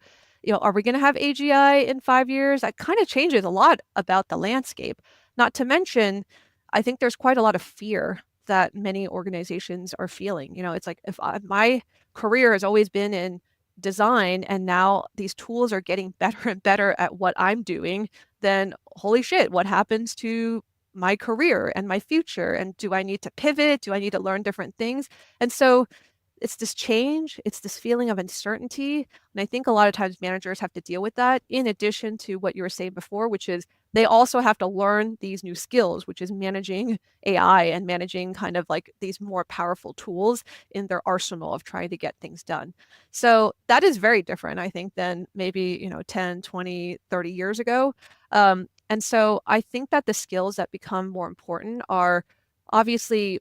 are we going to have AGI in 5 years? That kind of changes a lot about the landscape. Not to mention, I think there's quite a lot of fear that many organizations are feeling. It's like, if my career has always been in design and now these tools are getting better and better at what I'm doing, then holy shit, what happens to my career and my future? And do I need to pivot? Do I need to learn different things? And so it's this change, it's this feeling of uncertainty. And I think a lot of times managers have to deal with that, in addition to what you were saying before, which is they also have to learn these new skills, which is managing AI and managing kind of like these more powerful tools in their arsenal of trying to get things done. So that is very different, I think, than maybe, 10, 20, 30 years ago. And so I think that the skills that become more important are obviously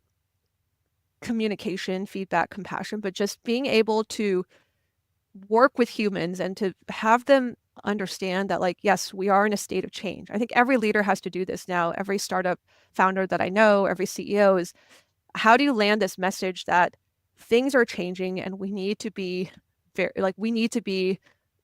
communication, feedback, compassion, but just being able to work with humans and to have them understand that, like, yes, we are in a state of change. I think every leader has to do this now. Every startup founder that I know, every CEO, is, how do you land this message that things are changing and we need to be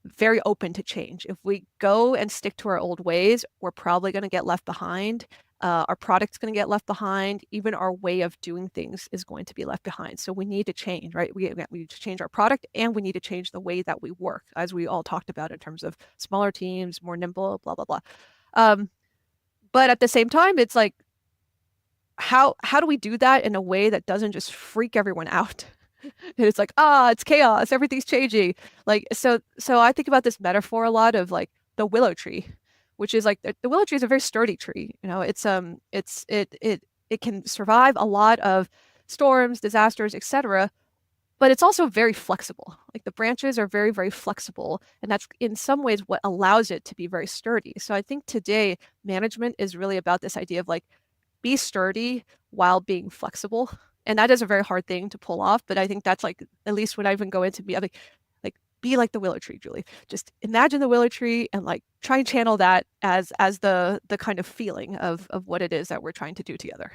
very open to change. If we go and stick to our old ways, we're probably going to get left behind. Our product's going to get left behind. Even our way of doing things is going to be left behind. So we need to change, right? We need to change our product, and we need to change the way that we work, as we all talked about in terms of smaller teams, more nimble, blah, blah, blah. But at the same time, it's like, how do we do that in a way that doesn't just freak everyone out? And it's like, it's chaos, everything's changing. Like, so I think about this metaphor a lot of like the willow tree, which is like the willow tree is a very sturdy tree. It can survive a lot of storms, disasters, etc. But it's also very flexible. Like, the branches are very, very flexible, and that's in some ways what allows it to be very sturdy. So I think today management is really about this idea of like, be sturdy while being flexible. And that is a very hard thing to pull off. But I think that's like, at least when I even go into be like the willow tree, Julie. Just imagine the willow tree and like try and channel that as the kind of feeling of what it is that we're trying to do together.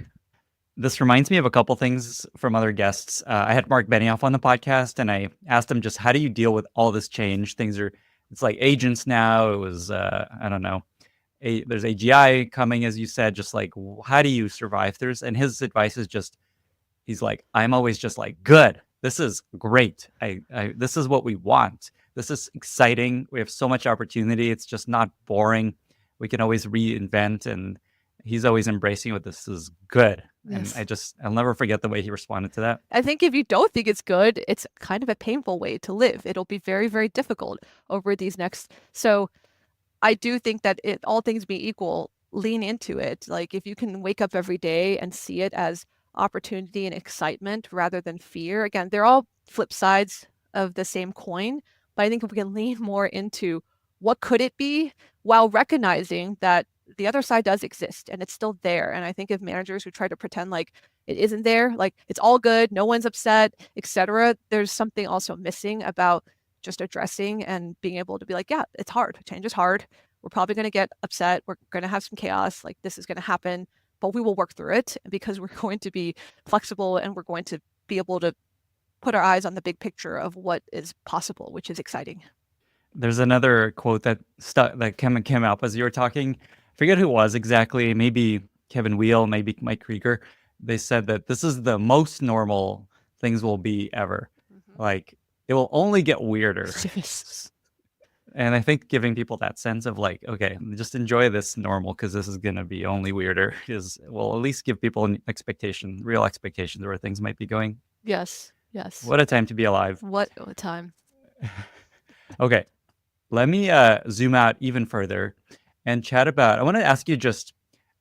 This reminds me of a couple things from other guests. I had Mark Benioff on the podcast, and I asked him just, how do you deal with all this change? It's like agents now. It was, I don't know. There's AGI coming, as you said, just like, how do you survive? And his advice is just, he's like, I'm always just like, good. This is great. This is what we want. This is exciting. We have so much opportunity. It's just not boring. We can always reinvent. And he's always embracing what this is good. Yes. And I'll never forget the way he responded to that. I think if you don't think it's good, it's kind of a painful way to live. It'll be very, very difficult over these next. So I do think that all things being equal, lean into it. Like if you can wake up every day and see it as opportunity and excitement rather than fear. Again, they're all flip sides of the same coin, but I think if we can lean more into what could it be while recognizing that the other side does exist and it's still there. And I think if managers who try to pretend like it isn't there, like it's all good, no one's upset, etc., there's something also missing about just addressing and being able to be like, yeah, it's hard. Change is hard. We're probably going to get upset. We're going to have some chaos. Like this is going to happen, but we will work through it because we're going to be flexible and we're going to be able to put our eyes on the big picture of what is possible, which is exciting. There's another quote that came up as you were talking. I forget who it was exactly. Maybe Kevin Wheel, maybe Mike Krieger. They said that this is the most normal things will be ever. Like it will only get weirder. And I think giving people that sense of like, okay, just enjoy this normal because this is going to be only weirder will at least give people an expectation, real expectations where things might be going. Yes. Yes. What a time to be alive. What a time. Okay. Let me zoom out even further and chat about, I want to ask you just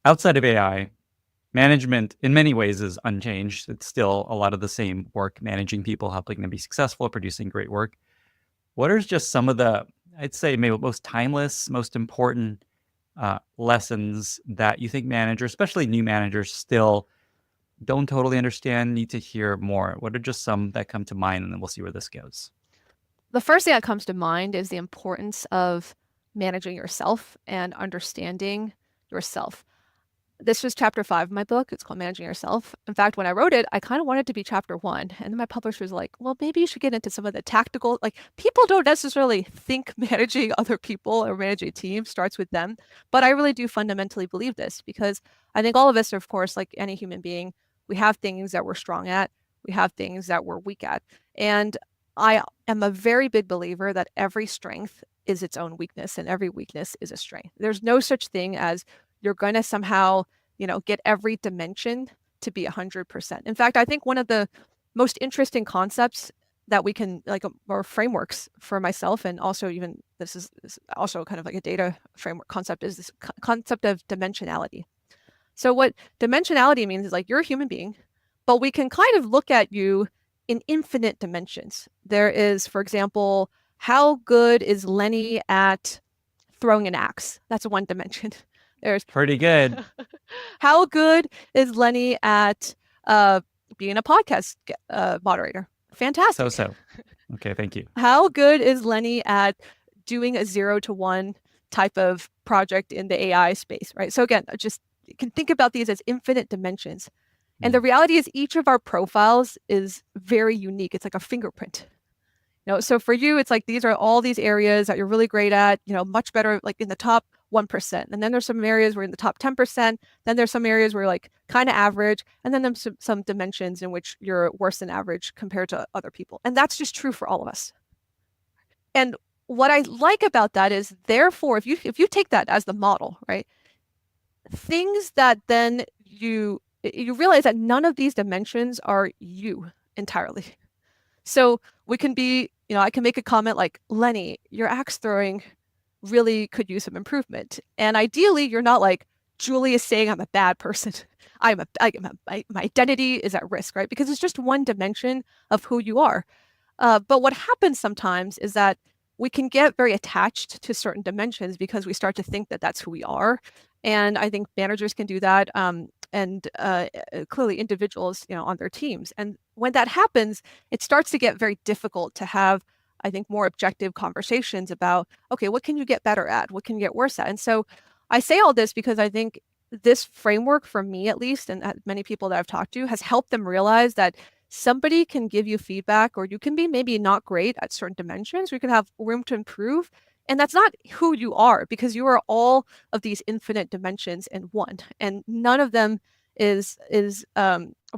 outside of AI, management in many ways is unchanged. It's still a lot of the same work, managing people, helping them be successful, producing great work. What are just some of the, I'd say maybe most timeless, most important lessons that you think managers, especially new managers, still don't totally understand, need to hear more? What are just some that come to mind, and then we'll see where this goes? The first thing that comes to mind is the importance of managing yourself and understanding yourself. This was chapter 5 of my book. It's called Managing Yourself. In fact, when I wrote it, I kind of wanted it to be chapter 1. And then my publisher was like, well, maybe you should get into some of the tactical, like people don't necessarily think managing other people or managing a team starts with them. But I really do fundamentally believe this because I think all of us are, of course, like any human being, we have things that we're strong at. We have things that we're weak at. And I am a very big believer that every strength is its own weakness and every weakness is a strength. There's no such thing as you're going to somehow, get every dimension to be 100%. In fact, I think one of the most interesting concepts that we can, or frameworks for myself, and also even this is also kind of like a data framework concept, is this concept of dimensionality. So what dimensionality means is like you're a human being, but we can kind of look at you in infinite dimensions. There is, for example, how good is Lenny at throwing an axe? That's one dimension. There's pretty good. How good is Lenny at being a podcast moderator? Fantastic. So. Okay, thank you. How good is Lenny at doing a 0 to 1 type of project in the AI space, right? So again, just you can think about these as infinite dimensions. And the reality is each of our profiles is very unique. It's like a fingerprint. So for you, it's like these are all these areas that you're really great at, much better like in the top 1%. And then there's some areas where you're in the top 10%. Then there's some areas where you're like kind of average. And then there's some dimensions in which you're worse than average compared to other people. And that's just true for all of us. And what I like about that is, therefore, if you take that as the model, right, things that then you realize that none of these dimensions are you entirely. So we can be, I can make a comment like, Lenny, your axe throwing really could use some improvement. And ideally, you're not like, Julie is saying I'm a bad person. My identity is at risk, right? Because it's just one dimension of who you are. But what happens sometimes is that we can get very attached to certain dimensions because we start to think that that's who we are. And I think managers can do that. And clearly individuals, on their teams. And when that happens, it starts to get very difficult to have, I think, more objective conversations about, okay, what can you get better at? What can you get worse at? And so I say all this because I think this framework, for me at least, and many people that I've talked to, has helped them realize that somebody can give you feedback, or you can be maybe not great at certain dimensions, or you can have room to improve. And that's not who you are, because you are all of these infinite dimensions in one, and none of them is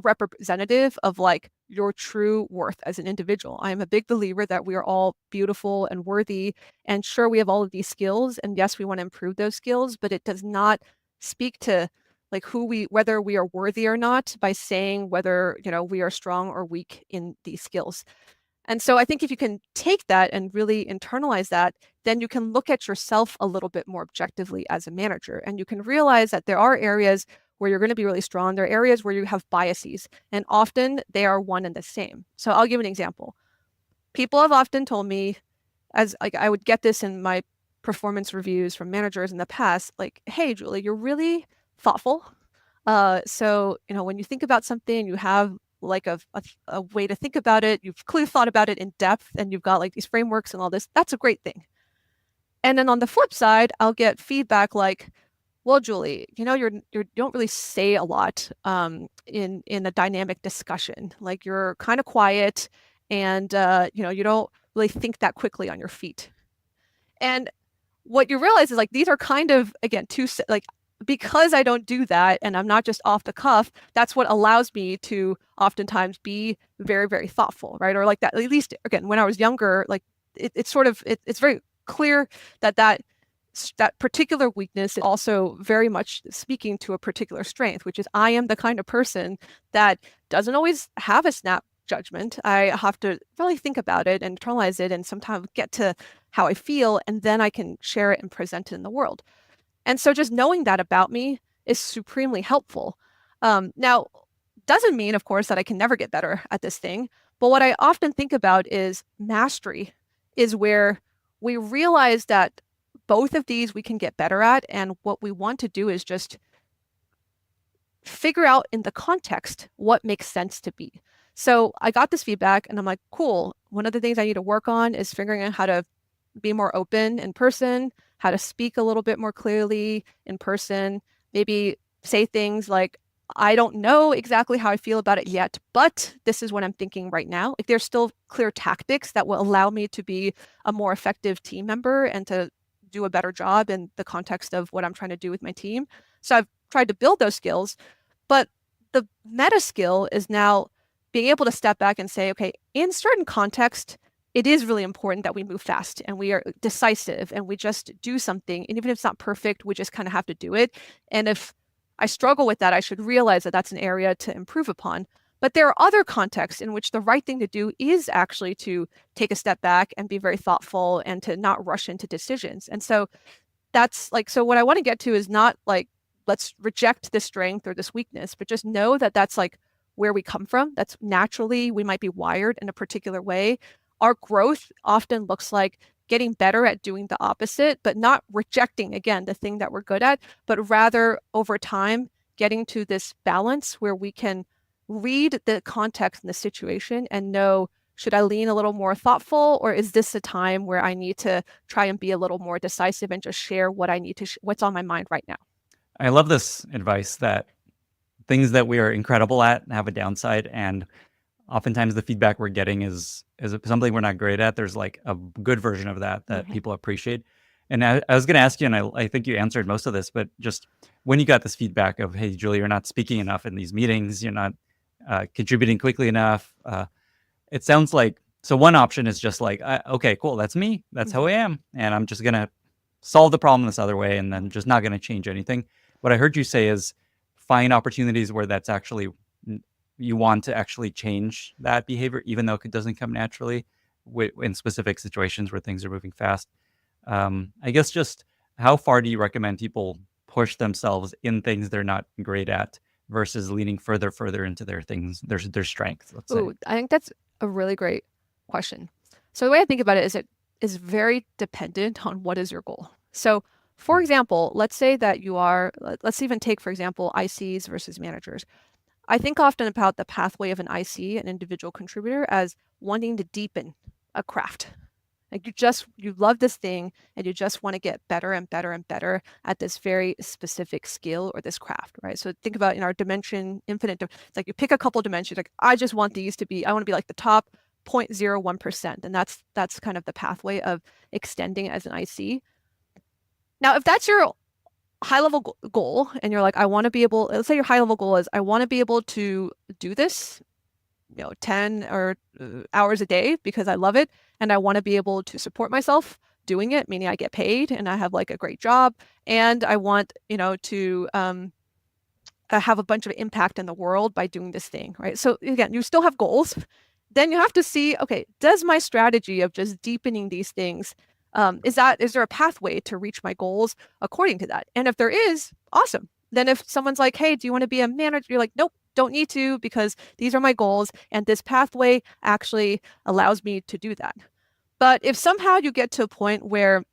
representative of like your true worth as an individual. I am a big believer that we are all beautiful and worthy, and sure, we have all of these skills, and yes, we want to improve those skills, but it does not speak to like whether we are worthy or not by saying whether we are strong or weak in these skills. And so I think if you can take that and really internalize that, then you can look at yourself a little bit more objectively as a manager. And you can realize that there are areas where you're going to be really strong. There are areas where you have biases, and often they are one and the same. So I'll give an example. People have often told me, as like I would get this in my performance reviews from managers in the past, like, hey, Julie, you're really thoughtful. So, when you think about something, you have like a way to think about it. You've clearly thought about it in depth, and you've got like these frameworks and all this. That's a great thing. And then on the flip side, I'll get feedback like, well, Julie, you don't really say a lot in a dynamic discussion. Like you're kind of quiet, and you don't really think that quickly on your feet. And what you realize is like these are kind of, again, because I don't do that and I'm not just off the cuff, that's what allows me to oftentimes be very, very thoughtful, right? Or like that, at least again, when I was younger, like it's very clear that particular weakness is also very much speaking to a particular strength, which is I am the kind of person that doesn't always have a snap judgment. I have to really think about it and internalize it and sometimes get to how I feel, and then I can share it and present it in the world. And so just knowing that about me is supremely helpful. Now, doesn't mean, of course, that I can never get better at this thing. But what I often think about is mastery is where we realize that both of these we can get better at. And what we want to do is just figure out in the context what makes sense to be. So I got this feedback and I'm like, cool. One of the things I need to work on is figuring out how to be more open in person, how to speak a little bit more clearly in person, maybe say things like, I don't know exactly how I feel about it yet, but this is what I'm thinking right now. Like there's still clear tactics that will allow me to be a more effective team member and to do a better job in the context of what I'm trying to do with my team. So I've tried to build those skills, but the meta skill is now being able to step back and say, okay, in certain context, it is really important that we move fast and we are decisive and we just do something. And even if it's not perfect, we just kind of have to do it. And if I struggle with that, I should realize that that's an area to improve upon. But there are other contexts in which the right thing to do is actually to take a step back and be very thoughtful and to not rush into decisions. And so that's like, so what I want to get to is not like, let's reject this strength or this weakness, but just know that that's like where we come from. That's naturally, we might be wired in a particular way. Our growth often looks like getting better at doing the opposite, but not rejecting, again, the thing that we're good at, but rather over time, getting to this balance where we can read the context and the situation and know, should I lean a little more thoughtful, or is this a time where I need to try and be a little more decisive and just share what I need to, what's on my mind right now? I love this advice that things that we are incredible at have a downside, and oftentimes the feedback we're getting is something we're not great at. There's like a good version of that people appreciate. And I was going to ask you, and I think you answered most of this, but just when you got this feedback of, hey, Julie, you're not speaking enough in these meetings, you're not contributing quickly enough. It sounds like, so one option is just like, okay, cool, that's me. That's how I am. And I'm just going to solve the problem this other way and then just not going to change anything. What I heard you say is find opportunities where that's actually, you want to actually change that behavior, even though it doesn't come naturally in specific situations where things are moving fast. I guess just how far do you recommend people push themselves in things they're not great at versus leaning further into their things, their strengths, let's say? I think that's a really great question. So the way I think about it is it is very dependent on what is your goal. So for example, let's say that you are, let's even take, for example, ICs versus managers. I think often about the pathway of an IC, an individual contributor, as wanting to deepen a craft. Like you love this thing and you just want to get better and better and better at this very specific skill or this craft, right? So think about in our dimension, infinite, it's like you pick a couple dimensions, like I want to be like the top 0.01%. And that's kind of the pathway of extending as an IC. Now, if that's your high level goal and you're like, I want to be able, let's say your high level goal is, I want to be able to do this, 10 or hours a day because I love it. And I want to be able to support myself doing it, meaning I get paid and I have like a great job. And I want, to have a bunch of impact in the world by doing this thing, right? So again, you still have goals then you have to see, okay, does my strategy of just deepening these things, is there a pathway to reach my goals according to that? And if there is, awesome. Then if someone's like, hey, do you want to be a manager? You're like, nope, don't need to, because these are my goals. And this pathway actually allows me to do that. But if somehow you get to a point where,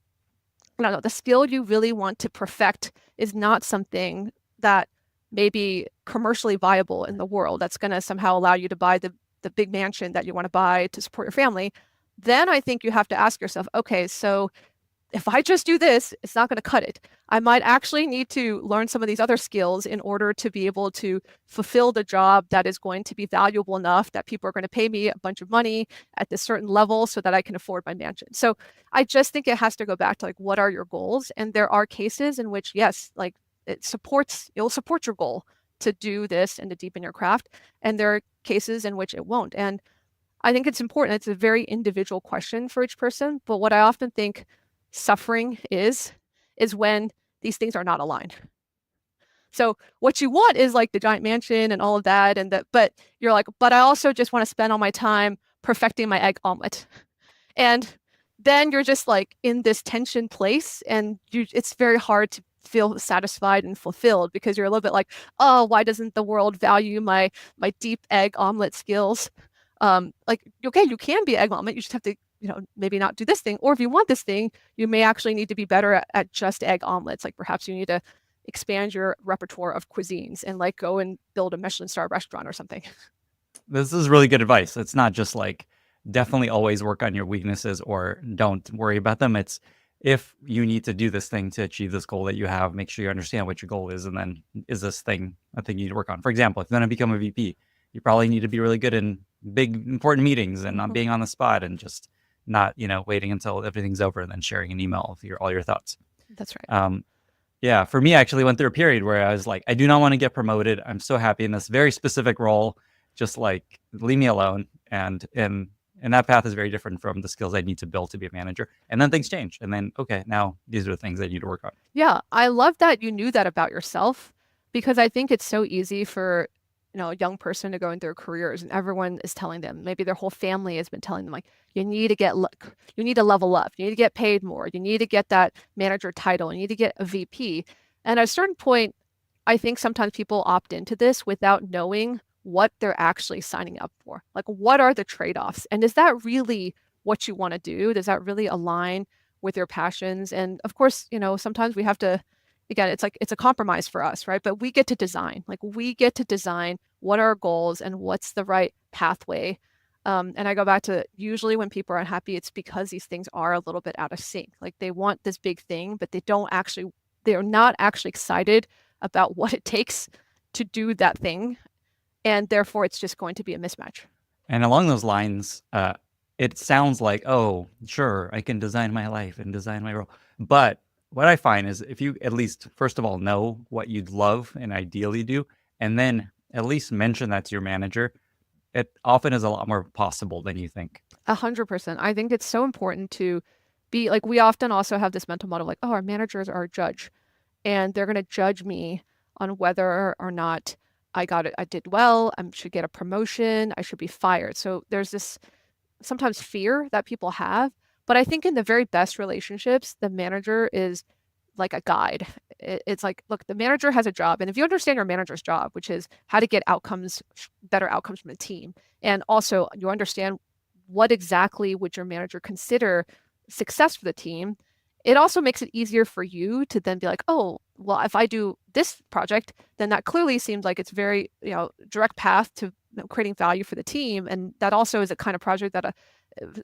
I don't know, the skill you really want to perfect is not something that may be commercially viable in the world, that's going to somehow allow you to buy the big mansion that you want to buy to support your family, then I think you have to ask yourself, okay, so if I just do this, it's not going to cut it. I might actually need to learn some of these other skills in order to be able to fulfill the job that is going to be valuable enough that people are going to pay me a bunch of money at this certain level so that I can afford my mansion. So I just think it has to go back to like, what are your goals? And there are cases in which, yes, like it'll support your goal to do this and to deepen your craft. And there are cases in which it won't. And I think it's important. It's a very individual question for each person. But what I often think suffering is when these things are not aligned. So what you want is like the giant mansion and all of that, but you're like, but I also just want to spend all my time perfecting my egg omelet. And then you're just like in this tension place, and it's very hard to feel satisfied and fulfilled, because you're a little bit like, oh, why doesn't the world value my deep egg omelet skills? Like, okay, you can be egg omelet, you just have to, maybe not do this thing. Or if you want this thing, you may actually need to be better at just egg omelets. Like perhaps you need to expand your repertoire of cuisines and like go and build a Michelin star restaurant or something. This is really good advice. It's not just like definitely always work on your weaknesses or don't worry about them. It's if you need to do this thing to achieve this goal that you have, make sure you understand what your goal is. And then is this thing a thing you need to work on? For example, if you're going to become a VP, you probably need to be really good in big, important meetings and not being on the spot and just not, waiting until everything's over and then sharing an email with all your thoughts. That's right. Yeah, for me, I actually went through a period where I was like, I do not want to get promoted. I'm so happy in this very specific role. Just like, leave me alone. And that path is very different from the skills I need to build to be a manager. And then things change. And then, okay, now these are the things I need to work on. Yeah, I love that you knew that about yourself, because I think it's so easy for a young person to go in their careers and everyone is telling them, maybe their whole family has been telling them, like, you need to level up, you need to get paid more, you need to get that manager title, you need to get a VP. And at a certain point, I think sometimes people opt into this without knowing what they're actually signing up for. Like, what are the trade-offs? And is that really what you want to do? Does that really align with your passions? And of course, sometimes we have to, again, it's a compromise for us, right? But we get to design what are our goals and what's the right pathway. And I go back to, usually when people are unhappy, it's because these things are a little bit out of sync. Like they want this big thing, but they're not actually excited about what it takes to do that thing. And therefore it's just going to be a mismatch. And along those lines, it sounds like, oh, sure, I can design my life and design my role. But what I find is if you at least, first of all, know what you'd love and ideally do, and then at least mention that to your manager, it often is a lot more possible than you think. 100%. I think it's so important to be like, we often also have this mental model like, oh, our managers are a judge and they're going to judge me on whether or not I did well, I should get a promotion, I should be fired. So there's this sometimes fear that people have. But I think in the very best relationships, the manager is like a guide. It's like, look, the manager has a job. And if you understand your manager's job, which is how to get better outcomes from the team, and also you understand what exactly would your manager consider success for the team, it also makes it easier for you to then be like, oh, well, if I do this project, then that clearly seems like it's very, direct path to creating value for the team. And that also is a kind of project that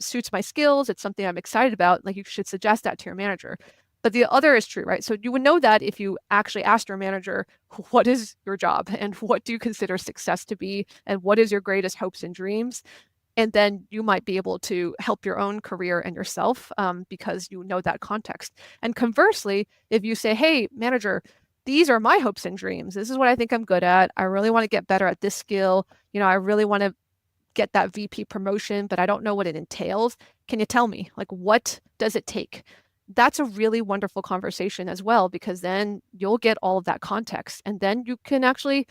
suits my skills. It's something I'm excited about. Like, you should suggest that to your manager. But the other is true, right? So you would know that if you actually asked your manager, what is your job and what do you consider success to be? And what is your greatest hopes and dreams? And then you might be able to help your own career and yourself because you know that context. And conversely, if you say, hey, manager, these are my hopes and dreams. This is what I think I'm good at. I really want to get better at this skill. I really want to get that VP promotion, but I don't know what it entails. Can you tell me, like, what does it take? That's a really wonderful conversation as well, because then you'll get all of that context and then you can actually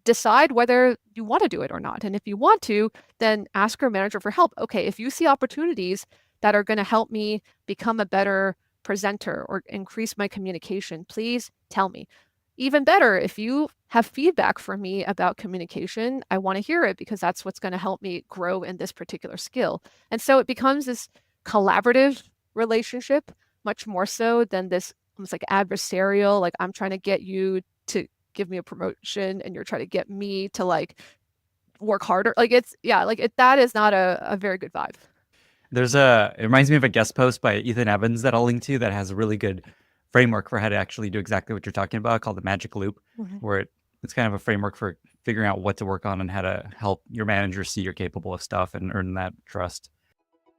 decide whether you want to do it or not. And if you want to, then ask your manager for help. Okay, if you see opportunities that are going to help me become a better presenter or increase my communication, please tell me. Even better, if you have feedback for me about communication, I want to hear it because that's what's going to help me grow in this particular skill. And so it becomes this collaborative relationship, much more so than this almost like adversarial, like I'm trying to get you to give me a promotion and you're trying to get me to like work harder. Like that is not a very good vibe. It reminds me of a guest post by Ethan Evans that I'll link to that has a really good framework for how to actually do exactly what you're talking about, called the magic loop, where it's kind of a framework for figuring out what to work on and how to help your manager see you're capable of stuff and earn that trust.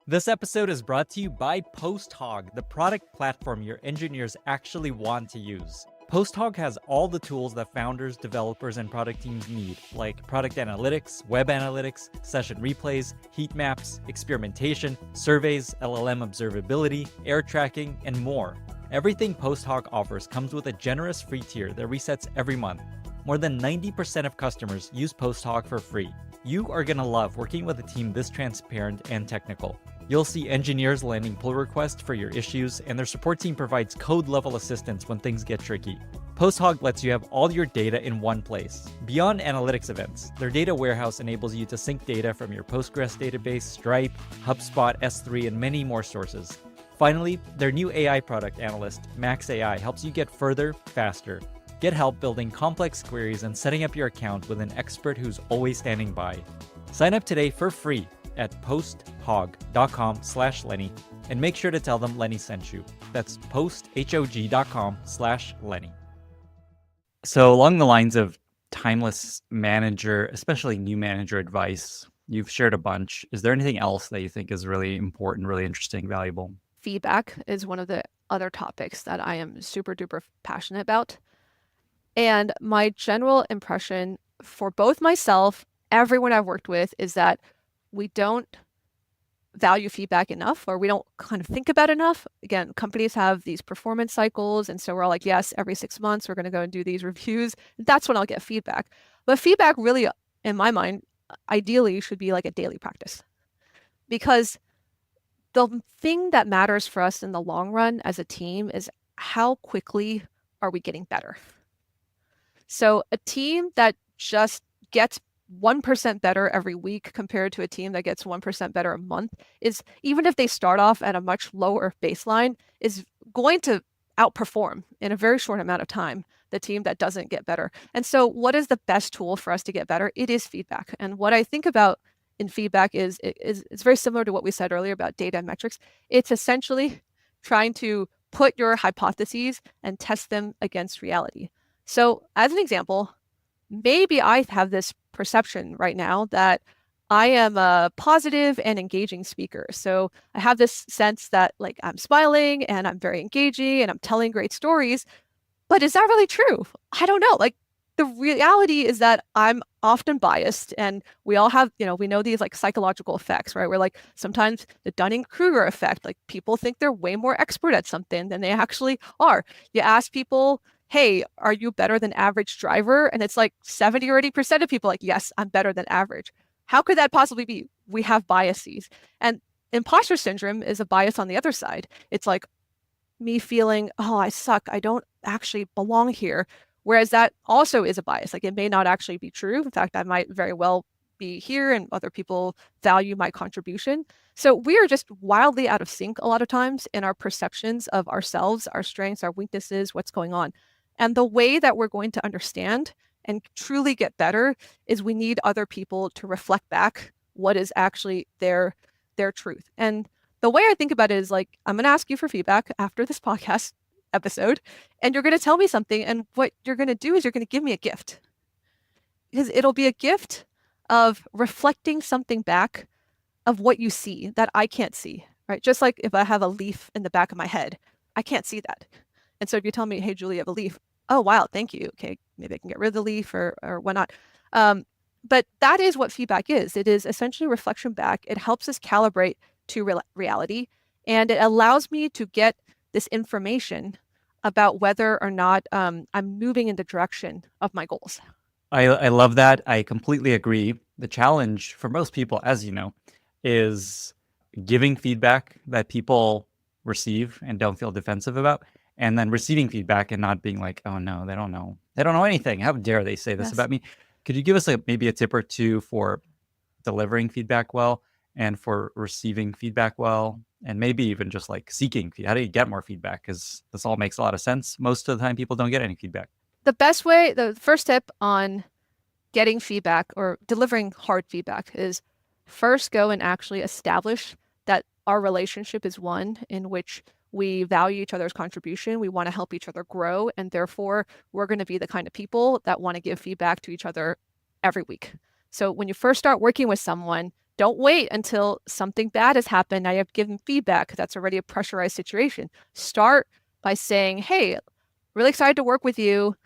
This episode is brought to you by PostHog, the product platform your engineers actually want to use. PostHog has all the tools that founders, developers, and product teams need, like product analytics, web analytics, session replays, heat maps, experimentation, surveys, LLM observability, air tracking, and more. Everything PostHog offers comes with a generous free tier that resets every month. More than 90% of customers use PostHog for free. You are going to love working with a team this transparent and technical. You'll see engineers landing pull requests for your issues, and their support team provides code-level assistance when things get tricky. PostHog lets you have all your data in one place. Beyond analytics events, their data warehouse enables you to sync data from your Postgres database, Stripe, HubSpot, S3, and many more sources. Finally, their new AI product analyst, Max AI, helps you get further, faster. Get help building complex queries and setting up your account with an expert who's always standing by. Sign up today for free at posthog.com/Lenny and make sure to tell them Lenny sent you. That's posthog.com/Lenny. So along the lines of timeless manager, especially new manager advice, you've shared a bunch. Is there anything else that you think is really important, really interesting, valuable? Feedback is one of the other topics that I am super duper passionate about. And my general impression for both myself, everyone I've worked with, is that we don't value feedback enough, or we don't kind of think about enough. Again, companies have these performance cycles. And so we're all like, yes, every 6 months, we're going to go and do these reviews. That's when I'll get feedback. But feedback really, in my mind, ideally should be like a daily practice. Because the thing that matters for us in the long run as a team is how quickly are we getting better? So a team that just gets 1% better every week compared to a team that gets 1% better a month is, even if they start off at a much lower baseline, is going to outperform in a very short amount of time the team that doesn't get better. And so what is the best tool for us to get better? It is feedback. And what I think about in feedback is it's very similar to what we said earlier about data and metrics. It's essentially trying to put your hypotheses and test them against reality. So as an example, maybe I have this perception right now that I am a positive and engaging speaker. So I have this sense that like I'm smiling and I'm very engaging and I'm telling great stories. But is that really true? I don't know. Like the reality is that I'm often biased, and we all have, we know these like psychological effects, right? We're like sometimes the Dunning-Kruger effect, like people think they're way more expert at something than they actually are. You ask people, hey, are you better than average driver? And it's like 70 or 80% of people like, yes, I'm better than average. How could that possibly be? We have biases. And imposter syndrome is a bias on the other side. It's like me feeling, oh, I suck. I don't actually belong here. Whereas that also is a bias. Like it may not actually be true. In fact, I might very well be here and other people value my contribution. So we are just wildly out of sync a lot of times in our perceptions of ourselves, our strengths, our weaknesses, what's going on. And the way that we're going to understand and truly get better is we need other people to reflect back what is actually their truth. And the way I think about it is like, I'm going to ask you for feedback after this podcast episode, and you're going to tell me something. And what you're going to do is you're going to give me a gift, because it'll be a gift of reflecting something back of what you see that I can't see, right? Just like if I have a leaf in the back of my head, I can't see that. And so if you tell me, hey, Julie, I have a leaf. Oh, wow, thank you. Okay, maybe I can get rid of the leaf or whatnot. But that is what feedback is. It is essentially reflection back. It helps us calibrate to reality. And it allows me to get this information about whether or not I'm moving in the direction of my goals. I love that. I completely agree. The challenge for most people, as you know, is giving feedback that people receive and don't feel defensive about, and then receiving feedback and not being like, oh no, they don't know. They don't know anything. How dare they say this Yes. about me? Could you give us maybe a tip or two for delivering feedback well and for receiving feedback well, and maybe even just like seeking how do you get more feedback? Because this all makes a lot of sense. Most of the time people don't get any feedback. The best way, the first tip on getting feedback or delivering hard feedback is first go and actually establish that our relationship is one in which we value each other's contribution. We want to help each other grow. And therefore, we're going to be the kind of people that want to give feedback to each other every week. So when you first start working with someone, don't wait until something bad has happened. Now you have to give them feedback. That's already a pressurized situation. Start by saying, hey, really excited to work with you.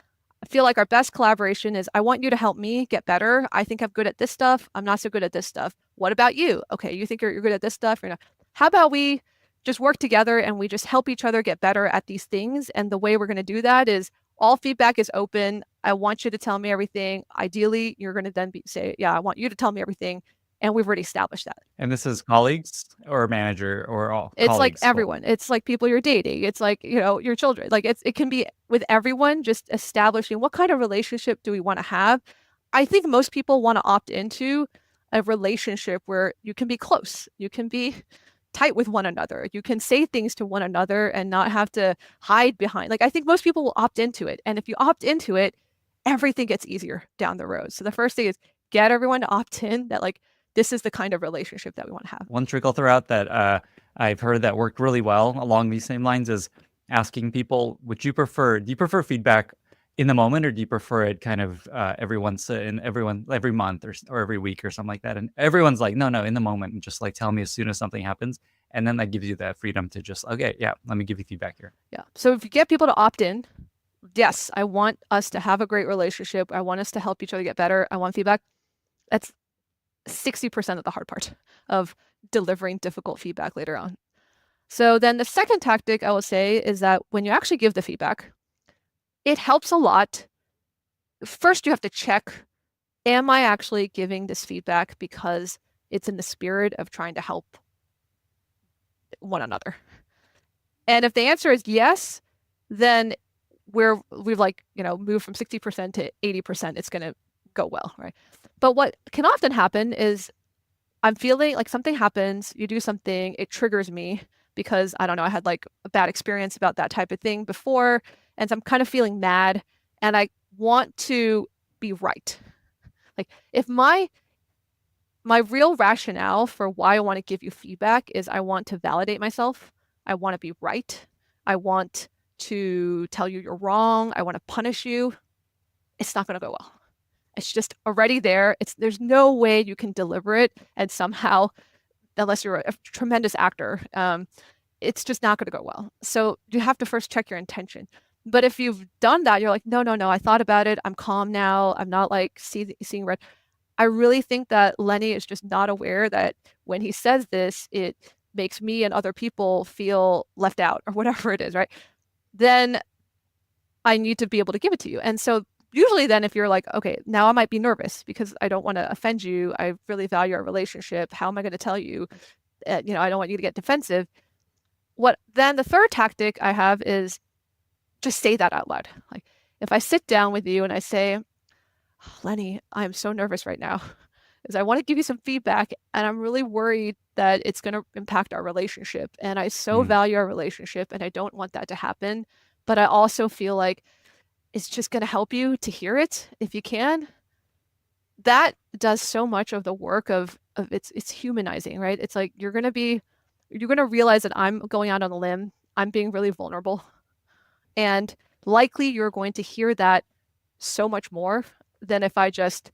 I feel like our best collaboration is I want you to help me get better. I think I'm good at this stuff. I'm not so good at this stuff. What about you? Okay, you think you're good at this stuff. How about we just work together and we just help each other get better at these things? And the way we're going to do that is all feedback is open. I want you to tell me everything. Ideally, you're going to then say, yeah, I want you to tell me everything. And we've already established that. And this is colleagues or manager or all? It's colleagues? like everyone. It's like people you're dating. It's like, your children. Like it can be with everyone, just establishing what kind of relationship do we want to have. I think most people want to opt into a relationship where you can be close. You can be tight with one another. You can say things to one another and not have to hide behind. Like I think most people will opt into it. And if you opt into it, everything gets easier down the road. So the first thing is get everyone to opt in that like, this is the kind of relationship that we want to have. One trick I'll throw out that I've heard that worked really well along these same lines is asking people, do you prefer feedback in the moment, or do you prefer it kind of every month or every week or something like that? And everyone's like, no, in the moment, and just like tell me as soon as something happens. And then that gives you that freedom to just, okay, yeah, let me give you feedback here. Yeah. So if you get people to opt in, yes, I want us to have a great relationship. I want us to help each other get better. I want feedback. That's 60% of the hard part of delivering difficult feedback later on. So then the second tactic I will say is that when you actually give the feedback, it helps a lot. First, you have to check, am I actually giving this feedback because it's in the spirit of trying to help one another? And if the answer is yes, then we've moved from 60% to 80%. It's going to go well, right? But what can often happen is I'm feeling like something happens, you do something, it triggers me because I don't know, I had like a bad experience about that type of thing before. And so I'm kind of feeling mad and I want to be right. Like if my real rationale for why I want to give you feedback is I want to validate myself. I want to be right. I want to tell you you're wrong. I want to punish you. It's not going to go well. It's just already there. There's no way you can deliver it and somehow, unless you're a tremendous actor, it's just not going to go well. So you have to first check your intention. But if you've done that, you're like, no, I thought about it. I'm calm now. I'm not like seeing red. I really think that Lenny is just not aware that when he says this, it makes me and other people feel left out or whatever it is, right? Then I need to be able to give it to you. And so usually then if you're like, okay, now I might be nervous because I don't want to offend you. I really value our relationship. How am I going to tell you? I don't want you to get defensive. Then the third tactic I have is just say that out loud. Like if I sit down with you and I say, Lenny, I'm so nervous right now because I want to give you some feedback and I'm really worried that it's going to impact our relationship. And I so value our relationship and I don't want that to happen. But I also feel like it's just going to help you to hear it if you can. That does so much of the work of it's humanizing, right? It's like you're going to realize that I'm going out on a limb. I'm being really vulnerable. And likely you're going to hear that so much more than if I just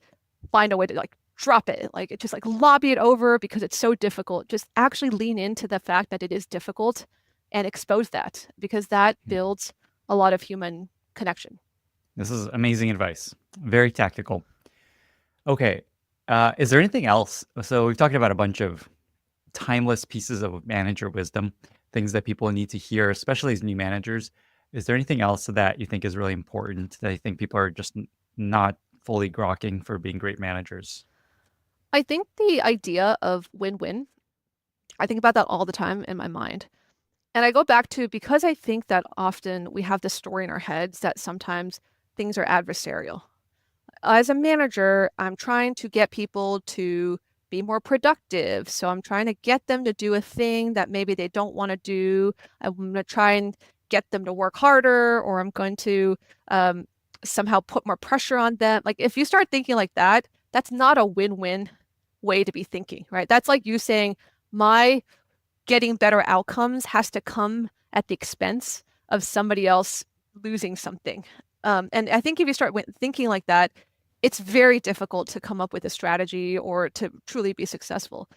find a way to like drop it, like it just like lobby it over because it's so difficult. Just actually lean into the fact that it is difficult and expose that because that builds a lot of human connection. This is amazing advice. Very tactical. Okay. Is there anything else? So we've talked about a bunch of timeless pieces of manager wisdom, things that people need to hear, especially as new managers. Is there anything else that you think is really important that you think people are just not fully grokking for being great managers? I think the idea of win-win, I think about that all the time in my mind. And I go back to because I think that often we have this story in our heads that sometimes things are adversarial. As a manager, I'm trying to get people to be more productive. So I'm trying to get them to do a thing that maybe they don't want to do. I'm going to try and get them to work harder, or I'm going to somehow put more pressure on them. Like if you start thinking like that, that's not a win-win way to be thinking, right? That's like you saying, my getting better outcomes has to come at the expense of somebody else losing something. And I think if you start thinking like that, it's very difficult to come up with a strategy or to truly be successful.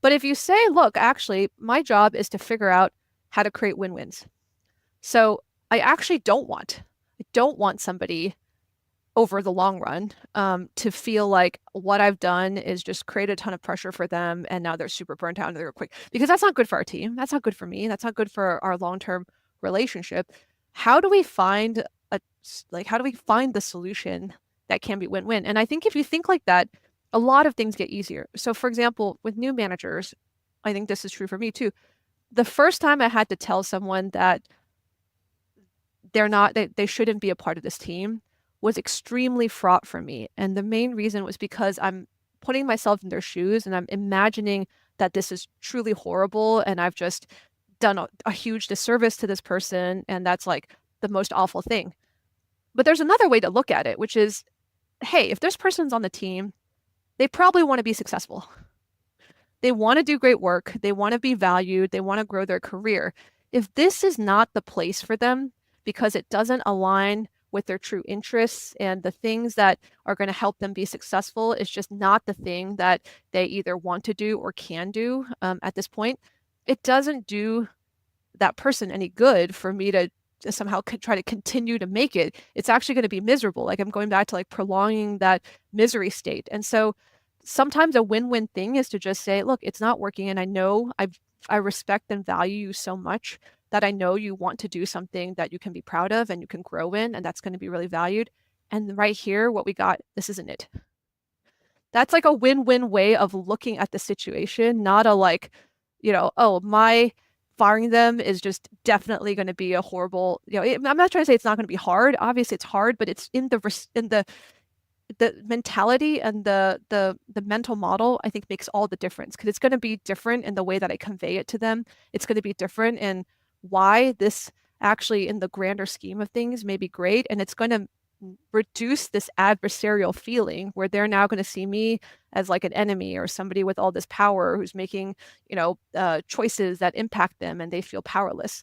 But if you say, look, actually, my job is to figure out how to create win-wins. So I actually don't want somebody over the long run to feel like what I've done is just create a ton of pressure for them and now they're super burnt out and they're quick, because that's not good for our team. That's not good for me. That's not good for our long-term relationship. How do we find the solution that can be win-win? And I think if you think like that, a lot of things get easier. So for example, with new managers, I think this is true for me too. The first time I had to tell someone that they shouldn't be a part of this team was extremely fraught for me. And the main reason was because I'm putting myself in their shoes and I'm imagining that this is truly horrible and I've just done a huge disservice to this person and that's like the most awful thing. But there's another way to look at it, which is, hey, if this person's on the team, they probably want to be successful. They want to do great work. They want to be valued. They want to grow their career. If this is not the place for them because it doesn't align with their true interests and the things that are going to help them be successful, it's just not the thing that they either want to do or can do at this point, it doesn't do that person any good for me to somehow try to continue to make it. It's actually going to be miserable. Like I'm going back to like prolonging that misery state. And so sometimes a win-win thing is to just say, look, it's not working. And I know I respect and value you so much that I know you want to do something that you can be proud of and you can grow in, and that's going to be really valued. And right here, what we got, this isn't it. That's like a win-win way of looking at the situation, not a like, oh, my firing them is just definitely going to be a horrible, I'm not trying to say it's not going to be hard. Obviously it's hard, but it's in the mentality and the mental model, I think makes all the difference, because it's going to be different in the way that I convey it to them. It's going to be different in why this actually in the grander scheme of things may be great. And it's going to reduce this adversarial feeling where they're now going to see me as like an enemy or somebody with all this power who's making, choices that impact them and they feel powerless.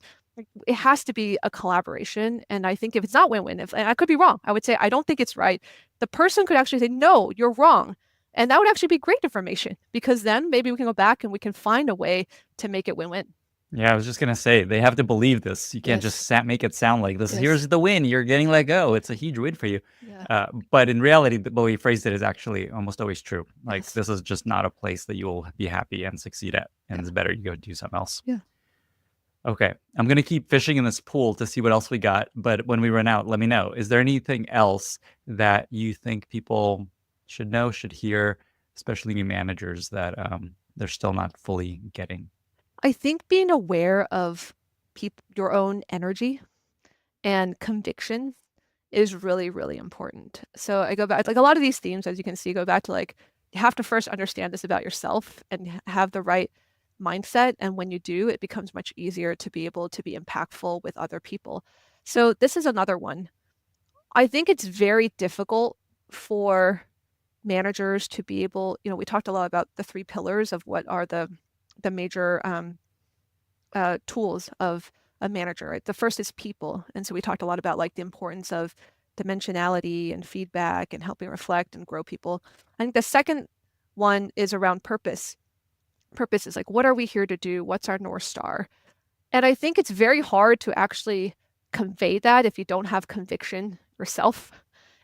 It has to be a collaboration. And I think if it's not win-win, and I could be wrong, I would say, I don't think it's right. The person could actually say, no, you're wrong. And that would actually be great information, because then maybe we can go back and we can find a way to make it win-win. Yeah, I was just going to say, they have to believe this. You can't Yes. just make it sound like this. Yes. Here's the win. You're getting let go. It's a huge win for you. Yeah. But in reality, the way you phrased it is actually almost always true. Like, Yes. this is just not a place that you will be happy and succeed at. And it's better you go do something else. Yeah. Okay. I'm going to keep fishing in this pool to see what else we got. But when we run out, let me know. Is there anything else that you think people should know, should hear, especially new managers, that they're still not fully getting? I think being aware of your own energy and conviction is really, really important. So I go back, like a lot of these themes, as you can see, go back to like, you have to first understand this about yourself and have the right mindset. And when you do, it becomes much easier to be able to be impactful with other people. So this is another one. I think it's very difficult for managers to be able, we talked a lot about the 3 pillars of what are the major tools of a manager, right? The first is people. And so we talked a lot about like the importance of dimensionality and feedback and helping reflect and grow people. I think the second one is around purpose. Purpose is like, what are we here to do? What's our North Star? And I think it's very hard to actually convey that if you don't have conviction yourself.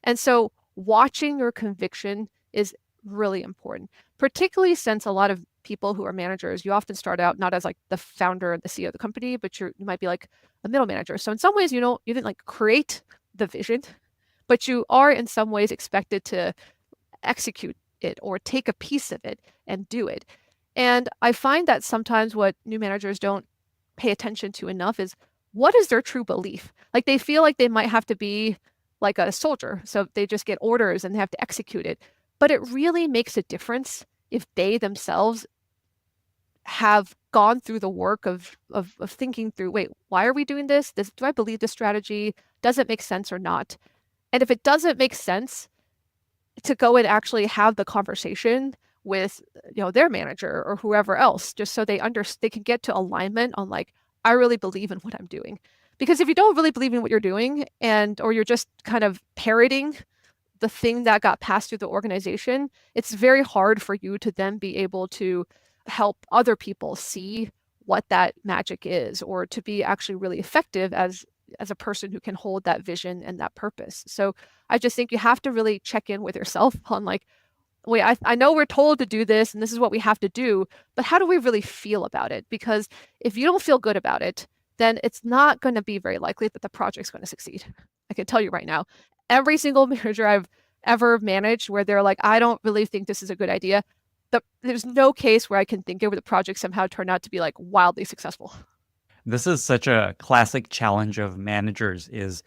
And so watching your conviction is really important, particularly since a lot of people who are managers, you often start out not as like the founder and the CEO of the company, but you might be like a middle manager. So in some ways, you didn't like create the vision, but you are in some ways expected to execute it or take a piece of it and do it. And I find that sometimes what new managers don't pay attention to enough is what is their true belief? Like they feel like they might have to be like a soldier. So they just get orders and they have to execute it. But it really makes a difference if they themselves have gone through the work of thinking through, wait, why are we doing this? Do I believe this strategy? Does it make sense or not? And if it doesn't make sense, to go and actually have the conversation with their manager or whoever else, just so they can get to alignment on like, I really believe in what I'm doing. Because if you don't really believe in what you're doing or you're just kind of parroting the thing that got passed through the organization, it's very hard for you to then be able to help other people see what that magic is, or to be actually really effective as a person who can hold that vision and that purpose. So I just think you have to really check in with yourself on like, wait, I know we're told to do this and this is what we have to do, but how do we really feel about it? Because if you don't feel good about it, then it's not going to be very likely that the project's going to succeed. I can tell you right now, every single manager I've ever managed where they're like, I don't really think this is a good idea, there's no case where I can think of where the project somehow turned out to be like wildly successful. This is such a classic challenge of managers, is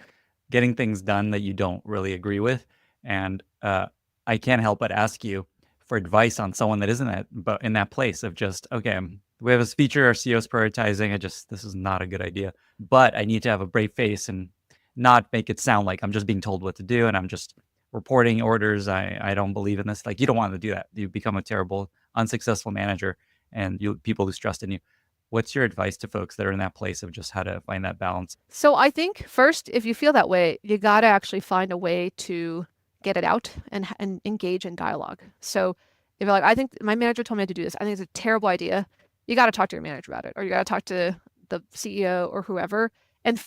getting things done that you don't really agree with. And I can't help but ask you for advice on someone that isn't in that place of just, okay, we have this feature our CEO is prioritizing. This is not a good idea, but I need to have a brave face and not make it sound like I'm just being told what to do and I'm just reporting orders. I don't believe in this. Like, you don't want to do that. You become a terrible, unsuccessful manager and people lose trust in you. What's your advice to folks that are in that place of just how to find that balance? So I think first, if you feel that way, you got to actually find a way to get it out and engage in dialogue. So if you're like, I think my manager told me to do this, I think it's a terrible idea, you got to talk to your manager about it, or you got to talk to the CEO or whoever and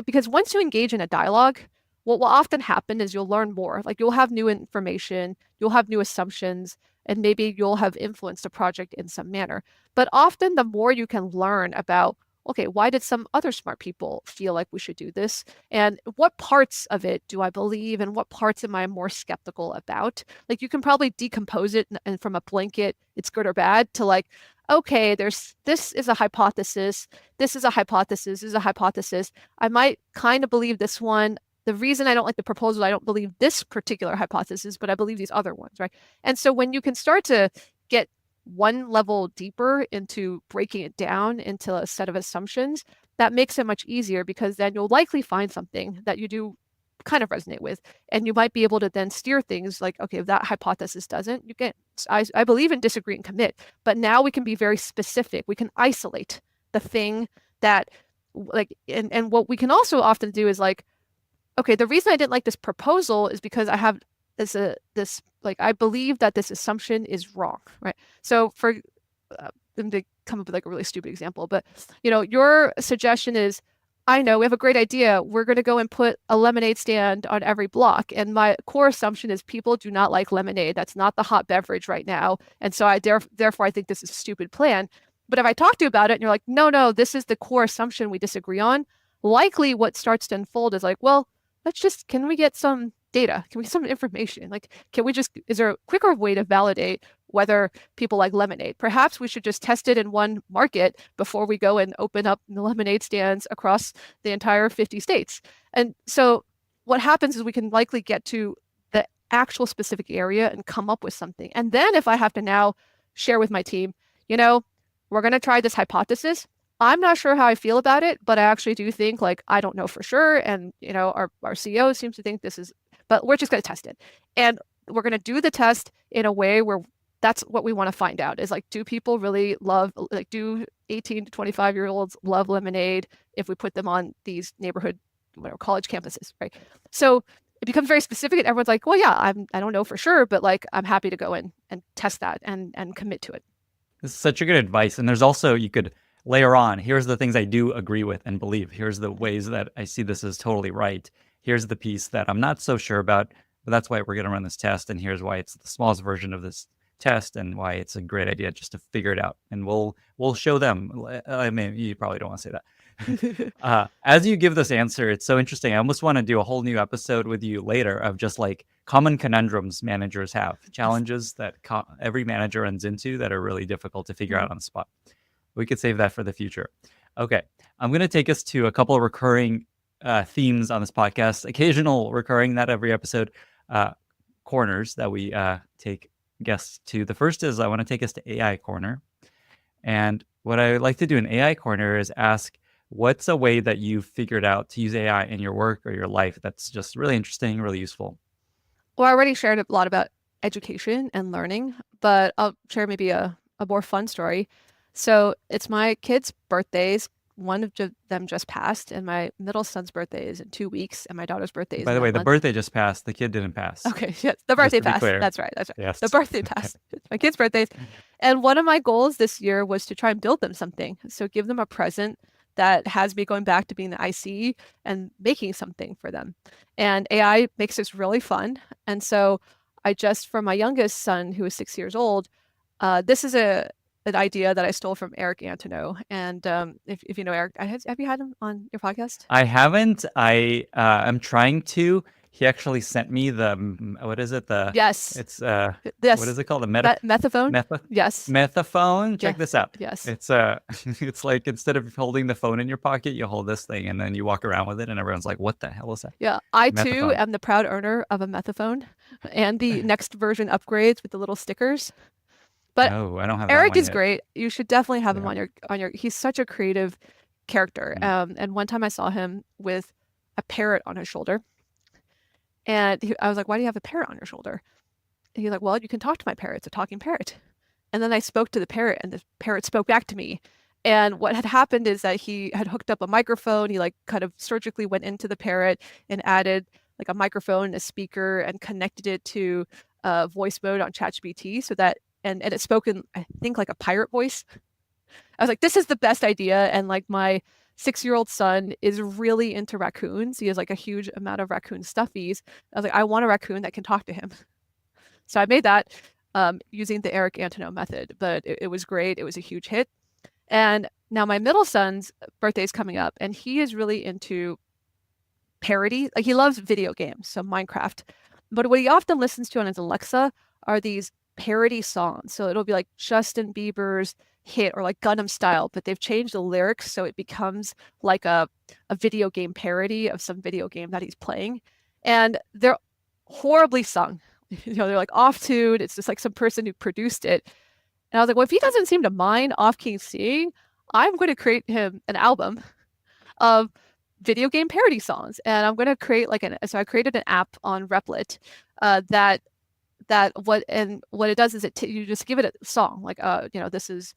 because once you engage in a dialogue, what will often happen is you'll learn more. Like you'll have new information, you'll have new assumptions, and maybe you'll have influenced a project in some manner. But often the more you can learn about, okay, why did some other smart people feel like we should do this? And what parts of it do I believe? And what parts am I more skeptical about? Like you can probably decompose it and from a blanket, it's good or bad, to like, okay, this is a hypothesis. This is a hypothesis. This is a hypothesis. I might kind of believe this one. The reason I don't like the proposal, I don't believe this particular hypothesis, but I believe these other ones, right? And so when you can start to get one level deeper into breaking it down into a set of assumptions, that makes it much easier, because then you'll likely find something that you do kind of resonate with, and you might be able to then steer things like, okay, if that hypothesis doesn't, you can, I believe in disagree and commit, but now we can be very specific. We can isolate the thing that like, and what we can also often do is like, okay, the reason I didn't like this proposal is because I have this like, I believe that this assumption is wrong, right? So for them to come up with like a really stupid example, but your suggestion is, I know we have a great idea. We're going to go and put a lemonade stand on every block. And my core assumption is people do not like lemonade. That's not the hot beverage right now. And so therefore I think this is a stupid plan. But if I talk to you about it and you're like, no, this is the core assumption we disagree on, likely what starts to unfold is like, well, can we get some data? Can we get some information? Like, is there a quicker way to validate whether people like lemonade? Perhaps we should just test it in one market before we go and open up the lemonade stands across the entire 50 states. And so what happens is we can likely get to the actual specific area and come up with something. And then if I have to now share with my team, we're going to try this hypothesis. I'm not sure how I feel about it, but I actually do think, like, I don't know for sure. And, our CEO seems to think this is, but we're just going to test it. And we're going to do the test in a way where that's what we want to find out is like, do people really do 18 to 25-year-olds love lemonade if we put them on these neighborhood, college campuses, right? So it becomes very specific and everyone's like, well, yeah, I don't know for sure, but like, I'm happy to go in and test that and commit to it. This is such a good advice. And there's also, you could layer on, here's the things I do agree with and believe. Here's the ways that I see this as totally right. Here's the piece that I'm not so sure about, but that's why we're going to run this test. And here's why it's the smallest version of this test and why it's a great idea just to figure it out. And we'll show them. I mean, you probably don't want to say that. As you give this answer, it's so interesting. I almost want to do a whole new episode with you later of just like common conundrums managers have, challenges that every manager runs into that are really difficult to figure out on the spot. We could save that for the future. Okay, I'm going to take us to a couple of recurring themes on this podcast, occasional recurring, not every episode, corners that we take guests to. The first is I want to take us to AI Corner. And what I like to do in AI Corner is ask, what's a way that you've figured out to use AI in your work or your life that's just really interesting, really useful? Well, I already shared a lot about education and learning, but I'll share maybe a more fun story. So it's my kids' birthdays. One of them just passed, and my middle son's birthday is in 2 weeks, and my daughter's birthday is By in the a way, the month. birthday just passed. The kid didn't pass. Okay, yes, the birthday to be passed. clear. That's right. Yes. The birthday passed. My kids' birthdays. And one of my goals this year was to try and build them something. So give them a present that has me going back to being the IC and making something for them. And AI makes this really fun. And so I just, for my youngest son, who is 6 years old, this is an idea that I stole from Eric Antonow. And if you know Eric, have you had him on your podcast? I haven't. I'm trying to. He actually sent me the, what is it? Yes. It's, Yes. what is it called? The Methaphone? Yes. Methaphone. Check this out. Yes. It's it's like instead of holding the phone in your pocket, you hold this thing and then you walk around with it and everyone's like, what the hell is that? Yeah. I too Methaphone. am the proud owner of a Methaphone and the next version upgrades with the little stickers. But no, I don't have Eric that one is yet. great. You should definitely have him Yeah. on your he's such a creative character. And one time I saw him with a parrot on his shoulder. And I was like, why do you have a parrot on your shoulder? And he's like, well, you can talk to my parrot. It's a talking parrot. And then I spoke to the parrot and the parrot spoke back to me. And what had happened is that he had hooked up a microphone. He like kind of surgically went into the parrot and added like a microphone and a speaker and connected it to voice mode on ChatGPT so that, and it spoke in, I think, like a pirate voice. I was like, this is the best idea. And like my 6-year-old son is really into raccoons. He has like a huge amount of raccoon stuffies. I was like, I want a raccoon that can talk to him. So I made that using the Eric Antonow method, but it was great. It was a huge hit. And now my middle son's birthday is coming up, and he is really into parody. Like he loves video games, so Minecraft. But what he often listens to on his Alexa are these parody songs. So it'll be like Justin Bieber's hit or like Gundam Style, but they've changed the lyrics so it becomes like a video game parody of some video game that he's playing. And they're horribly sung. You know, they're like off tune. It's just like some person who produced it. And I was like, well, if he doesn't seem to mind off-key singing, I'm going to create him an album of video game parody songs. And I'm going to create like so I created an app on Replit that what it does is you just give it a song like you know, this is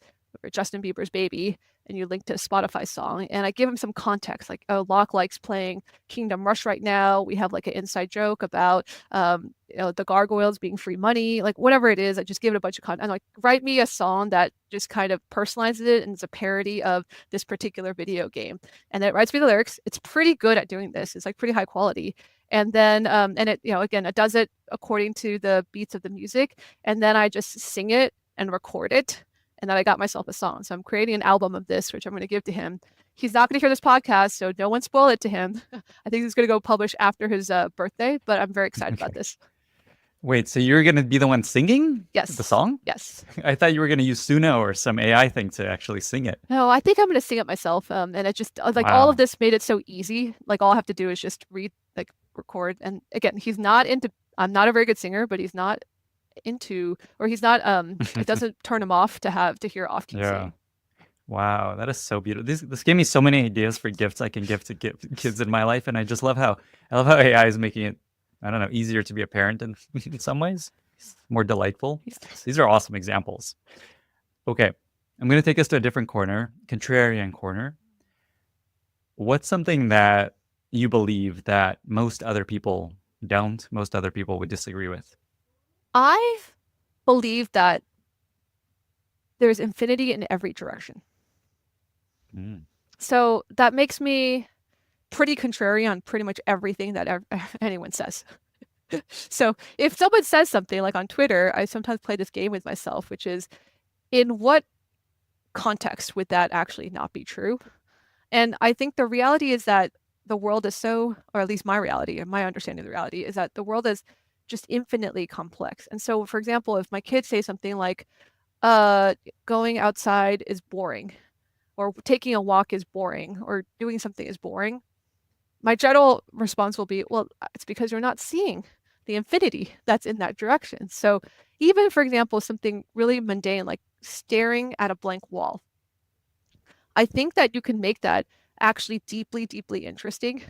Justin Bieber's Baby, and you link to a Spotify song, and I give him some context like, oh, Locke likes playing Kingdom Rush right now. We have like an inside joke about you know, the gargoyles being free money, like whatever it is. I just give it a bunch of content. I'm like, write me a song that just kind of personalizes it and it's a parody of this particular video game, and it writes me the lyrics. It's pretty good at doing this. It's like pretty high quality. And then and it, you know, again, it does it according to the beats of the music, and then I just sing it and record it. And then I got myself a song. So I'm creating an album of this, which I'm going to give to him. He's not going to hear this podcast, so no one spoil it to him. I think he's going to go publish after his birthday, but I'm very excited about this. Wait, so you're going to be the one singing Yes. the song? Yes. I thought you were going to use Suno or some AI thing to actually sing it. No, I think I'm going to sing it myself. And it just, like, Wow. all of this made it so easy. Like, all I have to do is just record. And again, he's not into, I'm not a very good singer, but he's not into, or he's not, it doesn't turn him off to hear off-key sing. Wow, that is so beautiful. This gave me so many ideas for gifts I can give to kids in my life, and I just love how AI is making it, I don't know, easier to be a parent in some ways, more delightful. Yes. These are awesome examples. Okay, I'm going to take us to a different corner, contrarian corner. What's something that you believe that most other people don't, most other people would disagree with? I believe that there's infinity in every direction. So that makes me pretty contrary on pretty much everything that anyone says. So if someone says something like on Twitter, I sometimes play this game with myself, which is, in what context would that actually not be true? And I think the reality is that the world is so, or at least my reality and my understanding of the reality is that the world is just infinitely complex. And so, for example, if my kids say something like, going outside is boring, or taking a walk is boring, or doing something is boring, my general response will be, well, it's because you're not seeing the infinity that's in that direction. So even, for example, something really mundane like staring at a blank wall, I think that you can make that actually deeply, deeply interesting,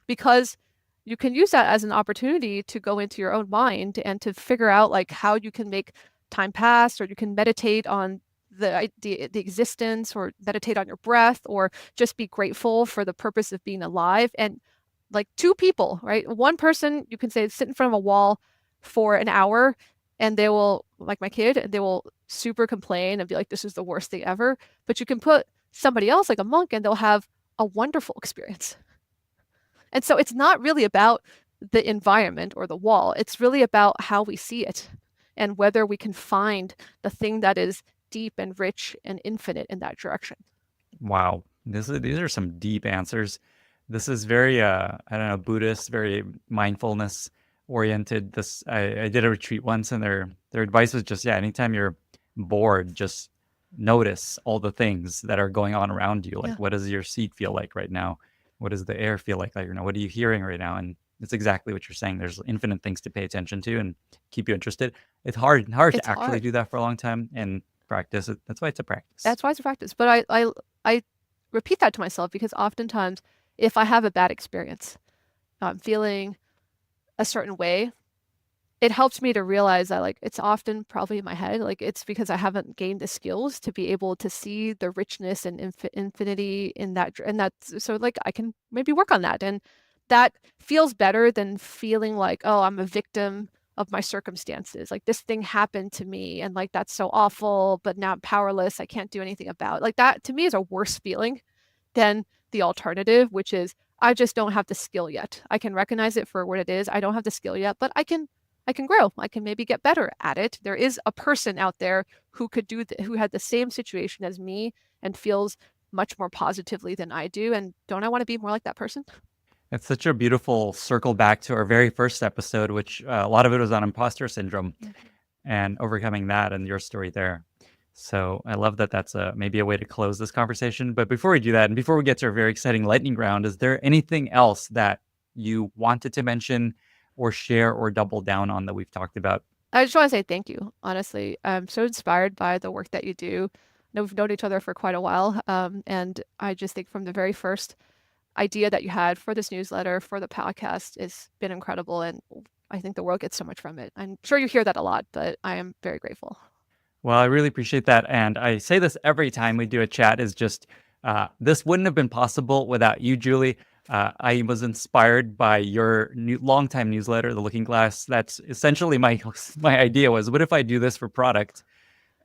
because you can use that as an opportunity to go into your own mind and to figure out like how you can make time pass, or you can meditate on the existence, or meditate on your breath, or just be grateful for the purpose of being alive. And like two people, right? One person, you can say, sit in front of a wall for an hour, and they will, like my kid, and they will super complain and be like, this is the worst thing ever. But you can put somebody else, like a monk, and they'll have a wonderful experience. And so it's not really about the environment or the wall. It's really about how we see it, and whether we can find the thing that is deep and rich and infinite in that direction. Wow. These are some deep answers. This is very, I don't know, Buddhist, very mindfulness oriented. I did a retreat once, and their advice was just, yeah, anytime you're bored, just notice all the things that are going on around you. Like, Yeah. what does your seat feel like right now? What does the air feel like? Like, what are you hearing right now? And it's exactly what you're saying. There's infinite things to pay attention to and keep you interested. It's hard It's to actually hard. do that for a long time and practice it. That's why it's a practice. That's why it's a practice. But I repeat that to myself, because oftentimes if I have a bad experience, I'm feeling a certain way, it helps me to realize that like it's often probably in my head. Like it's because I haven't gained the skills to be able to see the richness and infinity in that. And that's so like I can maybe work on that. And that feels better than feeling like, oh, I'm a victim of my circumstances. Like this thing happened to me, and like that's so awful, but now I'm powerless. I can't do anything about it. Like that to me is a worse feeling than the alternative, which is I just don't have the skill yet. I can recognize it for what it is. I don't have the skill yet, but I can grow. I can maybe get better at it. There is a person out there who could who had the same situation as me and feels much more positively than I do. And don't I want to be more like that person? It's such a beautiful circle back to our very first episode, which a lot of it was on imposter syndrome and overcoming that, and your story there. So I love that that's maybe a way to close this conversation. But before we do that, and before we get to our very exciting lightning round, is there anything else that you wanted to mention or share or double down on that we've talked about? I just want to say thank you. Honestly, I'm so inspired by the work that you do. We've known each other for quite a while. And I just think from the very first idea that you had for this newsletter, for the podcast, it's been incredible. And I think the world gets so much from it. I'm sure you hear that a lot, but I am very grateful. Well, I really appreciate that. And I say this every time we do a chat, is just this wouldn't have been possible without you, Julie. I was inspired by your longtime newsletter, The Looking Glass. That's essentially my idea was, what if I do this for product?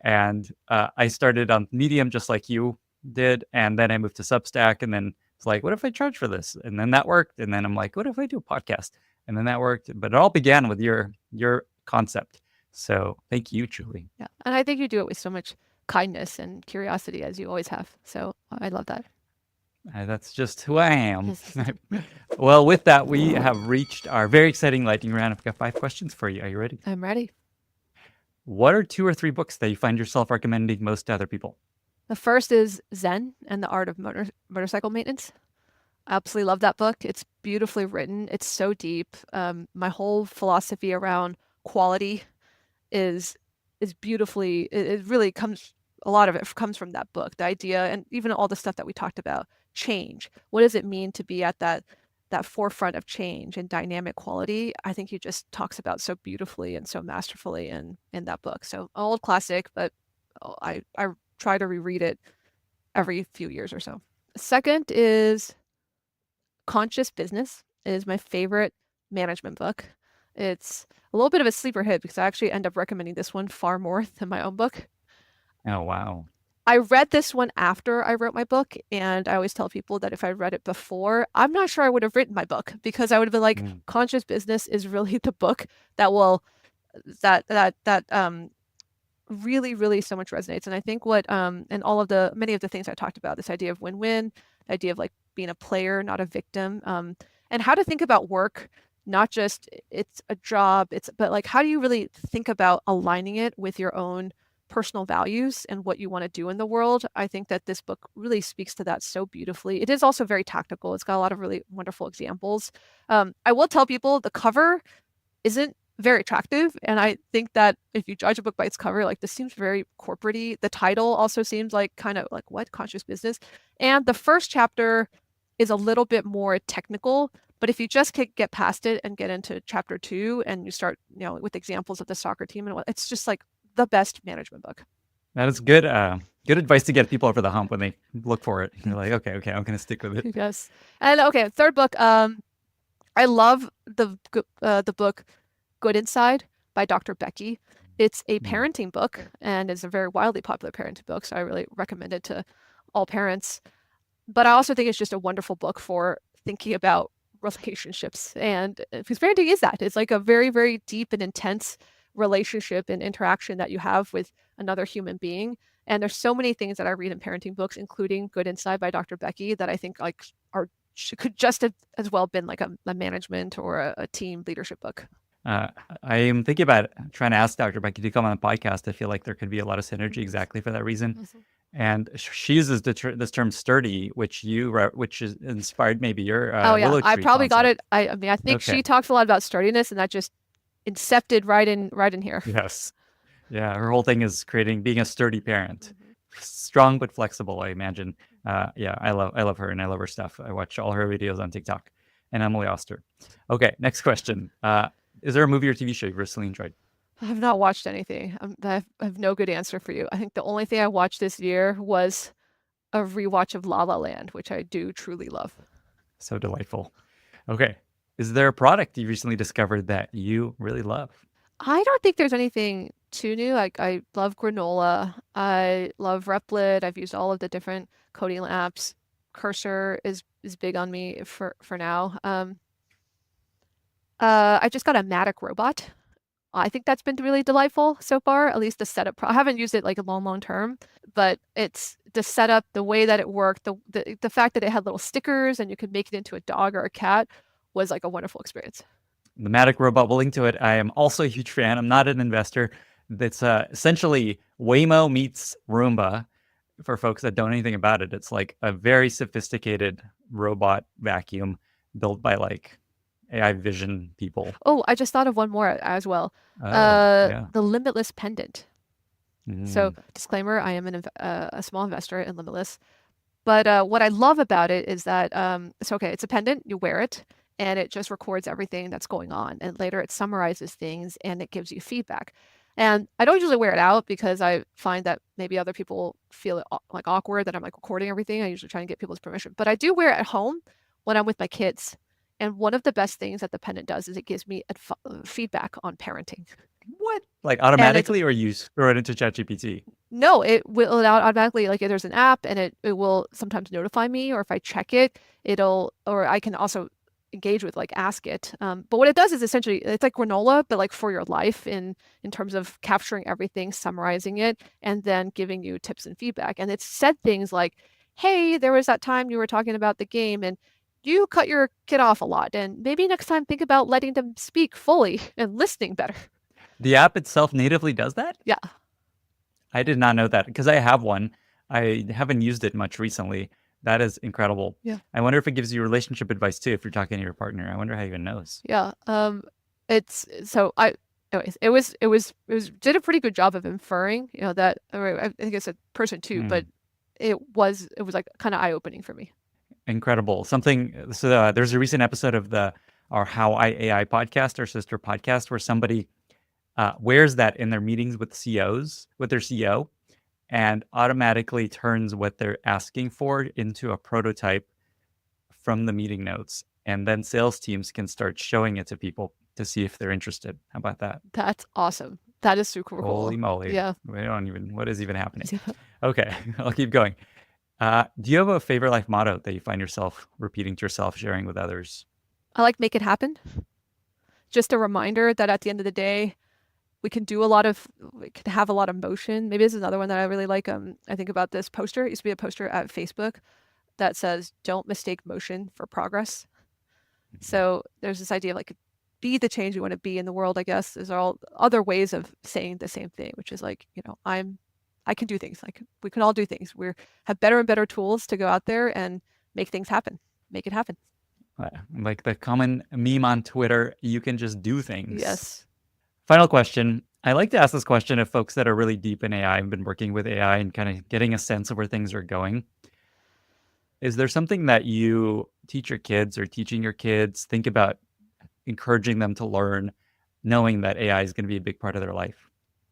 And I started on Medium just like you did. And then I moved to Substack. And then it's like, what if I charge for this? And then that worked. And then I'm like, what if I do a podcast? And then that worked. But it all began with your concept. So thank you, Julie. Yeah. And I think you do it with so much kindness and curiosity, as you always have. So I love that. That's just who I am. Well, with that, we have reached our very exciting lightning round. I've got 5 questions for you. Are you ready? I'm ready. What are 2 or 3 books that you find yourself recommending most to other people? The first is Zen and the Art of Motorcycle Maintenance. I absolutely love that book. It's beautifully written. It's so deep. My whole philosophy around quality is beautifully, it really comes, a lot of it comes from that book, the idea, and even all the stuff that we talked about, change. What does it mean to be at that forefront of change and dynamic quality? I think he just talks about so beautifully and so masterfully in that book. So old classic, but I try to reread it every few years or so. Second is Conscious Business. It is my favorite management book. It's a little bit of a sleeper hit because I actually end up recommending this one far more than my own book. Oh, wow. I read this one after I wrote my book, and I always tell people that if I read it before, I'm not sure I would have written my book, because I would have been like, conscious business is really the book that will that really, really so much resonates. And I think what and many of the things I talked about, this idea of win-win, the idea of like being a player, not a victim, and how to think about work, not just it's a job, but like, how do you really think about aligning it with your own personal values and what you want to do in the world? I think that this book really speaks to that so beautifully. It is also very tactical. It's got a lot of really wonderful examples. I will tell people the cover isn't very attractive, and I think that if you judge a book by its cover, like, this seems very corporate-y. The title also seems like kind of like, what, conscious business? And the first chapter is a little bit more technical, but if you just get past it and get into chapter 2 and you start, with examples of the soccer team and what, it's just like the best management book. That is good. Good advice to get people over the hump when they look for it. You're like, okay, I'm going to stick with it. Yes. And okay, third book. I love the book Good Inside by Dr. Becky. It's a parenting book, and it's a very wildly popular parenting book, so I really recommend it to all parents. But I also think it's just a wonderful book for thinking about relationships, and because parenting is that. It's like a very, very deep and intense relationship and interaction that you have with another human being. And there's so many things that I read in parenting books, including Good Inside by Dr. Becky, that I think like could just have as well been like a management or a team leadership book. I am thinking about trying to ask Dr. Becky to come on the podcast. I feel like there could be a lot of synergy exactly for that reason. Mhm. And she uses this term sturdy, which is inspired maybe your Oh yeah, Willow I Tree probably got concept. it. I mean, I think Okay. she talks a lot about sturdiness, and that just incepted right in here. Yes. Yeah, her whole thing is being a sturdy parent. Strong but flexible, I imagine. Yeah, I love her, and I love her stuff. I watch all her videos on TikTok. And Emily Oster. Okay, next question. Is there a movie or TV show you've recently enjoyed? I have not watched anything. I have no good answer for you. I think the only thing I watched this year was a rewatch of La La Land, which I do truly love. So delightful. Okay. Is there a product you recently discovered that you really love? I don't think there's anything too new. Like, I love granola. I love Replit. I've used all of the different coding apps. Cursor is big on me for now. I just got a Matic robot. I think that's been really delightful so far, at least the setup. I haven't used it like a long term, but it's the setup, the way that it worked, the fact that it had little stickers and you could make it into a dog or a cat was like a wonderful experience. The Matic robot, we'll link to it. I am also a huge fan. I'm not an investor. That's essentially Waymo meets Roomba. For folks that don't know anything about it, it's like a very sophisticated robot vacuum built by like AI vision people. Oh, I just thought of one more as well. Yeah. The Limitless pendant. So, Mm. disclaimer, I am a small investor in Limitless. But what I love about it is that it's a pendant, you wear it, and it just records everything that's going on. And later it summarizes things and it gives you feedback. And I don't usually wear it out because I find that maybe other people feel it like awkward that I'm like recording everything. I usually try and get people's permission. But I do wear it at home when I'm with my kids. And one of the best things that the pendant does is it gives me feedback on parenting. What? Like automatically, or you throw it into ChatGPT? No, it will automatically, like, there's an app and it will sometimes notify me, or if I check it, or I can also engage with, like, ask it. But what it does is essentially, it's like granola, but like for your life in terms of capturing everything, summarizing it, and then giving you tips and feedback. And it's said things like, hey, there was that time you were talking about the game and you cut your kid off a lot. And maybe next time think about letting them speak fully and listening better. The app itself natively does that? Yeah. I did not know that because I have one. I haven't used it much recently. That is incredible. Yeah. I wonder if it gives you relationship advice too if you're talking to your partner. I wonder how it even knows. Yeah. Anyways, it was did a pretty good job of inferring, that, or I think it's a person too, but it was like kind of eye-opening for me. Incredible. There's a recent episode of our How I AI podcast, our sister podcast, where somebody wears that in their meetings with CEOs, with their CEO, and automatically turns what they're asking for into a prototype from the meeting notes. And then sales teams can start showing it to people to see if they're interested. How about that? That's awesome. That is super cool. Holy moly. Yeah. What is even happening? Okay, I'll keep going. Do you have a favorite life motto that you find yourself repeating to yourself, sharing with others? I like make it happen. Just a reminder that at the end of the day, we can have a lot of motion. Maybe this is another one that I really like. I think about this poster. It used to be a poster at Facebook that says, "Don't mistake motion for progress." So there's this idea of like, be the change you want to be in the world, I guess. There's all other ways of saying the same thing, which is like, I can do things. Like we can all do things. We have better and better tools to go out there and make things happen. Make it happen. Like the common meme on Twitter, you can just do things. Yes. Final question. I like to ask this question of folks that are really deep in AI and been working with AI and kind of getting a sense of where things are going. Is there something that you teach your kids or teaching your kids, think about encouraging them to learn, knowing that AI is going to be a big part of their life?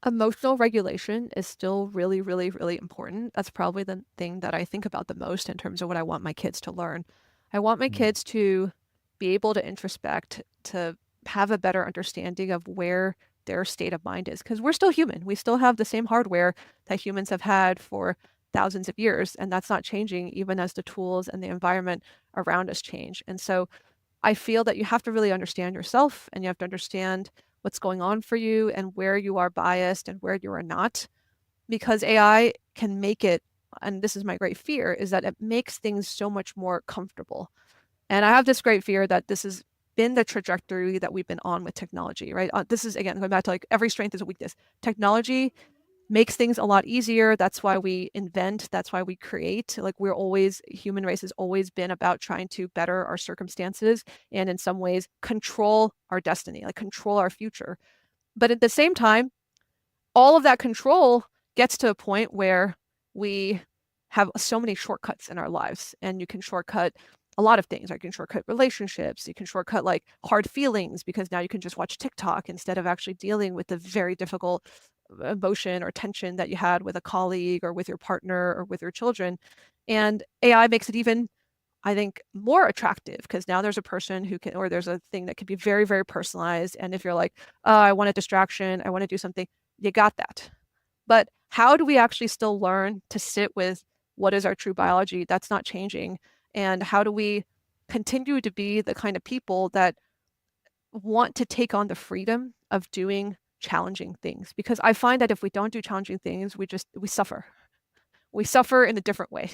Emotional regulation is still really, really, really important. That's probably the thing that I think about the most in terms of what I want my kids to learn. I want my kids to be able to introspect, to have a better understanding of where their state of mind is, because we're still human. We still have the same hardware that humans have had for thousands of years, and that's not changing even as the tools and the environment around us change. And so I feel that you have to really understand yourself, and you have to understand what's going on for you and where you are biased and where you are not, because AI can make it, and this is my great fear, is that it makes things so much more comfortable. And I have this great fear that this has been the trajectory that we've been on with technology, right? This is, again, going back to like every strength is a weakness. Technology makes things a lot easier. That's why we invent. That's why we create. Like human race has always been about trying to better our circumstances and in some ways control our destiny, like control our future. But at the same time, all of that control gets to a point where we have so many shortcuts in our lives, and you can shortcut a lot of things. You can shortcut relationships. You can shortcut like hard feelings because now you can just watch TikTok instead of actually dealing with the very difficult emotion or tension that you had with a colleague or with your partner or with your children. And AI makes it even, I think, more attractive because now there's a person who can, or there's a thing that can be very, very personalized. And if you're like, oh, I want a distraction, I want to do something, you got that. But how do we actually still learn to sit with what is our true biology? That's not changing. And how do we continue to be the kind of people that want to take on the freedom of doing challenging things? Because I find that if we don't do challenging things, we suffer. We suffer in a different way.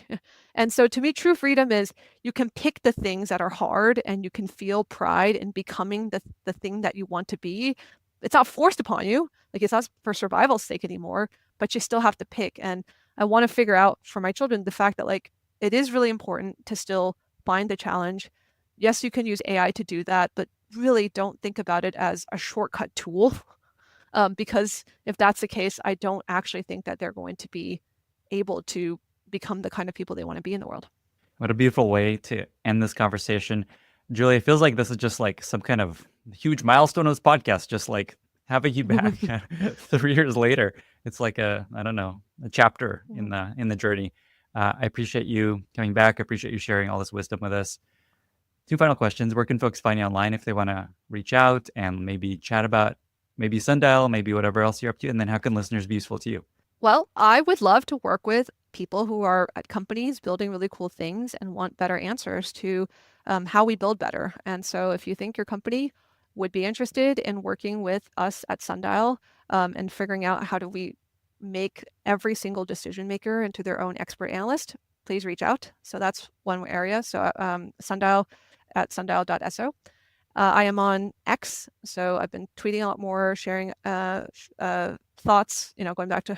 And so to me, true freedom is you can pick the things that are hard and you can feel pride in becoming the thing that you want to be. It's not forced upon you. Like it's not for survival's sake anymore, but you still have to pick. And I want to figure out for my children the fact that like it is really important to still find the challenge. Yes, you can use AI to do that, but really don't think about it as a shortcut tool. Because if that's the case, I don't actually think that they're going to be able to become the kind of people they want to be in the world. What a beautiful way to end this conversation. Julie, it feels like this is just like some kind of huge milestone of this podcast, just like having you back 3 years later. It's like a chapter in the journey. I appreciate you coming back. I appreciate you sharing all this wisdom with us. 2 final questions. Where can folks find you online if they want to reach out and maybe chat about maybe Sundial, maybe whatever else you're up to? And then how can listeners be useful to you? Well, I would love to work with people who are at companies building really cool things and want better answers to how we build better. And so if you think your company would be interested in working with us at Sundial and figuring out how do we make every single decision maker into their own expert analyst, please reach out. So that's one area. So Sundial at sundial.so. I am on X, so I've been tweeting a lot more, sharing thoughts, going back to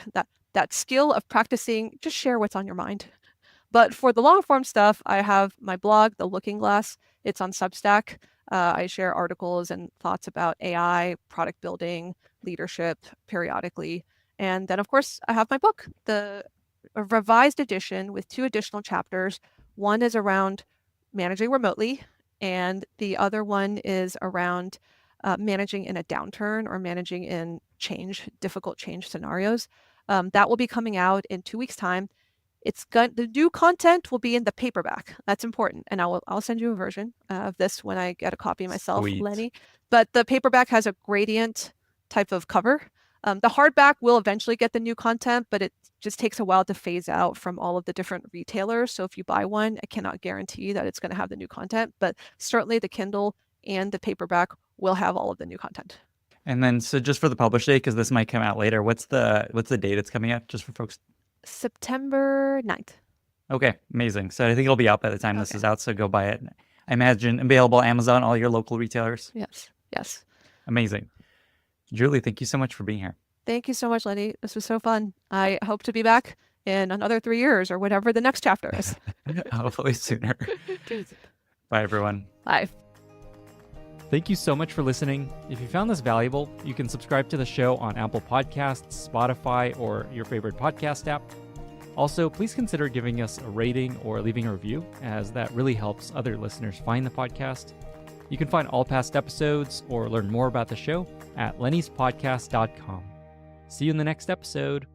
that skill of practicing, just share what's on your mind. But for the long form stuff, I have my blog, The Looking Glass. It's on Substack. I share articles and thoughts about AI, product building, leadership periodically. And then, of course, I have my book, a revised edition with 2 additional chapters. One is around managing remotely, and the other one is around managing in a downturn or managing in difficult change scenarios. That will be coming out in 2 weeks' time. The new content will be in the paperback. That's important, and I'll send you a version of this when I get a copy myself, Sweet. Lenny. But the paperback has a gradient type of cover, The hardback will eventually get the new content, but it just takes a while to phase out from all of the different retailers. So if you buy one, I cannot guarantee that it's going to have the new content, but certainly the Kindle and the paperback will have all of the new content. And then, so just for the publish date, because this might come out later, what's the date it's coming out, just for folks? September 9th. Okay, amazing. So I think it'll be out by the time this Okay. is out, so go buy it. I imagine available Amazon, all your local retailers. Yes. Amazing. Julie, thank you so much for being here. Thank you so much, Lenny. This was so fun. I hope to be back in another 3 years or whatever the next chapter is. Hopefully sooner. Bye, everyone. Bye. Thank you so much for listening. If you found this valuable, you can subscribe to the show on Apple Podcasts, Spotify, or your favorite podcast app. Also, please consider giving us a rating or leaving a review, as that really helps other listeners find the podcast. You can find all past episodes or learn more about the show at lennyspodcast.com. See you in the next episode.